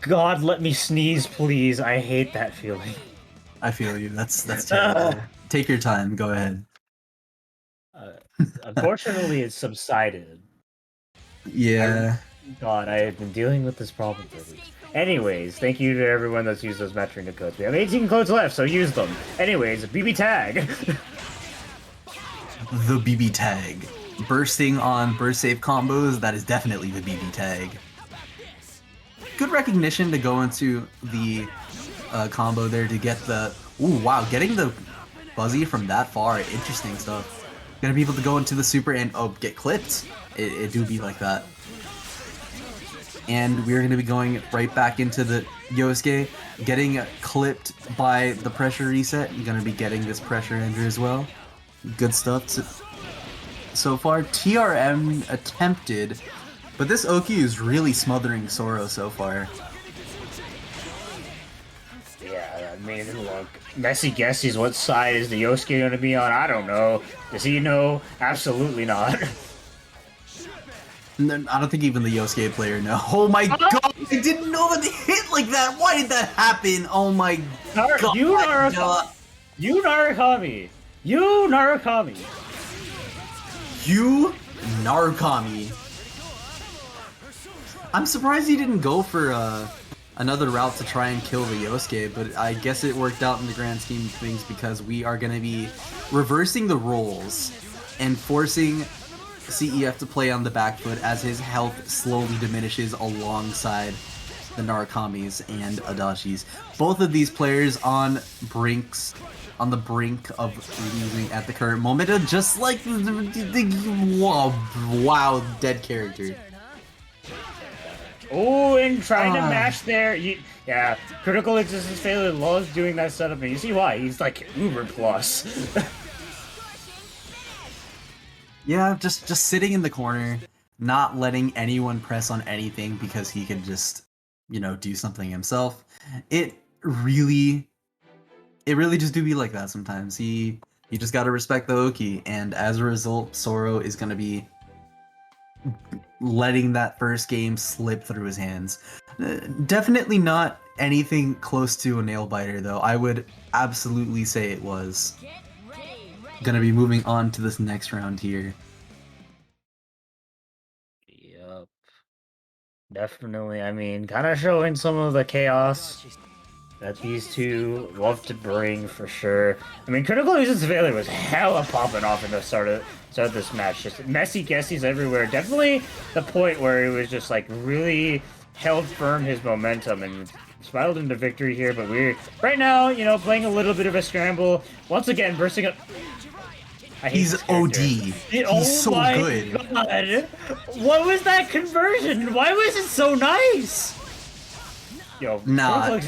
God, let me sneeze, please. I hate that feeling. I feel you. That's terrible. Take your time. Go ahead. Unfortunately, it's subsided. Yeah. God, I have been dealing with this problem for weeks. Anyways, thank you to everyone that's used those Matcherino codes. We have 18 codes left, so use them. Anyways, BB tag. The BB tag. bursting on burst save combos, that is definitely the BB tag. Good recognition to go into the combo there to get the... Ooh, wow, getting the Buzzy from that far, interesting stuff. Gonna be able to go into the super and, oh, get clipped. It do be like that. And we're gonna be going right back into the Yosuke, getting clipped by the pressure reset. You're gonna be getting this pressure ender as well. Good stuff so far. TRM attempted, but this Oki is really smothering Soro so far. Yeah, I mean, look, messy guesses. What side is the Yosuke going to be on? I don't know. Does he know? Absolutely not. I don't think even the Yosuke player knows. Oh my god, I didn't know that they hit like that. Why did that happen? Oh my god. You Narukami. You Narukami. You Narukami. I'm surprised he didn't go for another route to try and kill the Yosuke, but I guess it worked out in the grand scheme of things because we are going to be reversing the roles and forcing CEF to play on the back foot as his health slowly diminishes alongside the Narakamis and Adashis. Both of these players on the brink of losing at the current moment, just like wow, dead character. Oh, and trying to match there. Yeah, critical existence failure loves doing that setup, and you see why. He's like uber plus. Yeah, just sitting in the corner, not letting anyone press on anything because he can just, you know, do something himself. It really just do be like that sometimes. You just gotta respect the Oki, and as a result, Soro is gonna be letting that first game slip through his hands. Definitely not anything close to a nail biter, though. I would absolutely say it was. Gonna be moving on to this next round here. Yep. Definitely, I mean, kind of showing some of the chaos that these two love to bring for sure. I mean, critical existence failure was hella popping off in the start of this match. Just messy guesses everywhere. Definitely the point where he was just like really held firm his momentum and spiraled into victory here. But we're right now, you know, playing a little bit of a scramble. Once again, bursting up. He's OD. He's so good. God. What was that conversion? Why was it so nice? Yo, nah,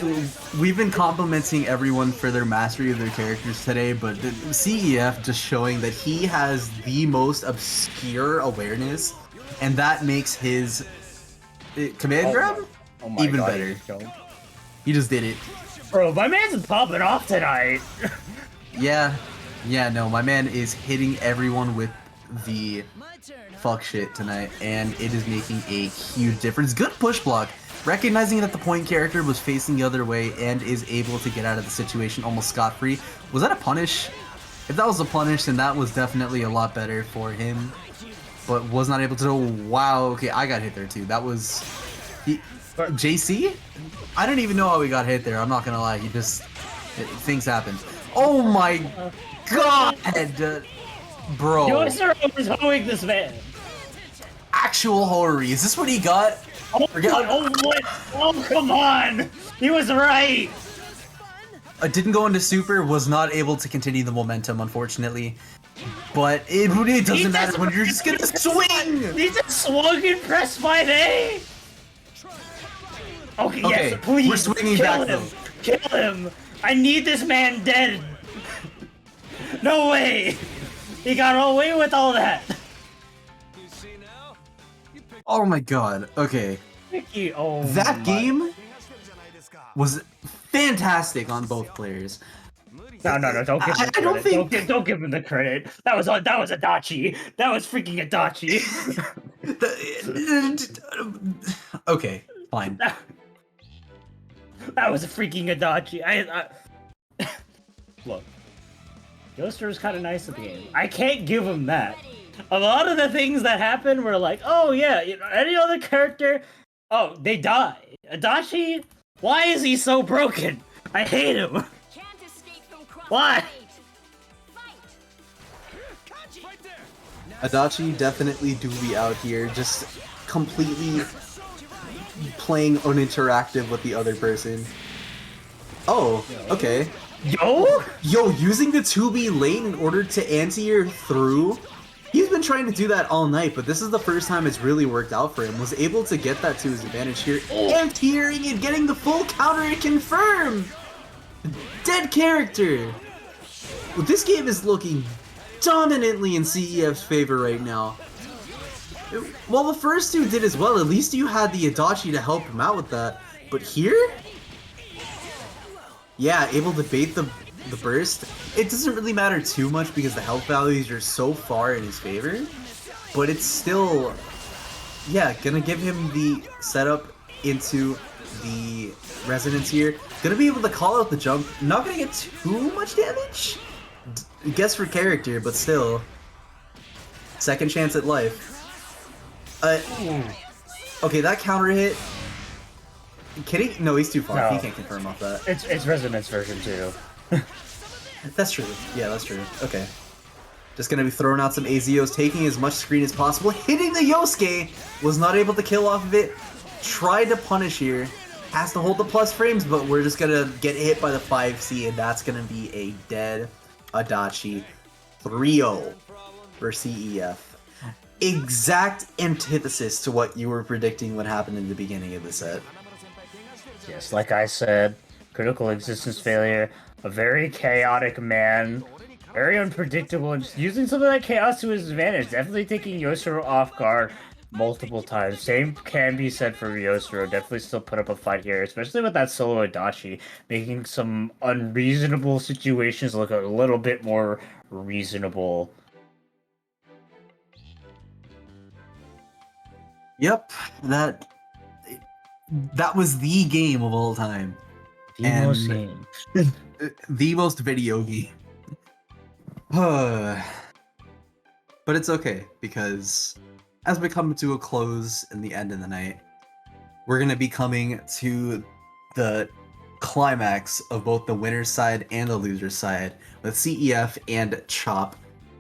we've been complimenting everyone for their mastery of their characters today, but the CEF just showing that he has the most obscure awareness, and that makes his command grab even better. He just did it. Bro, my man's popping off tonight. Yeah, no, my man is hitting everyone with the fuck shit tonight, and it is making a huge difference. Good push block. Recognizing that the point character was facing the other way and is able to get out of the situation almost scot-free. Was that a punish? If that was a punish, then that was definitely a lot better for him. But was not able to... Wow, okay, I got hit there too. That was... JC? I don't even know how he got hit there, I'm not gonna lie. He just... Things happen. Oh my god! Bro. Yosero was hoeing this man. Actual horror. Is this what he got? Oh, what? Oh, come on! He was right! Didn't go into super, was not able to continue the momentum, unfortunately. But it really doesn't matter when you're just gonna swing! He just swung and pressed 5A! Okay, yes, please, we're swinging back though. Kill him! I need this man dead! No way! He got away with all that! Oh my god, okay. Mickey, oh that game was fantastic on both players. No, don't give him credit. Don't give him the credit. That was Adachi. That was freaking Adachi. Okay, fine. That was a freaking Adachi. Look, Yoster is kind of nice at the game. I can't give him that. A lot of the things that happen were like, oh yeah, you know, any other character, oh, they die. Adachi, why is he so broken? I hate him. Why? Adachi definitely do be out here, just completely playing uninteractive with the other person. Oh, okay. Yo! Yo, using the 2B late in order to anti-air through. He's been trying to do that all night, but this is the first time it's really worked out for him. Was able to get that to his advantage here. Anti-airing and getting the full counter and confirm! Dead character! Well, this game is looking dominantly in CEF's favor right now. Well, the first two did as well. At least you had the Adachi to help him out with that. But here? Yeah, able to bait the burst. It doesn't really matter too much because the health values are so far in his favor. But it's still, yeah, gonna give him the setup into the resonance here. Gonna be able to call out the jump. Not gonna get too much damage? Guess for character, but still. Second chance at life. Okay, that counter hit. Can he? No, he's too far. No. He can't confirm off that. It's Resonance version 2. That's true. Yeah, that's true. Okay. Just gonna be throwing out some AZOs, taking as much screen as possible, hitting the Yosuke! Was not able to kill off of it. Tried to punish here. Has to hold the plus frames, but we're just gonna get hit by the 5C, and that's gonna be a dead Adachi 3-0 for CEF. Exact antithesis to what you were predicting would happen in the beginning of the set. Yes, like I said, critical existence failure, a very chaotic man, very unpredictable, and just using some of that chaos to his advantage, definitely taking Yosuro off guard multiple times. Same can be said for Yosuro, definitely still put up a fight here, especially with that solo Adachi, making some unreasonable situations look a little bit more reasonable. Yep, that was the game of all time. The most game. The most video game. But it's okay, because as we come to a close in the end of the night, we're going to be coming to the climax of both the winner's side and the loser's side, with CEF and Chop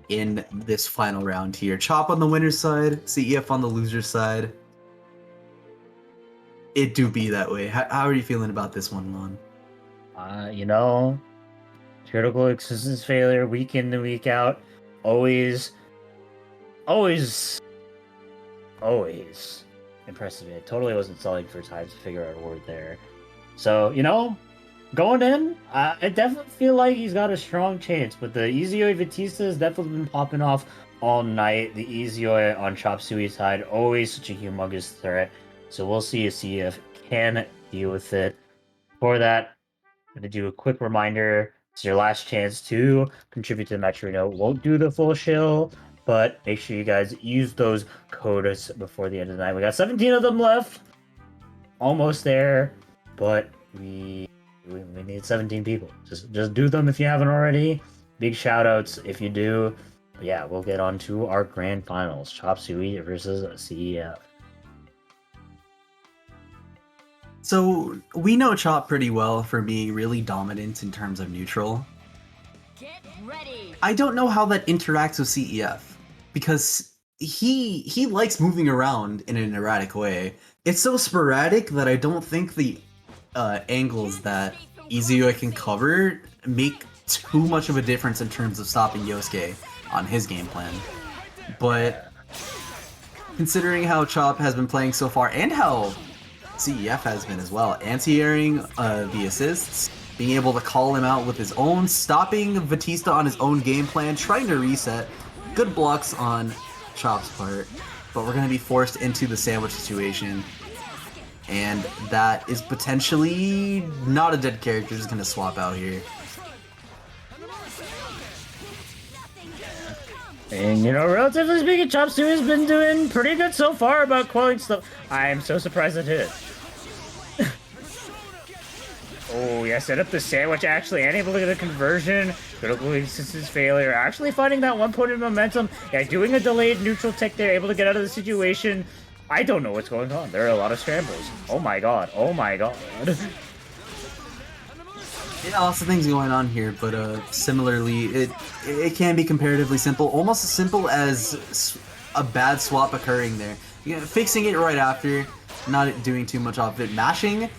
in this final round here. Chop on the winner's side, CEF on the loser's side. It do be that way. How are you feeling about this one, Lon? You know, critical existence failure, week in and week out, always impressive. It totally wasn't selling for time to figure out a word there. So, you know, going in, I definitely feel like he's got a strong chance, but the Izoi Batista has definitely been popping off all night. The Izoi on Chop Suey's side, always such a humongous threat. So we'll see if CF can deal with it. For that, I'm going to do a quick reminder. It's your last chance to contribute to the match arena. Won't do the full shill, but make sure you guys use those codes before the end of the night. We got 17 of them left. Almost there, but we need 17 people. Just do them if you haven't already. Big shout outs if you do. But yeah, we'll get on to our grand finals. Chop Suey versus CEF. So, we know Chop pretty well for being really dominant in terms of neutral. Get ready. I don't know how that interacts with CEF, because he likes moving around in an erratic way. It's so sporadic that I don't think the angles that Izui can cover make too much of a difference in terms of stopping Yosuke on his game plan. But considering how Chop has been playing so far, and how CEF has been as well, anti-airing the assists, being able to call him out with his own, stopping Batista on his own game plan, trying to reset, good blocks on Chop's part, but we're going to be forced into the sandwich situation, and that is potentially not a dead character, just going to swap out here. And, you know, relatively speaking, Chop Suey has been doing pretty good so far about quelling stuff. I am so surprised it hit. Oh, yeah, set up the sandwich, actually, and able to get a conversion. Critical existence failure. Actually finding that 1 point of momentum. Yeah, doing a delayed neutral tech there, able to get out of the situation. I don't know what's going on. There are a lot of scrambles. Oh my god. Oh my god. Yeah, lots of things going on here, but similarly, it can be comparatively simple, almost as simple as a bad swap occurring there. You know, fixing it right after, not doing too much off it, mashing.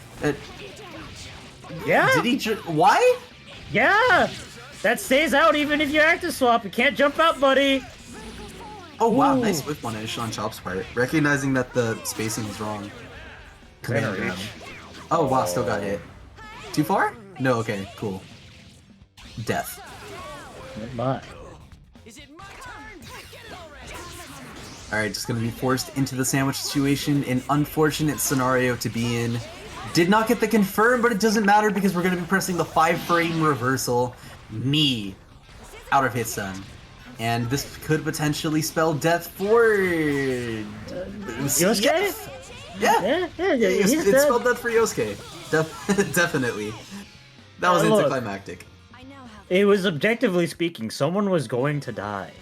Yeah. Did he? Why? Yeah. That stays out even if you active swap. You can't jump out, buddy. Oh wow, Ooh. nice whip punish on Chop's part, recognizing that the spacing was wrong. Command Command reach. grab. Oh wow, still got hit. Too far? No, okay, cool. Death. My. Alright, just gonna be forced into the sandwich situation. An unfortunate scenario to be in. Did not get the confirm, but it doesn't matter because we're gonna be pressing the 5-frame reversal. Knee. Out of hit stun. And this could potentially spell death for... Yosuke? Yeah! He's It dead. spelled death for Yosuke. Definitely. That was Look. anticlimactic. It was objectively speaking, someone was going to die.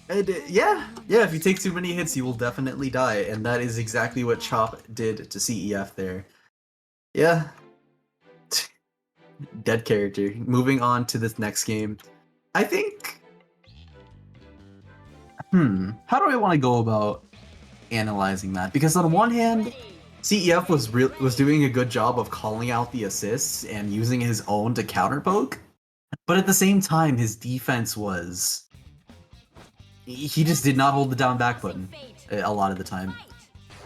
And, yeah, if you take too many hits, you will definitely die, and that is exactly what Chop did to CEF there. Yeah. Dead character. Moving on to this next game. I think... How do I want to go about analyzing that? Because on one hand, CEF was doing a good job of calling out the assists and using his own to counter poke, but at the same time, his defense was... He just did not hold the down back button a lot of the time.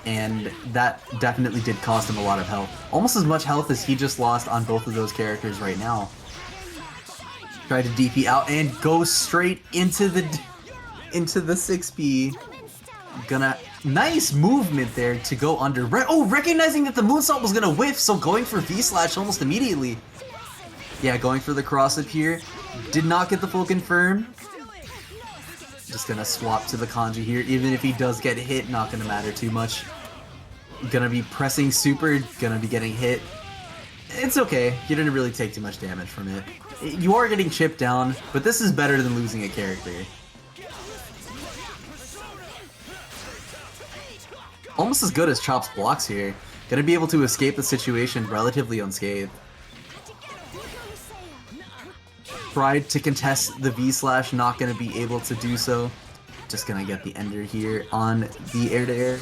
And that definitely did cost him a lot of health. Almost as much health as he just lost on both of those characters right now. Tried to DP out and go straight into the 6P. Gonna... Nice movement there to go under. Oh, recognizing that the moonsault was gonna whiff, so going for V-slash almost immediately. Yeah, going for the cross up here. Did not get the full confirm. Just gonna swap to the kanji here. Even if he does get hit, not gonna matter too much. Gonna be pressing super, gonna be getting hit. It's okay. You didn't really take too much damage from it. You are getting chipped down, but this is better than losing a character. Almost as good as Chop's blocks here. Gonna be able to escape the situation relatively unscathed. Tried to contest the V-slash, not gonna be able to do so. Just gonna get the ender here on the air-to-air.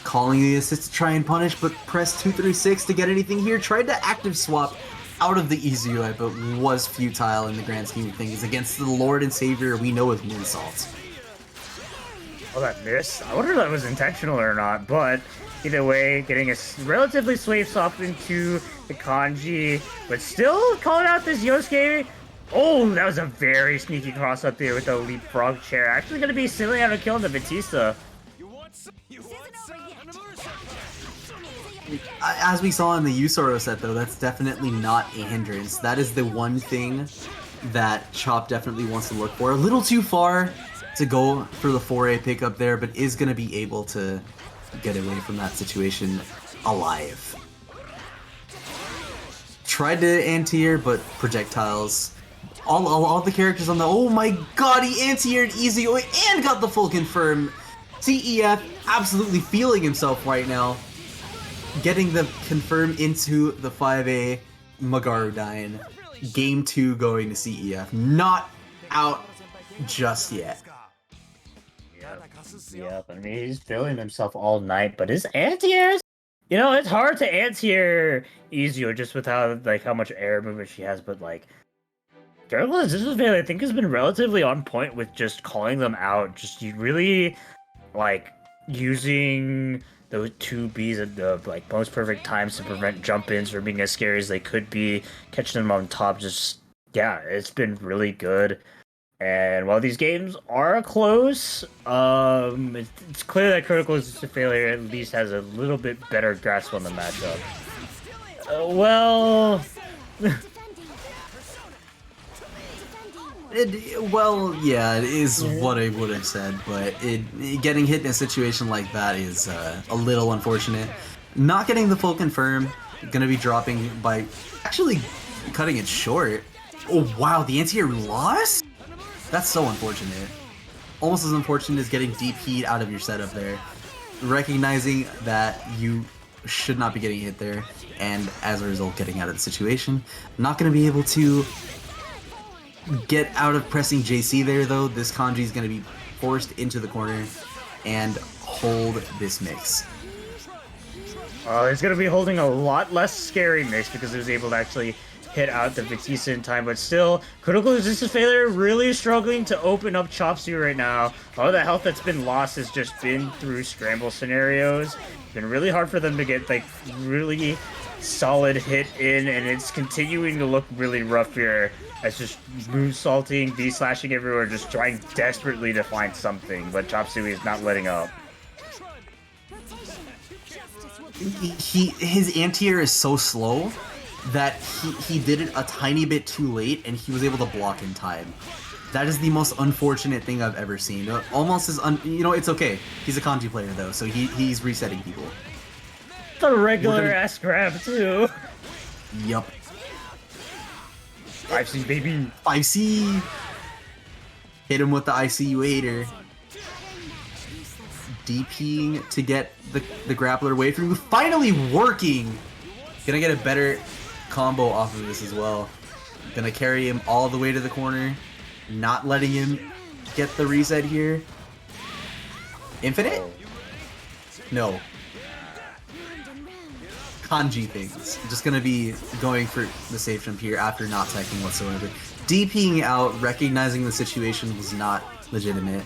Calling the assist to try and punish, but press 236 to get anything here. Tried to active swap out of the easy UI, but was futile in the grand scheme of things against the Lord and Savior we know as Moonsault. Oh, that missed. I wonder if that was intentional or not, but either way, getting a relatively safe swap into the kanji, but still calling out this Yosuke. Oh, that was a very sneaky cross up there with the leapfrog chair. Actually going to be silly out of killing the Batista. As we saw in the Yusoro set, though, that's definitely not a hindrance. That is the one thing that Chop definitely wants to look for. A little too far to go for the 4A pickup there, but is going to be able to get away from that situation alive. Tried to anti-air, but projectiles. All the characters on the... Oh my god, he anti-aired easy away and got the full confirm. CEF absolutely feeling himself right now. Getting the confirm into the 5A Magaru dying. Game 2 going to CEF. Not out just yet. Yep, I mean, he's feeling himself all night, but his anti-airs... You know, it's hard to anti-air Izio just with how much air movement she has, but like... Duragla's Disrespect, I think, has been relatively on point with just calling them out. Just really, like, using those 2Bs at the most perfect times to prevent jump-ins from being as scary as they could be. Catching them on top, just, yeah, it's been really good. And while these games are close, it's clear that Critical is a failure at least has a little bit better grasp on the matchup. Well... Yeah, it is what I would have said, but getting hit in a situation like that is a little unfortunate. Not getting the full confirm, gonna be dropping by actually cutting it short. Oh wow, the anti-air lost? That's so unfortunate. Almost as unfortunate as getting deep heat out of your setup there. Recognizing that you should not be getting hit there, and as a result getting out of the situation. Not going to be able to get out of pressing JC there though. This kanji is going to be forced into the corner and hold this mix. He's going to be holding a lot less scary mix because he was able to actually hit out the Batista in time, but still, critical resistance failure really struggling to open up Chop Suey right now. All the health that's been lost has just been through scramble scenarios. It's been really hard for them to get like really solid hit in, and it's continuing to look really rough here. It's just moonsaulting, D-slashing everywhere, just trying desperately to find something, but Chop Suey is not letting up. His anti-air is so slow that he did it a tiny bit too late, and he was able to block in time. That is the most unfortunate thing I've ever seen. Almost as you know, it's okay. He's a kanji player though, so he's resetting people. The regular ass grab too. Yup. 5C baby. 5C. Hit him with the ICU hater. DPing to get the grappler away from you. Finally working. Gonna get a better combo off of this as well. Gonna carry him all the way to the corner. Not letting him get the reset here. Infinite? No. Kanji things. Just gonna be going for the safe jump here after not teching whatsoever. DPing out, recognizing the situation was not legitimate.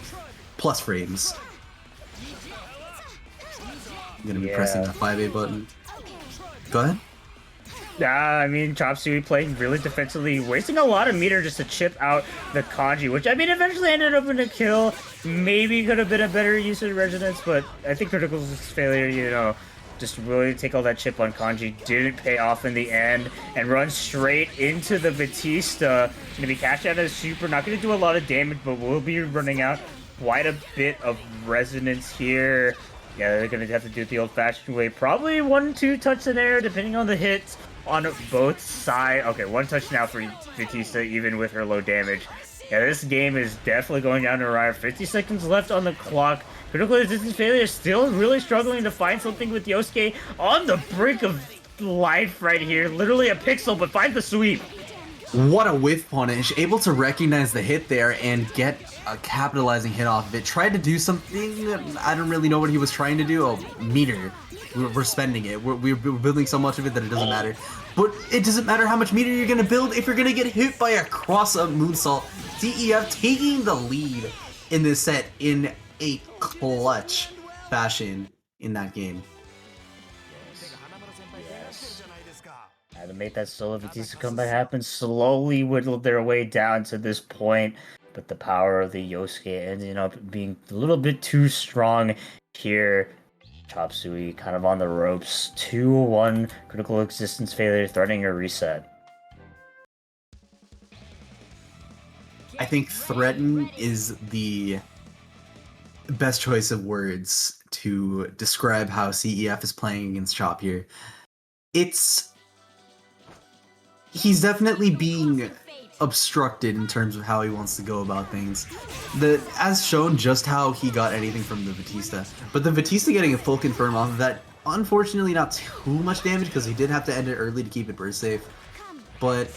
Plus frames. I'm gonna be pressing the 5A button. Go ahead. I mean, Chop Suey playing really defensively, wasting a lot of meter just to chip out the kanji, which, I mean, eventually ended up in a kill. Maybe could have been a better use of resonance, but I think Critical's failure, you know, just really take all that chip on kanji didn't pay off in the end, and run straight into the Batista. It's gonna be cashed out as super, not gonna do a lot of damage, but will be running out quite a bit of resonance here. Yeah, they're gonna have to do it the old-fashioned way. Probably 1-2 touch in there, depending on the hits on both sides. Okay, 1 touch now for Batista, even with her low damage. Yeah, this game is definitely going down to wire. 50 seconds left on the clock. Critical resistance failure still really struggling to find something with Yosuke on the brink of life right here. Literally a pixel, but finds the sweep. What a whiff punish. Able to recognize the hit there and get a capitalizing hit off of it. Tried to do something. I don't really know what he was trying to do. Oh, meter. We're spending it. We're building so much of it that it doesn't matter. But it doesn't matter how much meter you're going to build if you're going to get hit by a cross-up moonsault. DEF taking the lead in this set in a clutch fashion in that game. To make that solo Batista comeback happen, slowly whittled their way down to this point, but the power of the Yosuke ending up being a little bit too strong here. Chop Suey kind of on the ropes. 2-1 critical existence failure, threatening a reset. I think threaten is the best choice of words to describe how CEF is playing against Chop here. He's definitely being obstructed in terms of how he wants to go about things. As shown just how he got anything from the Batista. But the Batista getting a full confirm off of that, unfortunately not too much damage because he did have to end it early to keep it burst safe. But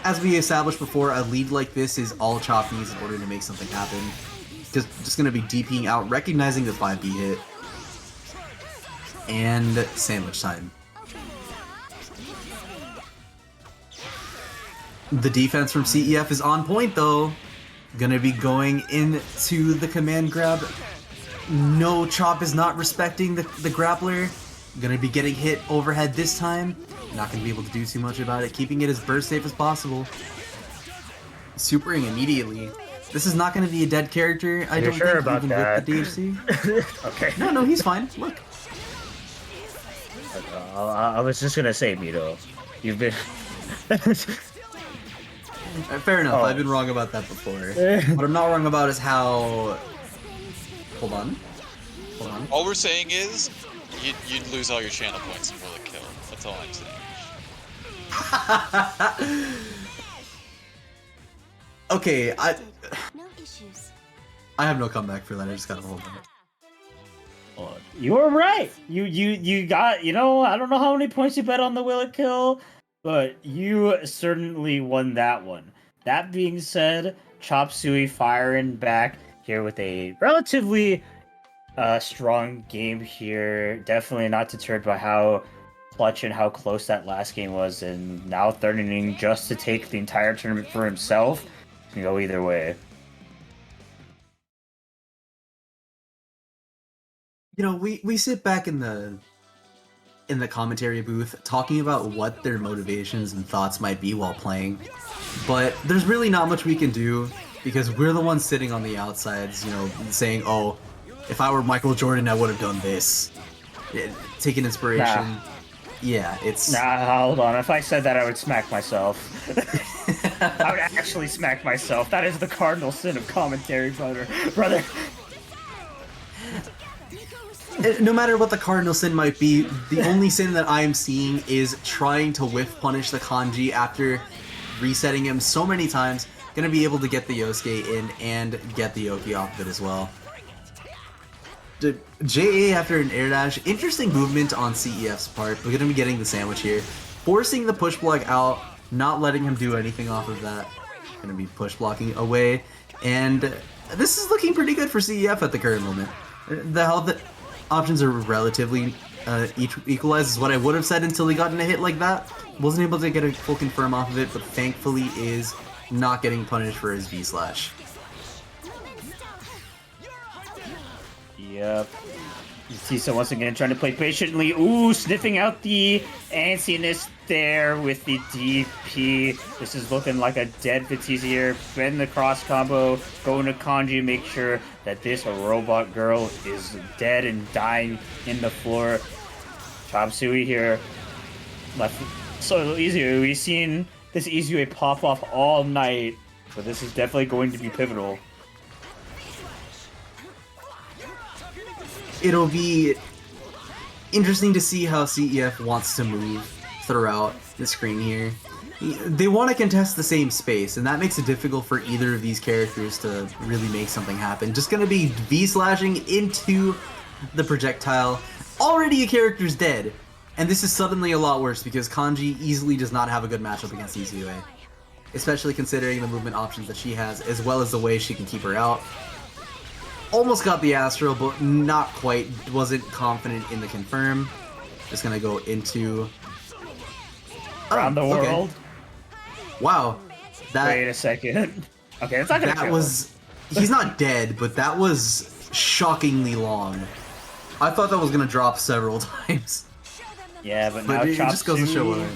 as we established before, a lead like this is all Chop needs in order to make something happen. Just going to be DPing out, recognizing the 5B hit. And sandwich time. The defense from CEF is on point though. Gonna be going into the command grab. No, Chop is not respecting the grappler. Gonna be getting hit overhead this time. Not gonna be able to do too much about it. Keeping it as burst safe as possible. Supering immediately. This is not gonna be a dead character. I don't sure think about even that? with the DHC. Okay. No, he's fine. Look. I was just gonna say, Mito, you've been... Fair enough, Oh. I've been wrong about that before. What I'm not wrong about is how... Hold on. All we're saying is, you'd lose all your channel points for the kill. That's all I'm saying. Okay, No issues. I have no comeback for that, I just gotta hold on. You were right. You got, I don't know how many points you bet on the Will It Kill, but you certainly won that one. That being said, Chop Suey firing back here with a relatively strong game here. Definitely not deterred by how clutch and how close that last game was, and now threatening just to take the entire tournament for himself. Can go either way. We sit back in the commentary booth talking about what their motivations and thoughts might be while playing, but there's really not much we can do because we're the ones sitting on the outsides, saying, "Oh, if I were Michael Jordan, I would have done this." Taking inspiration. Nah. Yeah, it's... Nah, hold on. If I said that, I would smack myself. I would actually smack myself. That is the cardinal sin of commentary, brother. No matter what the cardinal sin might be, the only sin that I am seeing is trying to whiff punish the Kanji after resetting him so many times. Gonna be able to get the Yosuke in and get the Yoki off of it as well. JA after an air dash. Interesting movement on CEF's part. We're gonna be getting the sandwich here. Forcing the push block out, not letting him do anything off of that. Gonna be push blocking away. And this is looking pretty good for CEF at the current moment. The health options are relatively equalized is what I would have said until he got in a hit like that. Wasn't able to get a full confirm off of it, but thankfully is not getting punished for his V-slash. Yep. You see, so once again trying to play patiently. Ooh, sniffing out the antsiness there with the DP. This is looking like a dead Batiste here. Bend the cross combo, going to Kanji, make sure that this robot girl is dead and dying in the floor. Chop Suey here. Left so easier. We've seen this Izue pop off all night, so this is definitely going to be pivotal. It'll be interesting to see how CEF wants to move throughout the screen here. They want to contest the same space, and that makes it difficult for either of these characters to really make something happen. Just gonna be V-slashing into the projectile. Already a character's dead, and this is suddenly a lot worse because Kanji easily does not have a good matchup against Izue. Especially considering the movement options that she has, as well as the way she can keep her out. Almost got the Astral, but not quite. Wasn't confident in the confirm. Just gonna go into... Around the world. Wow. Wait a second. Okay, that's not gonna kill. He's not dead, but that was shockingly long. I thought that was gonna drop several times. Yeah, but now it Chop just goes to show what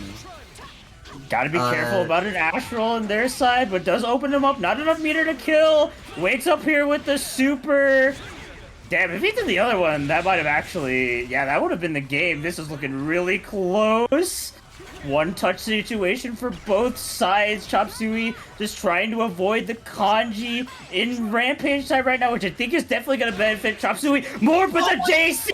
gotta be careful about an Astral on their side, but does open them up. Not enough meter to kill. Wakes up here with the super. Damn, if he did the other one, that might have actually... Yeah, that would have been the game. This is looking really close. One-touch situation for both sides. Chop Suey just trying to avoid the Kanji in Rampage side right now, which I think is definitely going to benefit Chop Suey more, but the JC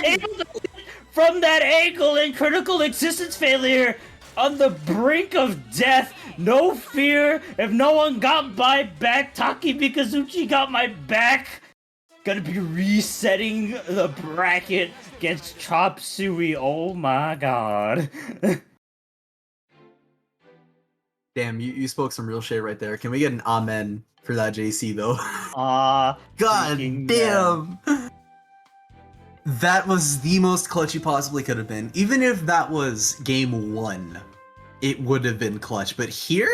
able to hit from that angle and critical existence failure on the brink of death. No fear. If no one got my back, Taki Mikazuchi got my back. Gonna be resetting the bracket against Chop Suey. Oh my god. Damn, you spoke some real shit right there. Can we get an amen for that JC though? God damn! That was the most clutch you possibly could have been. Even if that was game one, it would have been clutch. But here,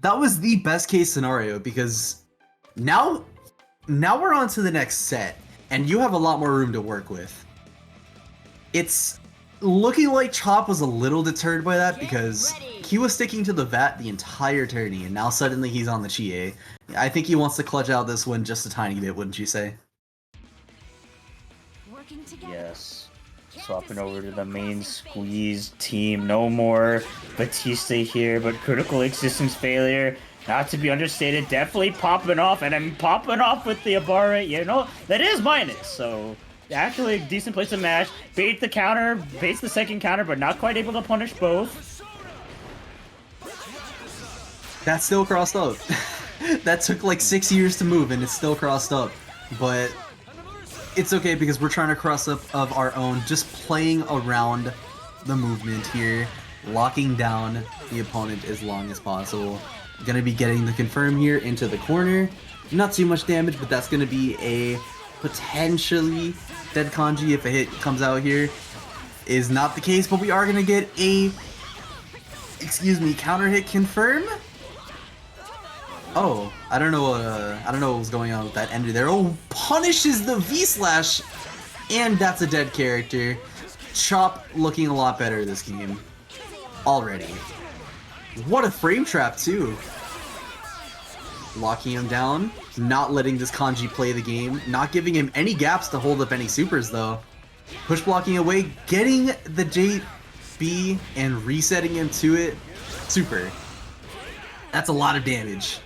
that was the best case scenario because now we're on to the next set, and you have a lot more room to work with. It's looking like Chop was a little deterred by that because he was sticking to the VAT the entire tourney, and now suddenly he's on the Chie. I think he wants to clutch out this one just a tiny bit, wouldn't you say? Yes. Swapping over to the main squeeze team. No more Batiste here, but critical existence failure. Not to be understated, definitely popping off, and I'm popping off with the Abara. That is minus, so actually a decent place to mash. Bait the counter, baits the second counter, but not quite able to punish both. That's still crossed up. That took like 6 years to move, and it's still crossed up. But It's okay because we're trying to cross up of our own, just playing around the movement here, locking down the opponent as long as possible. Gonna be getting the confirm here into the corner. Not too much damage, but that's gonna be a potentially dead kanji if a hit comes out here. Is not the case, but we are gonna get a, excuse me, counter hit confirm. Oh, I don't know what was going on with that ender there. Oh, punishes the V-slash, and that's a dead character. Chop looking a lot better this game already. What a frame trap too. Locking him down, not letting this kanji play the game, not giving him any gaps to hold up any supers though. Push blocking away, getting the JB and resetting him to it. Super. That's a lot of damage.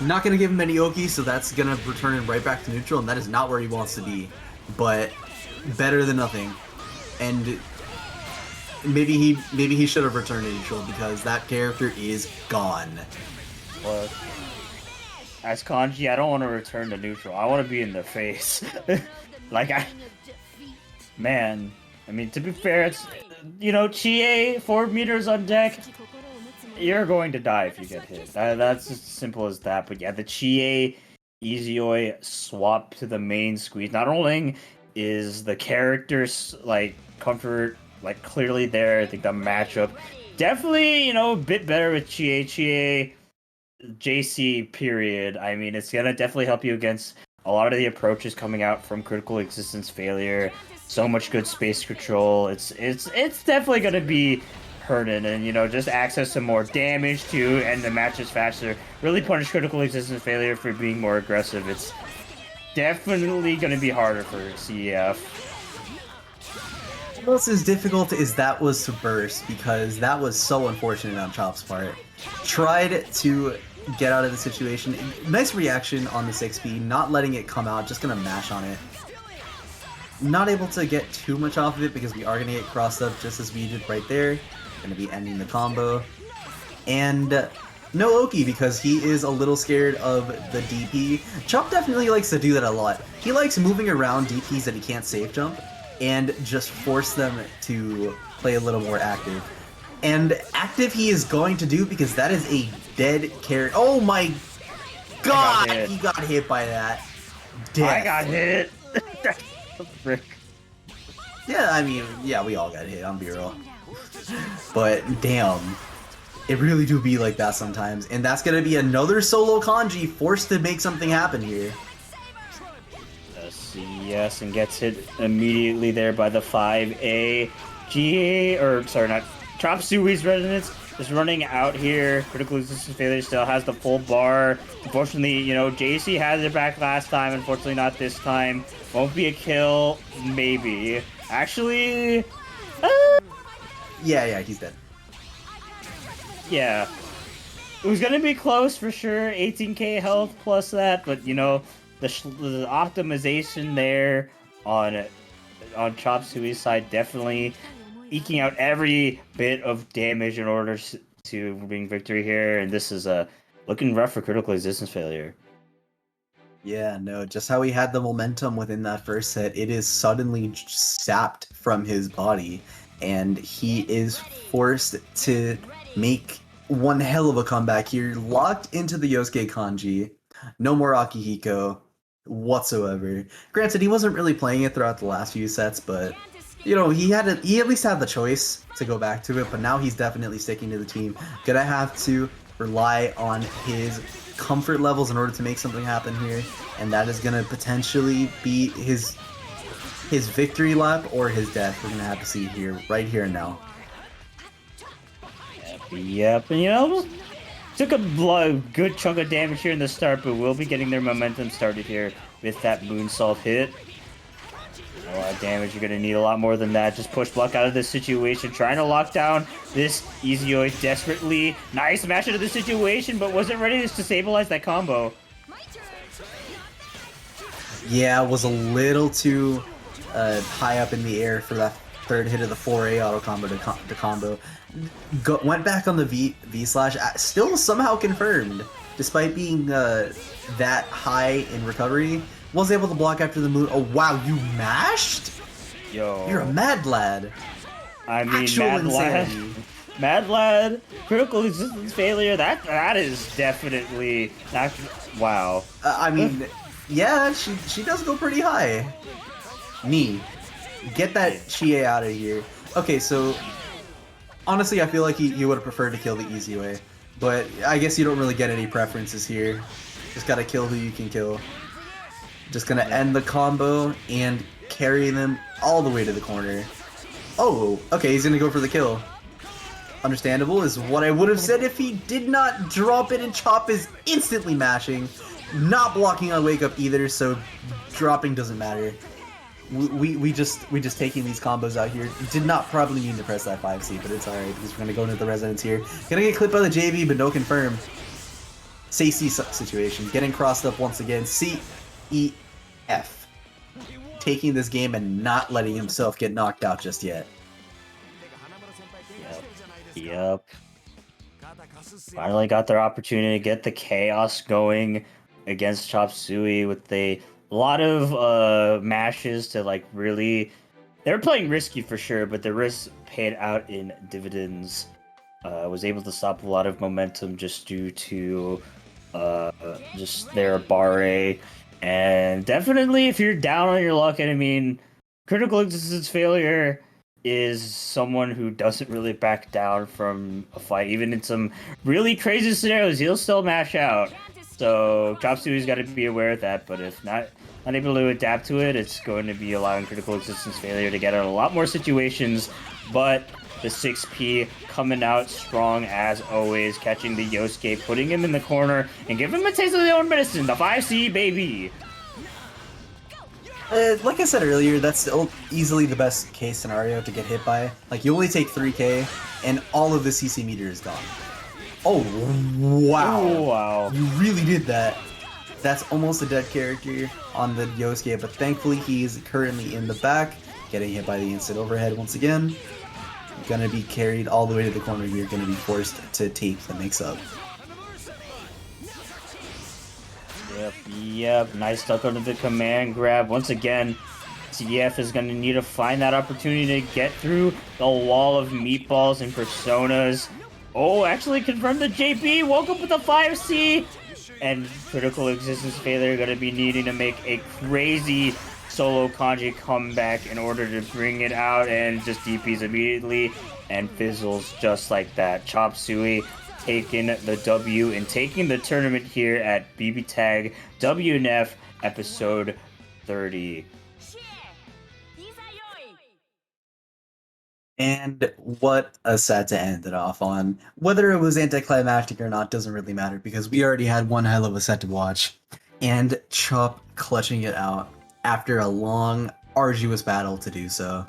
Not gonna give him any Oki, so that's gonna return him right back to neutral, and that is not where he wants to be. But better than nothing. And maybe he should have returned to neutral because that character is gone. But as kanji, I don't want to return to neutral. I want to be in their face. Man, I mean, to be fair, it's, you know, Chie, 4 meters on deck, you're going to die if you get hit. That's as simple as that. But yeah, the Chie Easyoi swap to the main squeeze. Not only is the character's, like, comfort, like, clearly there, I think the matchup definitely, you know, a bit better with Chie JC period. I mean, it's gonna definitely help you against a lot of the approaches coming out from critical existence failure. So much good space control. It's definitely gonna be hurting, and you know, just access some more damage to end the matches faster. Really punish critical existence failure for being more aggressive. It's definitely gonna be harder for CEF. What else is difficult is that was to burst because that was so unfortunate on Chop's part. Tried to get out of the situation. Nice reaction on the 6B, not letting it come out, just gonna mash on it. Not able to get too much off of it because we are gonna get crossed up just as we did right there. Gonna be ending the combo. And no Oki because he is a little scared of the DP. Chop definitely likes to do that a lot. He likes moving around DPs that he can't safe jump and just force them to play a little more active. And active he is going to do because that is a dead character. Oh my god! He got hit by that. Death. I got hit! Frick. Yeah, I mean, yeah, we all got hit on B-roll. But damn, it really do be like that sometimes. And that's gonna be another solo kanji forced to make something happen here. Yes, and gets hit immediately there by the 5A. Chop Sui's Resonance is running out here. Critical Resistance Failure still has the full bar. Unfortunately, you know, JC had it back last time. Unfortunately, not this time. Won't be a kill. Maybe. Actually... Yeah, he's dead. Yeah. It was gonna be close for sure. 18k health plus that, but, you know, the optimization there on Chop Sui's side definitely eking out every bit of damage in order to bring victory here, and this is looking rough for critical existence failure. Yeah, no, just how he had the momentum within that first set, it is suddenly sapped from his body, and he is forced to make one hell of a comeback here, locked into the Yosuke kanji, no more Akihiko whatsoever. Granted, he wasn't really playing it throughout the last few sets, but you know, he at least had the choice to go back to it, but now he's definitely sticking to the team. Gonna have to rely on his comfort levels in order to make something happen here, and that is gonna potentially be his victory lap or his death. We're gonna have to see here, right here and now. Yep, and you know, took a good chunk of damage here in the start, but we'll be getting their momentum started here with that moonsault hit. A lot of damage. You're going to need a lot more than that. Just push block out of this situation. Trying to lock down this Easyoi desperately. Nice match into the situation, but wasn't ready to stabilize that combo. Yeah, it was a little too high up in the air for that third hit of the 4A auto combo to combo. Went back on the V slash. Still somehow confirmed. Despite being that high in recovery, Was able to block after the move. Oh wow, you mashed? Yo, You're a mad lad. I mean, Actual Mad Lad, insanity. Mad Lad, critical existence failure. That is definitely not. Wow. I mean, yeah, she does go pretty high. Me, get that Yeah. Chie out of here. Okay, so honestly, I feel like he would have preferred to kill the easy way, but I guess you don't really get any preferences here. Just gotta kill who you can kill. Just gonna end the combo and carry them all the way to the corner. Oh, okay, he's gonna go for the kill. Understandable is what I would have said if he did not drop it, and Chop is instantly mashing. Not blocking on wake up either, so dropping doesn't matter. We just taking these combos out here. Did not probably mean to press that 5C, but it's alright because we're gonna go into the resonance here. Gonna get clipped by the JV, but no confirm. C situation. Getting crossed up once again. CEF. Taking this game and not letting himself get knocked out just yet. Yep. Finally got their opportunity to get the chaos going against Chop Suey with a lot of mashes to like really. They were playing risky for sure, but the risk paid out in dividends. Was able to stop a lot of momentum just due to just their barre. And definitely, if you're down on your luck, and I mean, critical existence failure is someone who doesn't really back down from a fight. Even in some really crazy scenarios, he'll still mash out. So Chop Suey's got to be aware of that. But if not unable to adapt to it, it's going to be allowing critical existence failure to get out of a lot more situations. But the 6P coming out strong as always, catching the Yosuke, putting him in the corner, and giving him a taste of their own medicine, the 5C, baby! Like I said earlier, that's easily the best case scenario to get hit by. Like, you only take 3k, and all of the CC meter is gone. Oh, wow. Oh, wow. You really did that. That's almost a dead character on the Yosuke, but thankfully he's currently in the back, getting hit by the instant overhead once again. Gonna be carried all the way to the corner here, gonna be forced to take the mix-up. Yep, nice duck under the command grab. Once again, CF is gonna need to find that opportunity to get through the wall of meatballs and personas. Oh, actually confirmed the JP, woke up with a 5C! And critical existence failure gonna be needing to make a crazy solo kanji comeback in order to bring it out, and just DPs immediately and fizzles just like that. Chop Suey taking the W and taking the tournament here at BBTAG WNF episode 30. And what a set to end it off on. Whether it was anticlimactic or not doesn't really matter, because we already had one hell of a set to watch. And Chop clutching it out after a long, arduous battle to do so.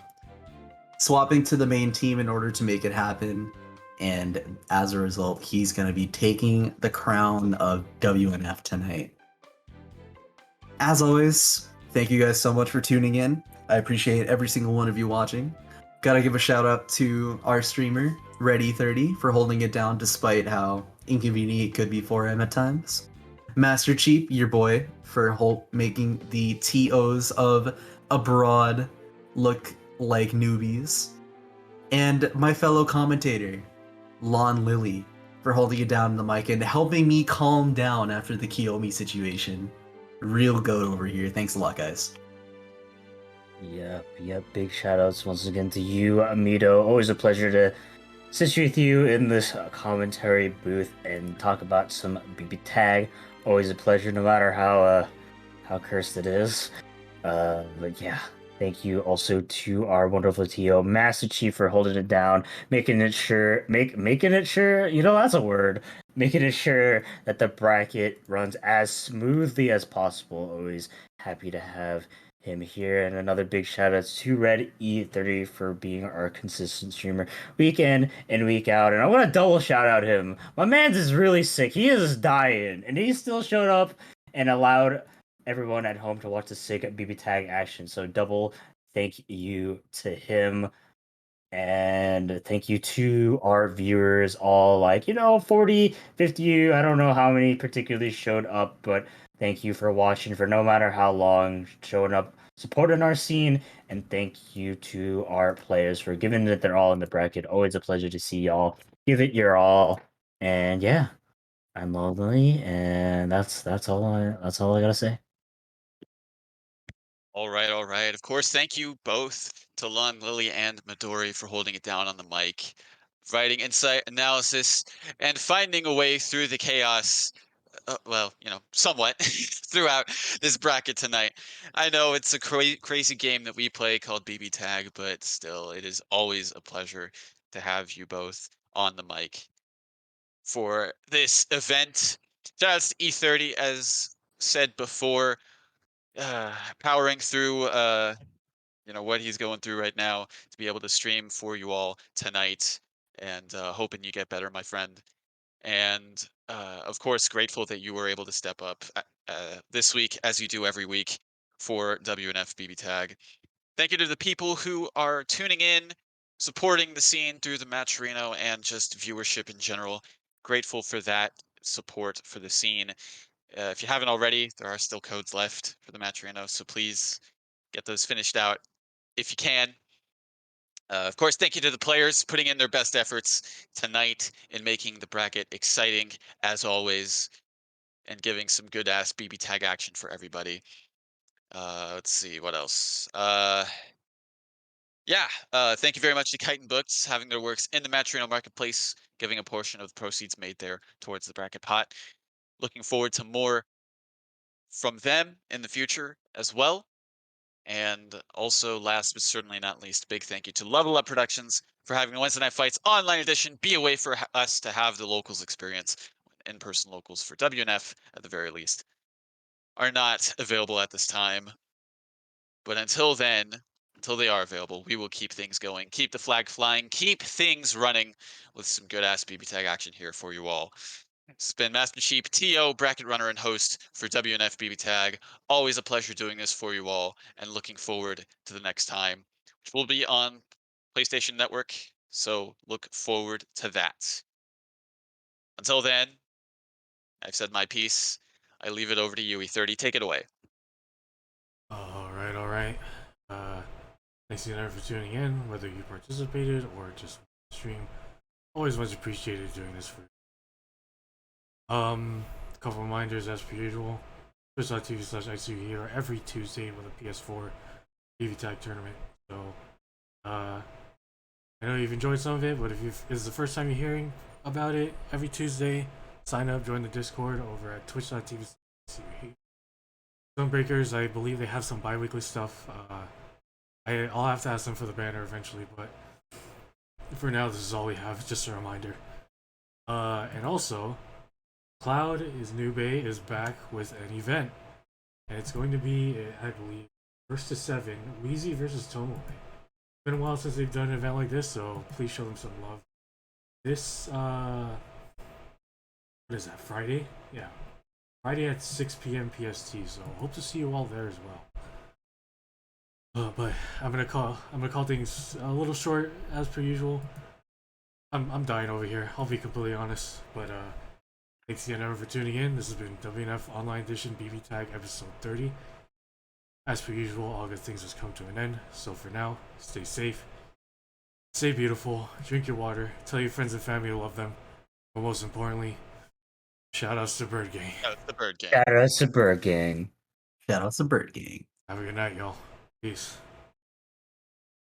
Swapping to the main team in order to make it happen, and as a result, he's going to be taking the crown of WNF tonight. As always, thank you guys so much for tuning in. I appreciate every single one of you watching. Gotta give a shout out to our streamer, Ready30, for holding it down despite how inconvenient it could be for him at times. Master Cheap, your boy, for making the TOs of abroad look like newbies. And my fellow commentator, Lon Lily, for holding it down in the mic and helping me calm down after the Kiyomi situation. Real goat over here. Thanks a lot, guys. Yep. Big shout outs once again to you, Amito. Always a pleasure to sit with you in this commentary booth and talk about some BB Tag. Always a pleasure, no matter how cursed it is. But yeah, thank you also to our wonderful TO, Master Chief, for holding it down, making it sure, you know, that's a word, making it sure that the bracket runs as smoothly as possible. Always happy to have him here. And another big shout out to Red E30 for being our consistent streamer week in and week out. And I want to double shout out him. My man's is really sick. He is dying, and he still showed up and allowed everyone at home to watch the sick BB Tag action. So double thank you to him. And thank you to our viewers, all like, 40, 50, I don't know how many particularly showed up, but thank you for watching for no matter how long, showing up, supporting our scene, and thank you to our players for giving it their all in the bracket. Always a pleasure to see y'all. Give it your all. And yeah, I'm Lonely, and that's all I gotta say. All right, all right. Of course, thank you both to Lon, Lily, and Midori for holding it down on the mic, providing insight, analysis, and finding a way through the chaos. Well, somewhat throughout this bracket tonight. I know it's a crazy game that we play called BB Tag, but still, it is always a pleasure to have you both on the mic for this event. Shout outs to E30, as said before, powering through what he's going through right now to be able to stream for you all tonight, and hoping you get better, my friend. And of course, grateful that you were able to step up this week, as you do every week, for WNF BBTAG. Thank you to the people who are tuning in, supporting the scene through the Matcherino and just viewership in general. Grateful for that support for the scene. If you haven't already, there are still codes left for the Matcherino, so please get those finished out if you can. Of course, thank you to the players putting in their best efforts tonight in making the bracket exciting, as always, and giving some good ass BB tag action for everybody. Let's see what else. Yeah, thank you very much to Chitin Books, having their works in the Matcherino Marketplace, giving a portion of the proceeds made there towards the bracket pot. Looking forward to more from them in the future as well. And also, last but certainly not least, big thank you to Level Up Productions for having the Wednesday Night Fights online edition be a way for us to have the locals experience. In-person locals for WNF, at the very least, are not available at this time. But until then, until they are available, we will keep things going, keep the flag flying, keep things running with some good ass BB tag action here for you all. It's been Master Chief, TO, bracket runner, and host for WNF BB Tag. Always a pleasure doing this for you all, and looking forward to the next time, which will be on PlayStation Network. So look forward to that. Until then, I've said my piece. I leave it over to you, E30. Take it away. All right, all right. Thanks again for tuning in, whether you participated or just stream. Always much appreciated doing this for you. A couple reminders as per usual. Twitch.tv/ICU here every Tuesday with a PS4 BB Tag tournament. So, I know you've enjoyed some of it, but if this is the first time you're hearing about it, every Tuesday, sign up, join the Discord over at twitch.tv/ICU. Sunbreakers, I believe they have some bi-weekly stuff. I'll have to ask them for the banner eventually, but for now, this is all we have. Just a reminder. And also, Cloud is back with an event, and it's going to be, I believe, 1st to 7, Wheezy versus Tomoe. It's been a while since they've done an event like this, so please show them some love. This, what is that, Friday? Yeah. Friday at 6 p.m. PST, so hope to see you all there as well. But I'm gonna call things a little short as per usual. I'm dying over here, I'll be completely honest. But thanks again everyone for tuning in. This has been WNF Online Edition BB Tag episode 30. As per usual, all good things has come to an end. So for now, stay safe, stay beautiful, drink your water, tell your friends and family you love them, but most importantly, shout outs to Bird Gang. The Bird Gang. Shout out to Bird Gang. Shout out to Bird Gang. Have a good night, y'all. Peace.